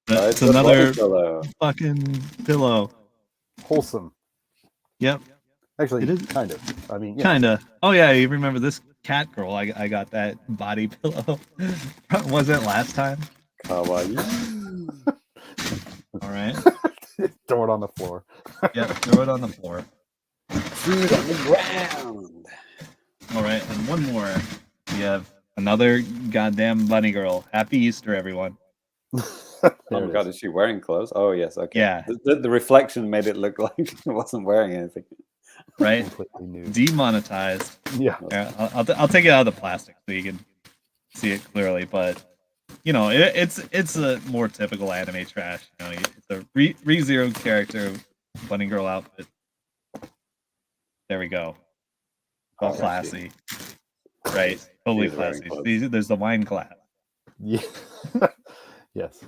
S3: It's another fucking pillow.
S1: Wholesome.
S3: Yep.
S1: Actually, it is kind of. I mean, yeah.
S3: Kind of. Oh yeah, you remember this cat girl? I got that body pillow. Was it last time?
S2: Kawaii.
S3: All right.
S1: Throw it on the floor.
S3: Yeah, throw it on the floor.
S2: Food on the ground.
S3: All right, and one more. We have another goddamn bunny girl. Happy Easter, everyone.
S2: Oh my God, is she wearing clothes? Oh yes, okay.
S3: Yeah.
S2: The reflection made it look like she wasn't wearing anything.
S3: Right? Demonetized.
S1: Yeah.
S3: I'll take it out of the plastic so you can see it clearly, but you know, it's a more typical anime trash. You know, it's a ReZero character, bunny girl outfit. There we go. All classy. Right. Totally classy. There's the wine glass.
S1: Yeah. Yes.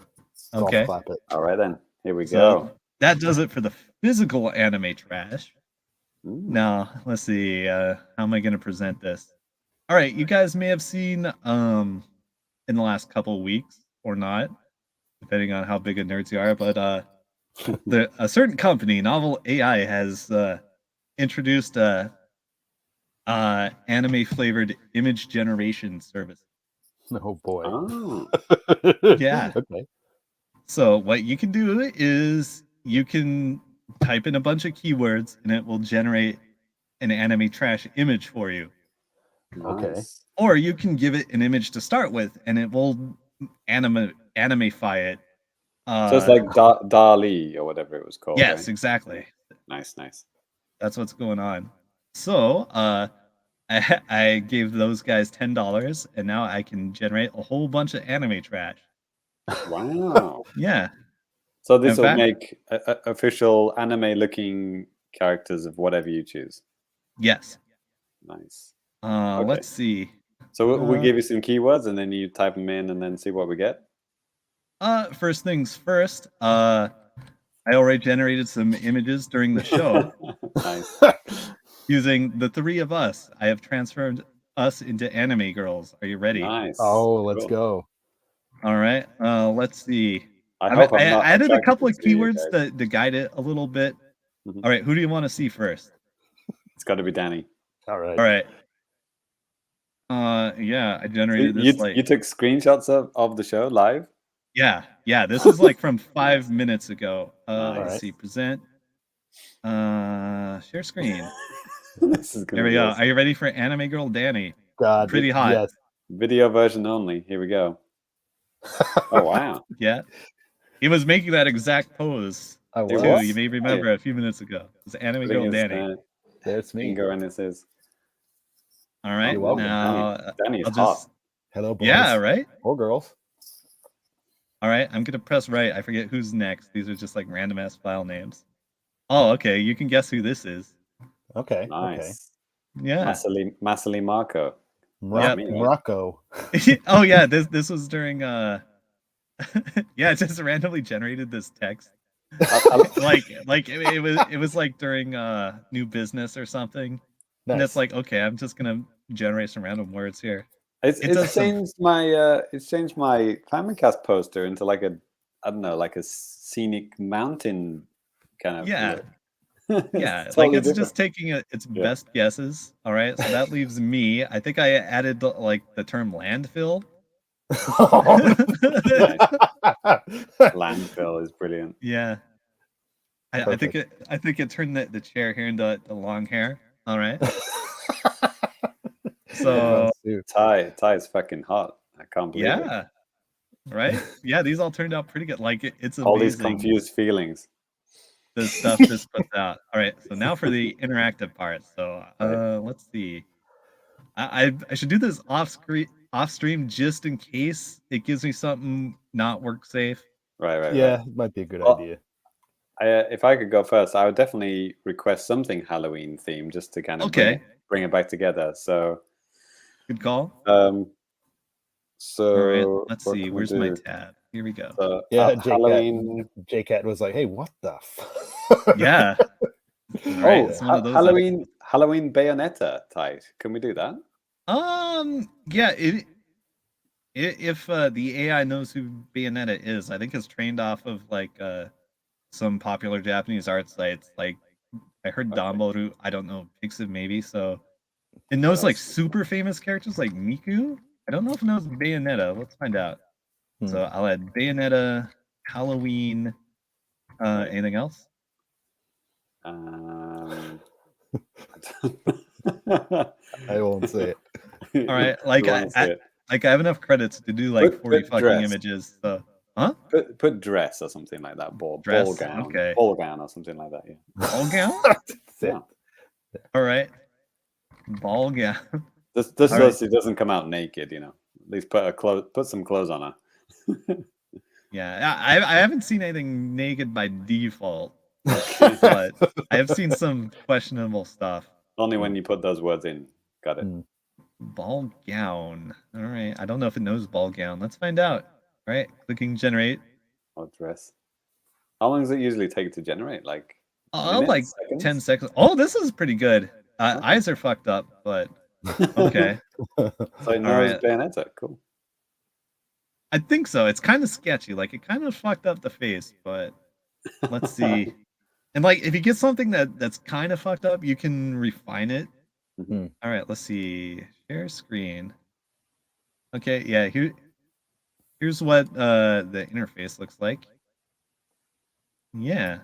S3: Okay.
S1: Clap it.
S2: All right then. Here we
S3: So
S2: go.
S3: that does it for the physical anime trash. Now, let's see. How am I going to present this? All right. You guys may have seen in the last couple of weeks or not, depending on how big of nerds you are, but a certain company, Novel AI, has introduced a anime flavored image generation service.
S1: Oh boy.
S2: Oh.
S3: Yeah.
S1: Okay.
S3: So what you can do is you can type in a bunch of keywords and it will generate an anime trash image for you.
S1: Okay.
S2: Nice.
S3: Or you can give it an image to start with, and it will animify it.
S2: So it's like DALL-E or whatever it was called,
S3: yes,
S2: right?
S3: exactly.
S2: Nice.
S3: That's what's going on. So I gave those guys $10, and now I can generate a whole bunch of anime trash.
S2: Wow.
S3: Yeah.
S2: So this
S3: In
S2: will
S3: fact-
S2: make official anime-looking characters of whatever you choose.
S3: Yes.
S2: Nice.
S3: Let's see.
S2: So we give you some keywords, and then you type them in, and then see what we get.
S3: First things first. I already generated some images during the show.
S2: Nice.
S3: Using the three of us. I have transformed us into anime girls. Are you ready?
S2: Nice.
S1: Oh, let's
S2: Cool.
S1: go.
S3: All right. Let's see.
S2: I hope I'm
S3: I
S2: not
S3: added a couple of
S2: attracted to you
S3: keywords
S2: guys.
S3: to guide it a little bit.
S2: Mhm.
S3: All right. Who do you want to see first?
S2: It's got to be Danny.
S1: All right.
S3: All right. Yeah, I generated
S2: You
S3: this like
S2: you took screenshots of the show live?
S3: yeah. This is like from 5 minutes ago.
S2: Nice.
S3: Let's see. Present. Share screen.
S2: This is gonna
S3: There we
S2: be
S3: go.
S2: awesome.
S3: Are you ready for anime girl Danny?
S1: God,
S3: Pretty hot.
S1: Yes.
S2: Video version only. Here we go. Oh wow.
S3: Yeah. He was making that exact pose.
S1: I
S2: It
S1: was.
S3: Too.
S2: was?
S3: You may remember a few minutes ago. It's anime
S2: Putting
S3: girl
S2: his,
S3: Danny.
S1: There's me.
S2: finger in his.
S3: All right.
S1: You're welcome.
S3: Now
S2: Danny is
S3: I'll
S2: hot.
S3: just
S1: Hello, boys.
S3: yeah, right.
S1: Or girls.
S3: All right. I'm gonna press right. I forget who's next. These are just like random ass file names. Oh, okay. You can guess who this is.
S1: Okay.
S2: Nice.
S3: Yeah.
S2: Massily Marco.
S3: Yep.
S1: Morocco.
S3: Oh yeah. This was during yeah. It just randomly generated this text. like it was like during new business or something.
S1: Nice.
S3: And it's like okay, I'm just gonna generate some random words here.
S2: It's
S3: does some-
S2: changed my Famicast poster into like a I don't know, like a scenic mountain kind of
S3: Yeah.
S2: look.
S3: Yeah,
S2: It's
S3: like
S2: totally
S3: it's just taking its
S2: Yeah.
S3: best guesses. All right, so that leaves me. I think I added like the term landfill.
S2: Landfill is brilliant.
S3: Yeah, I think it turned the chair here into the long hair. All right, so
S2: Ty is fucking hot. I can't believe it.
S3: yeah, right. Yeah, these all turned out pretty good. Like it's amazing.
S2: All these confused feelings.
S3: The stuff this puts out. All right, so now for the interactive part. So let's see. I should do this off stream just in case it gives me something not work safe.
S2: Right.
S1: Yeah, might be a good idea.
S2: If I could go first, I would definitely request something Halloween themed just to kind of bring it back together. So
S3: good call.
S2: So
S3: all right, let's see. Where's my tab? Here we go.
S2: So,
S1: yeah,
S2: Halloween.
S1: JCat was like, "Hey, what the?"
S3: Yeah.
S2: Right, Halloween Bayonetta type. Can we do that?
S3: Yeah. If the AI knows who Bayonetta is, I think it's trained off of like some popular Japanese art sites. Like I heard Danboru. I don't know, Pixiv maybe. So it knows like super famous characters like Miku. I don't know if it knows Bayonetta. Let's find out. So I'll add Bayonetta, Halloween. Anything else?
S1: I won't say it.
S3: All right, like I have enough credits to do like 40 fucking images. So, huh?
S2: Put dress or something like that. Ball gown.
S3: Okay.
S2: Ball gown or something like that. Yeah.
S3: Ball gown.
S2: Yeah.
S3: All right. Ball gown.
S2: This so she doesn't come out naked, you know. At least put some clothes on her.
S3: Yeah, I haven't seen anything naked by default, but I have seen some questionable stuff.
S2: Only when you put those words in. Got it.
S3: Ball gown. All right. I don't know if it knows ball gown. Let's find out. All right. Clicking generate.
S2: Or dress. How long does it usually take to generate? Like
S3: like seconds? 10 seconds. Oh, this is pretty good. Eyes are fucked up, but okay.
S2: So it knows Bayonetta. Cool.
S3: I think so. It's kind of sketchy. Like it kind of fucked up the face, but let's see. And like if you get something that's kind of fucked up, you can refine it. All right, let's see. Share screen. Okay, yeah. Here's what the interface looks like. Yeah.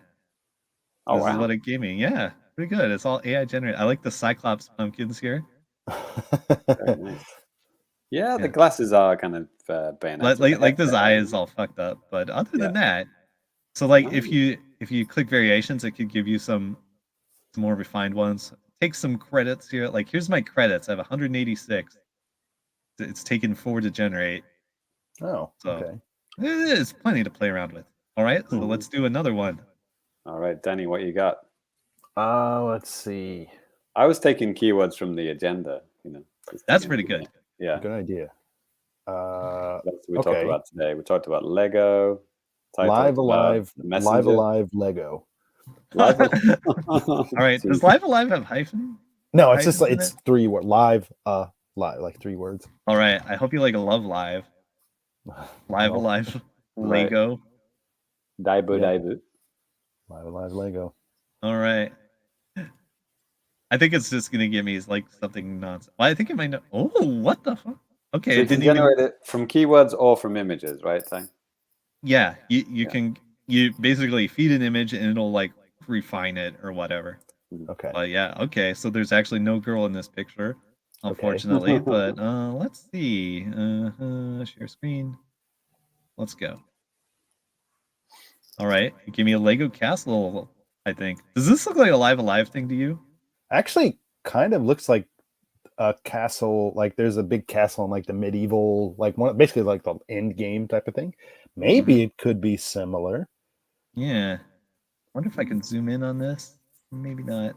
S3: This is what it gave me. Yeah, pretty good. It's all AI generated. I like the Cyclops pumpkins here.
S2: Very nice. Yeah, the glasses are kind of Bayonetta.
S3: Like this eye is all fucked up, but other than that, so like if you click variations, it could give you some more refined ones. Take some credits here. Like here's my credits. I have 186. It's taken 4 to generate.
S1: Oh,
S3: So
S1: okay.
S3: there's plenty to play around with. All right, so let's do another one.
S2: All right, Danny, what you got?
S1: Let's see.
S2: I was taking keywords from the agenda.
S3: That's pretty good.
S2: Yeah,
S1: good idea.
S2: That's what we talked about today. We talked about Lego.
S1: Live Alive Lego.
S2: Live
S3: All right, does Live Alive have hyphen?
S1: No, it's just like it's 3 words. Live, like 3 words.
S3: All right, I hope you like Love Live. Live Alive Lego.
S2: Daibu.
S1: Live Alive Lego.
S3: All right. I think it's just gonna give me like something nonsense. Well, I think it might know. Oh, what the fuck? Okay,
S2: so you can generate it from keywords or from images, right, Ty?
S3: Yeah, you can basically feed an image and it'll like refine it or whatever.
S1: Okay.
S3: But yeah, okay. So there's actually no girl in this picture, unfortunately. But let's see. Share screen. Let's go. All right, give me a Lego castle. I think. Does this look like a Live Alive thing to you?
S1: Actually, kind of looks like a castle. Like there's a big castle in like the medieval, like basically like the end game type of thing. Maybe it could be similar.
S3: Yeah. Wonder if I can zoom in on this. Maybe not.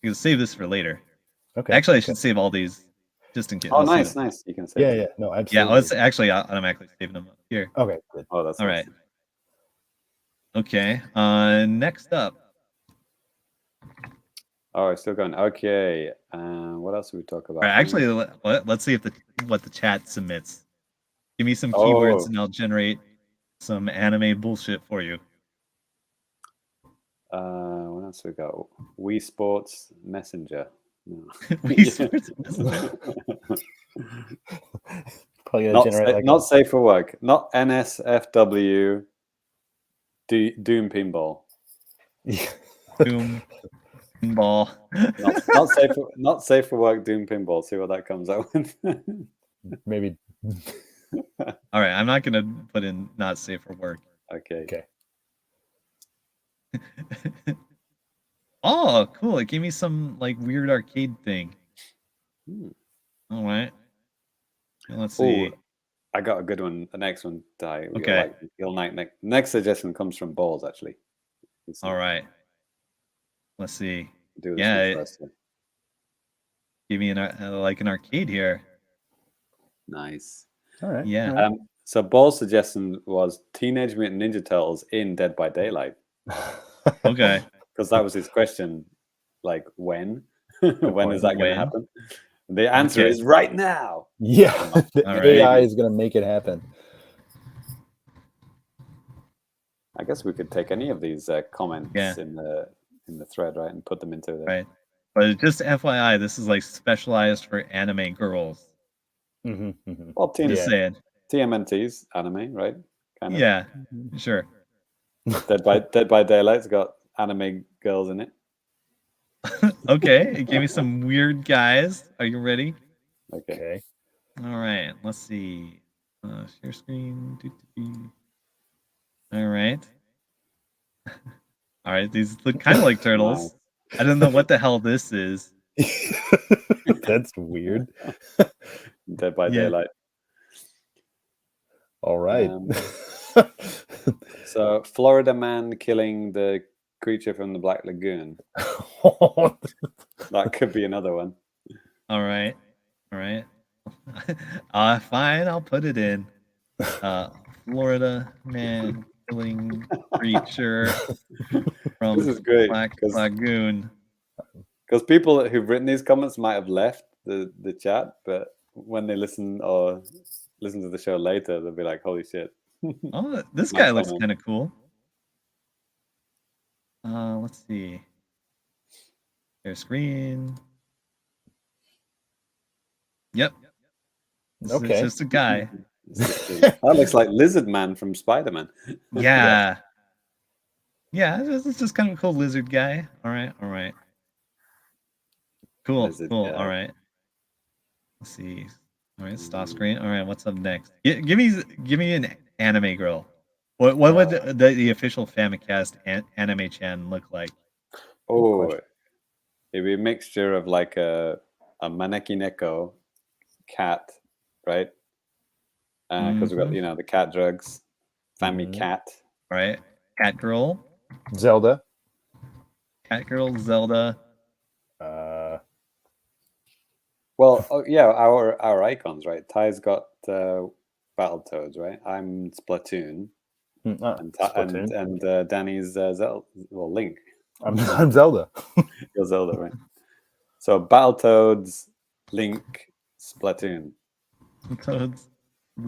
S3: You can save this for later.
S1: Okay.
S3: Actually, I should save all these just in case.
S2: Oh, nice. You can save.
S1: Yeah. No, absolutely.
S3: Yeah, let's actually automatically saving them up here.
S1: Okay. Good.
S2: Oh, that's
S3: all
S2: nice.
S3: right. Okay. Next up.
S2: Oh, still going. Okay. What else do we talk about?
S3: All right, actually, let's see if what the chat submits. Give me some keywords and I'll generate some anime bullshit for you.
S2: What else we got? Wii Sports Messenger. No.
S3: Wii Sports Messenger.
S1: Probably
S2: not safe for work. Not NSFW. Doom Pinball.
S3: Doom Pinball.
S2: not safe for work. Doom Pinball. See what that comes out with.
S1: Maybe.
S3: All right, I'm not gonna put in not safe for work.
S2: Okay.
S3: Oh, cool! It gave me some like weird arcade thing. All right. Let's see.
S2: I got a good one. The next one, Ty.
S3: Okay.
S2: You'll like next suggestion comes from Balls, actually.
S3: All right. Let's see.
S2: Do this first.
S3: Give me an arcade here.
S2: Nice.
S1: All right.
S3: Yeah.
S2: So Ball's suggestion was Teenage Mutant Ninja Turtles in Dead by Daylight.
S3: Okay.
S2: Because that was his question. Like when? When is that going to happen? The answer is right now.
S1: Yeah. The AI is going to make it happen.
S2: I guess we could take any of these comments in the thread, right, and put them into the...
S3: Right. But just FYI, this is like specialized for anime girls.
S2: Well,
S3: just saying.
S2: TMNT's anime, right? Kind of.
S3: Yeah, sure.
S2: Dead by Daylight's got anime girls in it.
S3: Okay, it gave me some weird guys. Are you ready?
S2: Okay.
S3: All right, let's see. Share screen. All right. All right, these look kind of like turtles. Wow. I don't know what the hell this is.
S1: That's weird.
S2: Dead by Daylight.
S1: All right.
S2: So, Florida man killing the creature from the Black Lagoon. That could be another one.
S3: All right. Fine, I'll put it in. Florida man killing creature from
S2: this is great,
S3: Black Lagoon.
S2: Because people who've written these comments might have left the chat, but when they listen to the show later, they'll be like, "Holy shit!"
S3: Oh, this guy looks kind of cool. Let's see. Share screen. Yep.
S1: Okay.
S3: It's just a guy.
S2: That looks like Lizard Man from Spider-Man.
S3: Yeah. Yeah, it's just kind of a cool lizard guy. All right. Cool.
S2: Lizard
S3: cool.
S2: guy.
S3: All right. Let's see. All right, stop screen. All right, what's up next? Give me an anime girl. What would the official Famicast anime chan look like?
S2: Oh, it'd be a mixture of like a maneki neko cat, right? Because we've got the cat drugs, Famicast.
S3: Right, cat girl,
S1: Zelda.
S3: Zelda.
S2: Well, yeah, our icons, right? Ty's got Battletoads, right? I'm Splatoon,
S1: Splatoon.
S2: and Danny's Zelda. Well, Link.
S1: I'm Zelda.
S2: You're Zelda, right? So Battletoads, Link, Splatoon.
S3: Toads.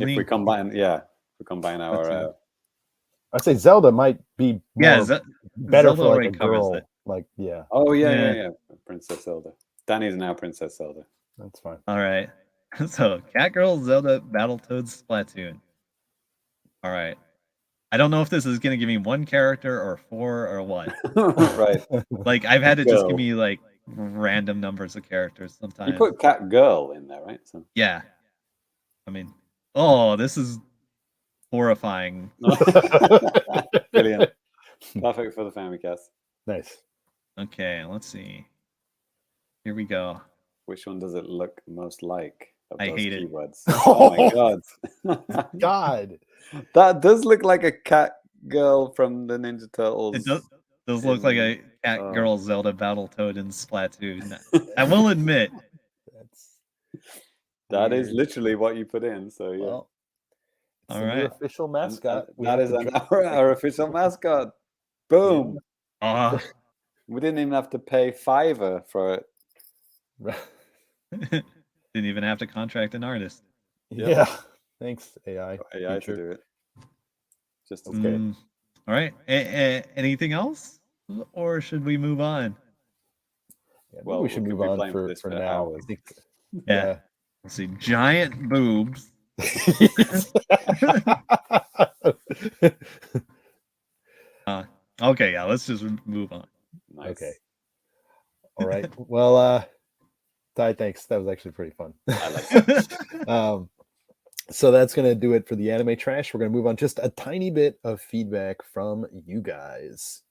S2: If we combine, our.
S1: I'd say Zelda might be better
S3: Zelda
S1: for like a
S3: covers
S1: girl.
S3: it.
S1: Like, yeah.
S2: Oh yeah. Princess Zelda. Danny's now Princess Zelda.
S1: That's fine.
S3: All right. So Catgirl, Zelda, Battletoads, Splatoon. All right. I don't know if this is gonna give me one character or four or what.
S2: Right.
S3: Like I've had it just give me like random numbers of characters sometimes.
S2: You put Cat Girl in there, right? So.
S3: Yeah. I mean, this is horrifying.
S2: Brilliant. Perfect for the Famicast.
S1: Nice.
S3: Okay, let's see. Here we go.
S2: Which one does it look most like of
S3: I
S2: those
S3: hate
S2: keywords? Oh my god.
S1: God.
S2: That does look like a cat girl from the Ninja Turtles.
S3: It does look like a cat girl Zelda Battletoad in Splatoon. I will admit.
S2: That is literally what you put in, so yeah.
S1: Well,
S3: all right.
S1: Official mascot.
S2: That is our official mascot. Boom.
S3: Yeah.
S2: We didn't even have to pay $5 for it.
S3: Didn't even have to contract an artist.
S1: Yeah. Thanks, AI.
S2: AI to do it. Just
S1: okay.
S3: All right. Anything else? Or should we move on?
S1: Yeah, well, we should move on for now. I think,
S3: yeah. Let's see. Giant boobs. Okay, yeah, let's just move on.
S2: Nice.
S1: Okay. All right. Well, Ty, thanks. That was actually pretty fun.
S2: I like that.
S1: So that's going to do it for the anime trash. We're going to move on. Just a tiny bit of feedback from you guys.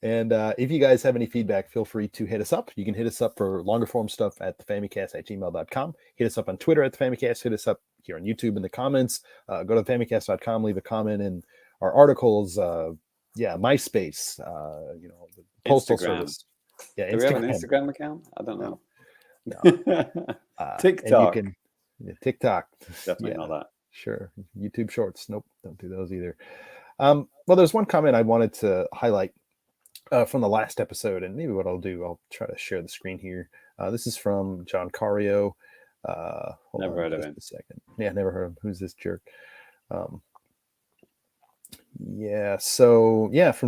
S1: And if you guys have any feedback, feel free to hit us up. You can hit us up for longer form stuff at thefamicast@gmail.com. Hit us up on Twitter at thefamicast. Hit us up here on YouTube in the comments. Go to thefamicast.com, leave a comment in our articles. MySpace, the postal service. Yeah,
S2: do we have an Instagram account? I don't know.
S1: No.
S2: TikTok.
S1: TikTok.
S2: Definitely not that.
S1: Sure. YouTube Shorts. Nope, don't do those either. Well, there's one comment I wanted to highlight from the last episode, and maybe what I'll do, I'll try to share the screen here. This is from John Cario.
S2: Never heard of him.
S1: A second. Yeah, never heard of him. Who's this jerk? From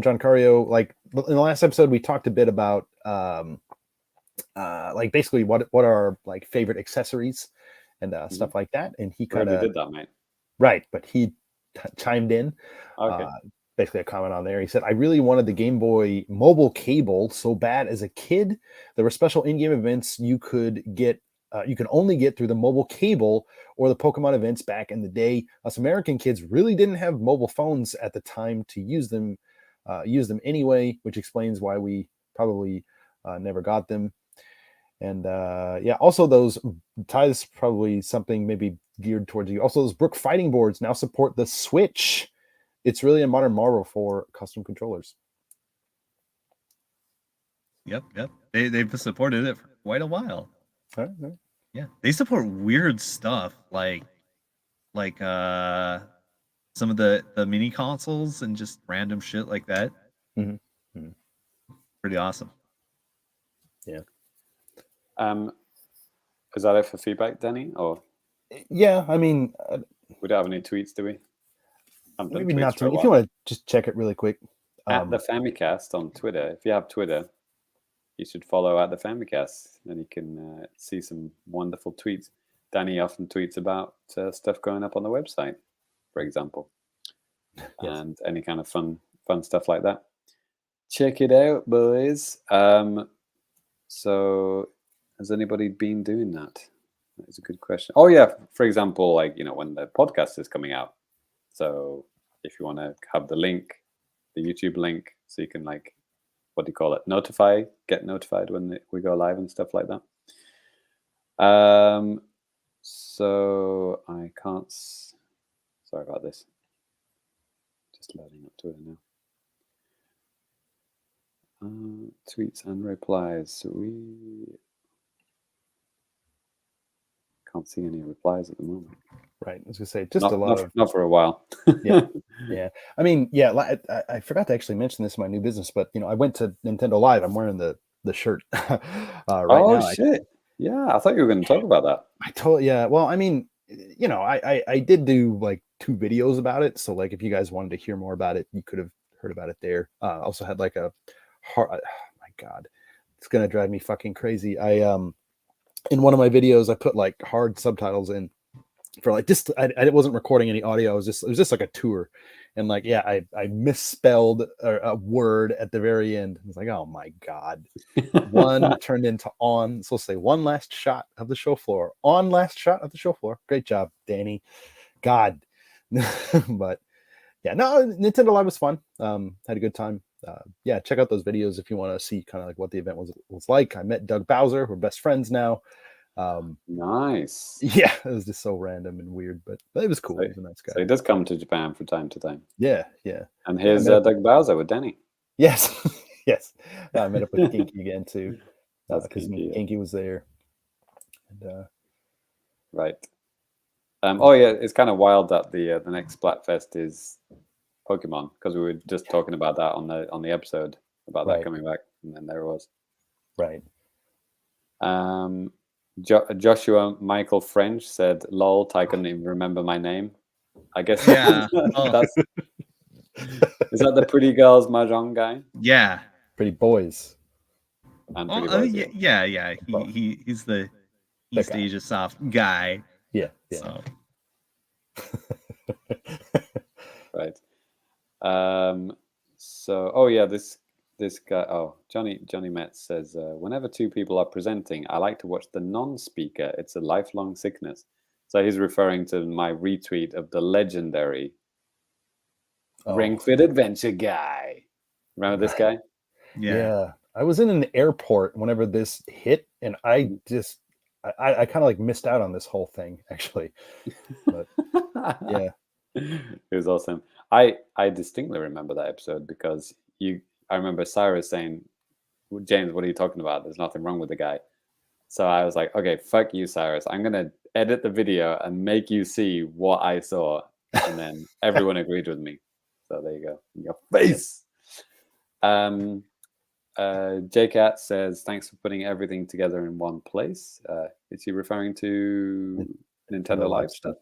S1: John Cario, like in the last episode, we talked a bit about like basically what are like favorite accessories and stuff like that, and he kind of
S2: did that, mate.
S1: Right, but he chimed in.
S2: Okay.
S1: Basically a comment on there. He said, I really wanted the Game Boy mobile cable so bad as a kid. There were special in-game events you could get. You can only get through the mobile cable or the Pokemon events back in the day. Us American kids really didn't have mobile phones at the time to use them anyway, which explains why we probably never got them. And also those ties, probably something maybe geared towards you. Also, those Brook fighting boards now support the Switch. It's really a modern marvel for custom controllers.
S3: Yep. They've supported it for quite a while.
S1: All right.
S3: Yeah, they support weird stuff like some of the mini consoles and just random shit like that.
S1: Mm-hmm.
S3: Pretty awesome.
S1: Yeah.
S2: Is that it for feedback, Danny? Or
S1: yeah, I mean,
S2: we don't have any tweets, do we?
S1: Maybe not too. If you want to just check it really quick,
S2: at the Famicast on Twitter. If you have Twitter, you should follow at the Famicast, and you can see some wonderful tweets. Danny often tweets about stuff going up on the website, for example, and any kind of fun stuff like that. Check it out, boys. So Has anybody been doing that? That's a good question. Oh yeah, for example, like when the podcast is coming out. So if you want to have the link, the YouTube link, so you can like, what do you call it? Get notified when we go live and stuff like that. So I can't. Sorry about this. Just loading up Twitter now. Tweets and replies. We can't see any replies at the moment.
S1: Right. I was gonna say just a lot of
S2: not for a while.
S1: yeah. I mean, I forgot to actually mention this in my new business, but I went to Nintendo Live. I'm wearing the shirt right now.
S2: Oh shit! Yeah, I thought you were going to talk about that.
S1: Well, I mean, I did do like 2 videos about it. So like, if you guys wanted to hear more about it, you could have heard about it there. Also had like a hard. Oh my God, it's gonna drive me fucking crazy. In one of my videos, I put like hard subtitles in for like just I wasn't recording any audio. It was just like a tour, and like I misspelled a word at the very end. I was like, oh my God, one turned into on. So say one last shot of the show floor. On last shot of the show floor. Great job, Danny. God, but yeah, no, Nintendo Live was fun. Had a good time. Yeah, check out those videos if you want to see kind of like what the event was like. I met Doug Bowser. We're best friends now.
S2: Nice.
S1: Yeah, it was just so random and weird, but it was cool. He was a nice guy.
S2: So he does come to Japan from time to time.
S1: Yeah.
S2: And here's Doug Bowser with Danny.
S1: Yes, yes. I met up with Kinky again too, because Kinky was there. And,
S2: right. Oh yeah, it's kind of wild that the next Splatfest is Pokemon, because we were just talking about that on the episode about that coming back, and then there it was.
S1: Right.
S2: Joshua Michael French said, "Lol, Ty couldn't even remember my name." I guess.
S3: Yeah.
S2: Is that the Pretty Girls Mahjong guy?
S3: Yeah.
S1: Pretty Boys.
S2: And Pretty Boys,
S3: yeah. He's the East Asia soft guy.
S1: Yeah.
S3: So.
S2: Right. So this guy, Johnny Metz says, whenever 2 people are presenting, I like to watch the non-speaker. It's a lifelong sickness. So he's referring to my retweet of the legendary Ring Fit Adventure guy. Remember this guy?
S1: Yeah. I was in an airport whenever this hit, and I kind of like missed out on this whole thing, actually. But yeah.
S2: It was awesome. I distinctly remember that episode because I remember Cyrus saying, "James, what are you talking about? There's nothing wrong with the guy." So I was like, okay, fuck you, Cyrus. I'm going to edit the video and make you see what I saw. And then everyone agreed with me. So there you go. In your face. JCat says, thanks for putting everything together in one place. Is he referring to Nintendo Live stuff?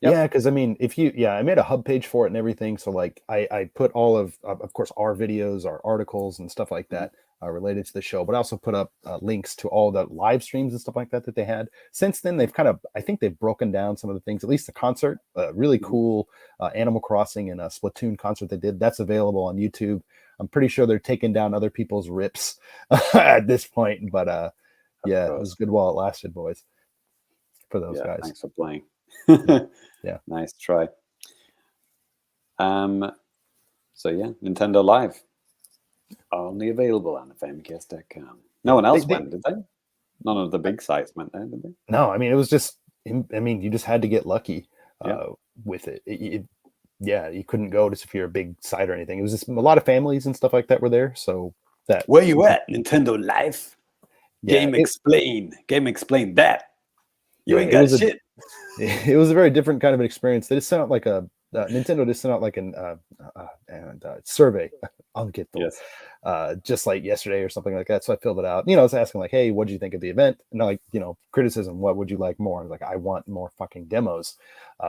S1: Yep. Yeah, because I mean, I made a hub page for it and everything. So like I put all of course, our videos, our articles and stuff like that related to the show, but I also put up links to all the live streams and stuff like that they had. Since then, I think they've broken down some of the things, at least the concert, really cool Animal Crossing and a Splatoon concert they did. That's available on YouTube. I'm pretty sure they're taking down other people's rips at this point, but yeah, it was good while it lasted, boys, for those guys.
S2: Thanks for playing.
S1: Yeah,
S2: nice try. So yeah, Nintendo Live only available on the Famicast.com. No one else went, did they? None of the big sites went there, did they?
S1: No, I mean, it was just, you just had to get lucky with it. You couldn't go just if you're a big site or anything. It was just a lot of families and stuff like that were there. So that
S2: where you at, Nintendo Live? Game explain that. You ain't got shit.
S1: It was a very different kind of an experience. They just sent out like Nintendo just sent out like survey. I'll get those. Just like yesterday or something like that. So I filled it out. I was asking like, hey, what did you think of the event? And like, criticism, what would you like more? And like, I want more fucking demos.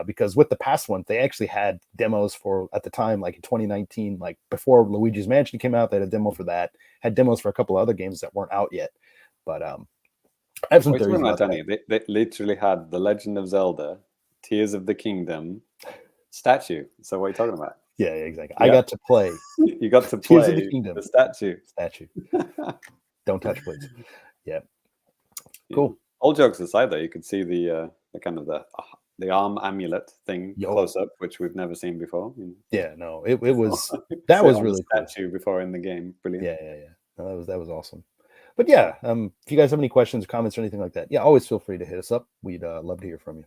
S1: Because with the past ones, they actually had demos for, at the time, like in 2019, like before Luigi's Mansion came out, they had a demo for that. Had demos for a couple of other games that weren't out yet. But I have some theories about that.
S2: They literally had The Legend of Zelda, Tears of the Kingdom statue. So what are you talking about?
S1: Yeah, exactly. I got to play.
S2: You got to
S1: Tears
S2: play
S1: of the Kingdom.
S2: the statue.
S1: Don't touch, please. Yeah. Cool.
S2: All jokes aside, though, you could see the kind of the arm amulet thing close up, which we've never seen before.
S1: Yeah, no, it was that was really cool.
S2: Statue before in the game, brilliant.
S1: Yeah. No, that was awesome. But yeah, if you guys have any questions, comments, or anything like that, yeah, always feel free to hit us up. We'd love to hear from you.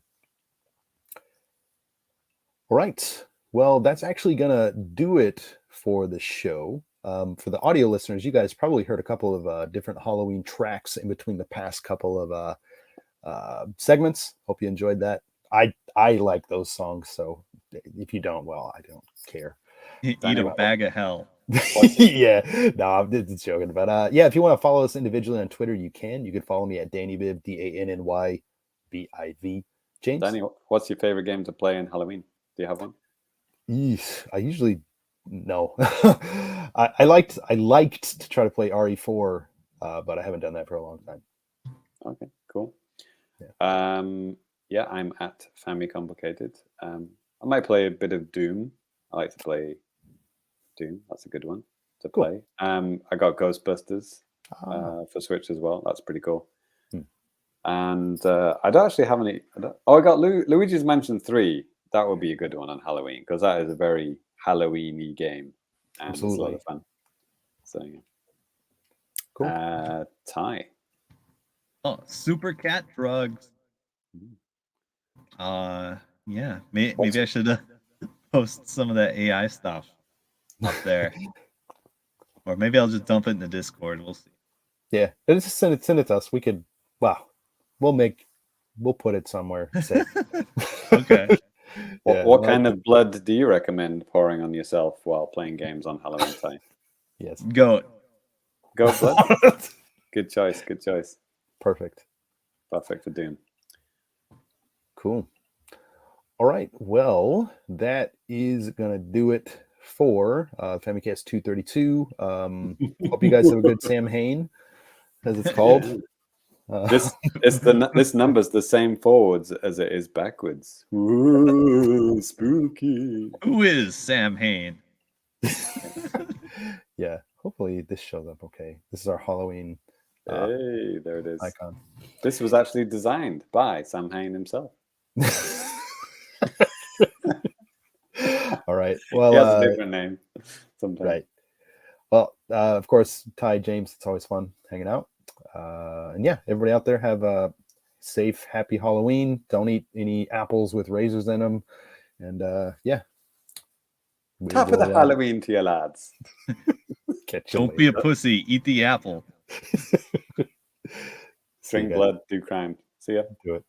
S1: All right. Well, that's actually gonna do it for the show. For the audio listeners, you guys probably heard a couple of different Halloween tracks in between the past couple of segments. Hope you enjoyed that. I like those songs, so if you don't, well, I don't care.
S3: Eat a bag of hell.
S1: Yeah, no, I'm just joking. But yeah, if you want to follow us individually on Twitter, you can. You can follow me at DannyBiv, DANNYBIV. James?
S2: Danny, what's your favorite game to play in Halloween? Do you have one?
S1: I usually no. I liked to try to play RE4, but I haven't done that for a long time.
S2: Okay, cool.
S1: Yeah.
S2: Yeah, I'm at Famicomplicated. I might play a bit of Doom. I like to play Doom. That's a good one to play. I got Ghostbusters for Switch as well. That's pretty cool. And I don't actually have any. I got Luigi's Mansion 3. That would be a good one on Halloween because that is a very Halloween-y game. And
S1: Absolutely.
S2: It's a lot of fun. So, yeah.
S1: Cool.
S2: Ty.
S3: Oh, Super Cat Drugs. Yeah, maybe I should post some of that AI stuff up there, or maybe I'll just dump it in the Discord. We'll see.
S1: Yeah, just send it to us. We could. Wow, we'll put it somewhere safe.
S3: Okay.
S2: What kind of blood do you recommend pouring on yourself while playing games on Halloween time?
S1: Yes.
S3: Goat
S2: blood. Good choice.
S1: Perfect
S2: for Doom.
S1: Cool. All right. Well, that is gonna do it for Famicast 232. Hope you guys have a good Samhain, as it's called.
S2: Yeah. This number's the same forwards as it is backwards. Ooh, spooky.
S3: Who is Sam Hain?
S1: Yeah, hopefully this shows up okay. This is our Halloween
S2: hey, there it is.
S1: icon.
S2: This was actually designed by Sam Hain himself.
S1: All right. Well,
S2: he has a different name sometimes.
S1: Right. Well, of course, Ty, James, it's always fun hanging out. And yeah, everybody out there have a safe, happy Halloween. Don't eat any apples with razors in them. And yeah.
S2: Top of the Halloween to you lads.
S3: Don't be a pussy. Eat the apple.
S2: Drink blood, do crime. See ya.
S1: Do it.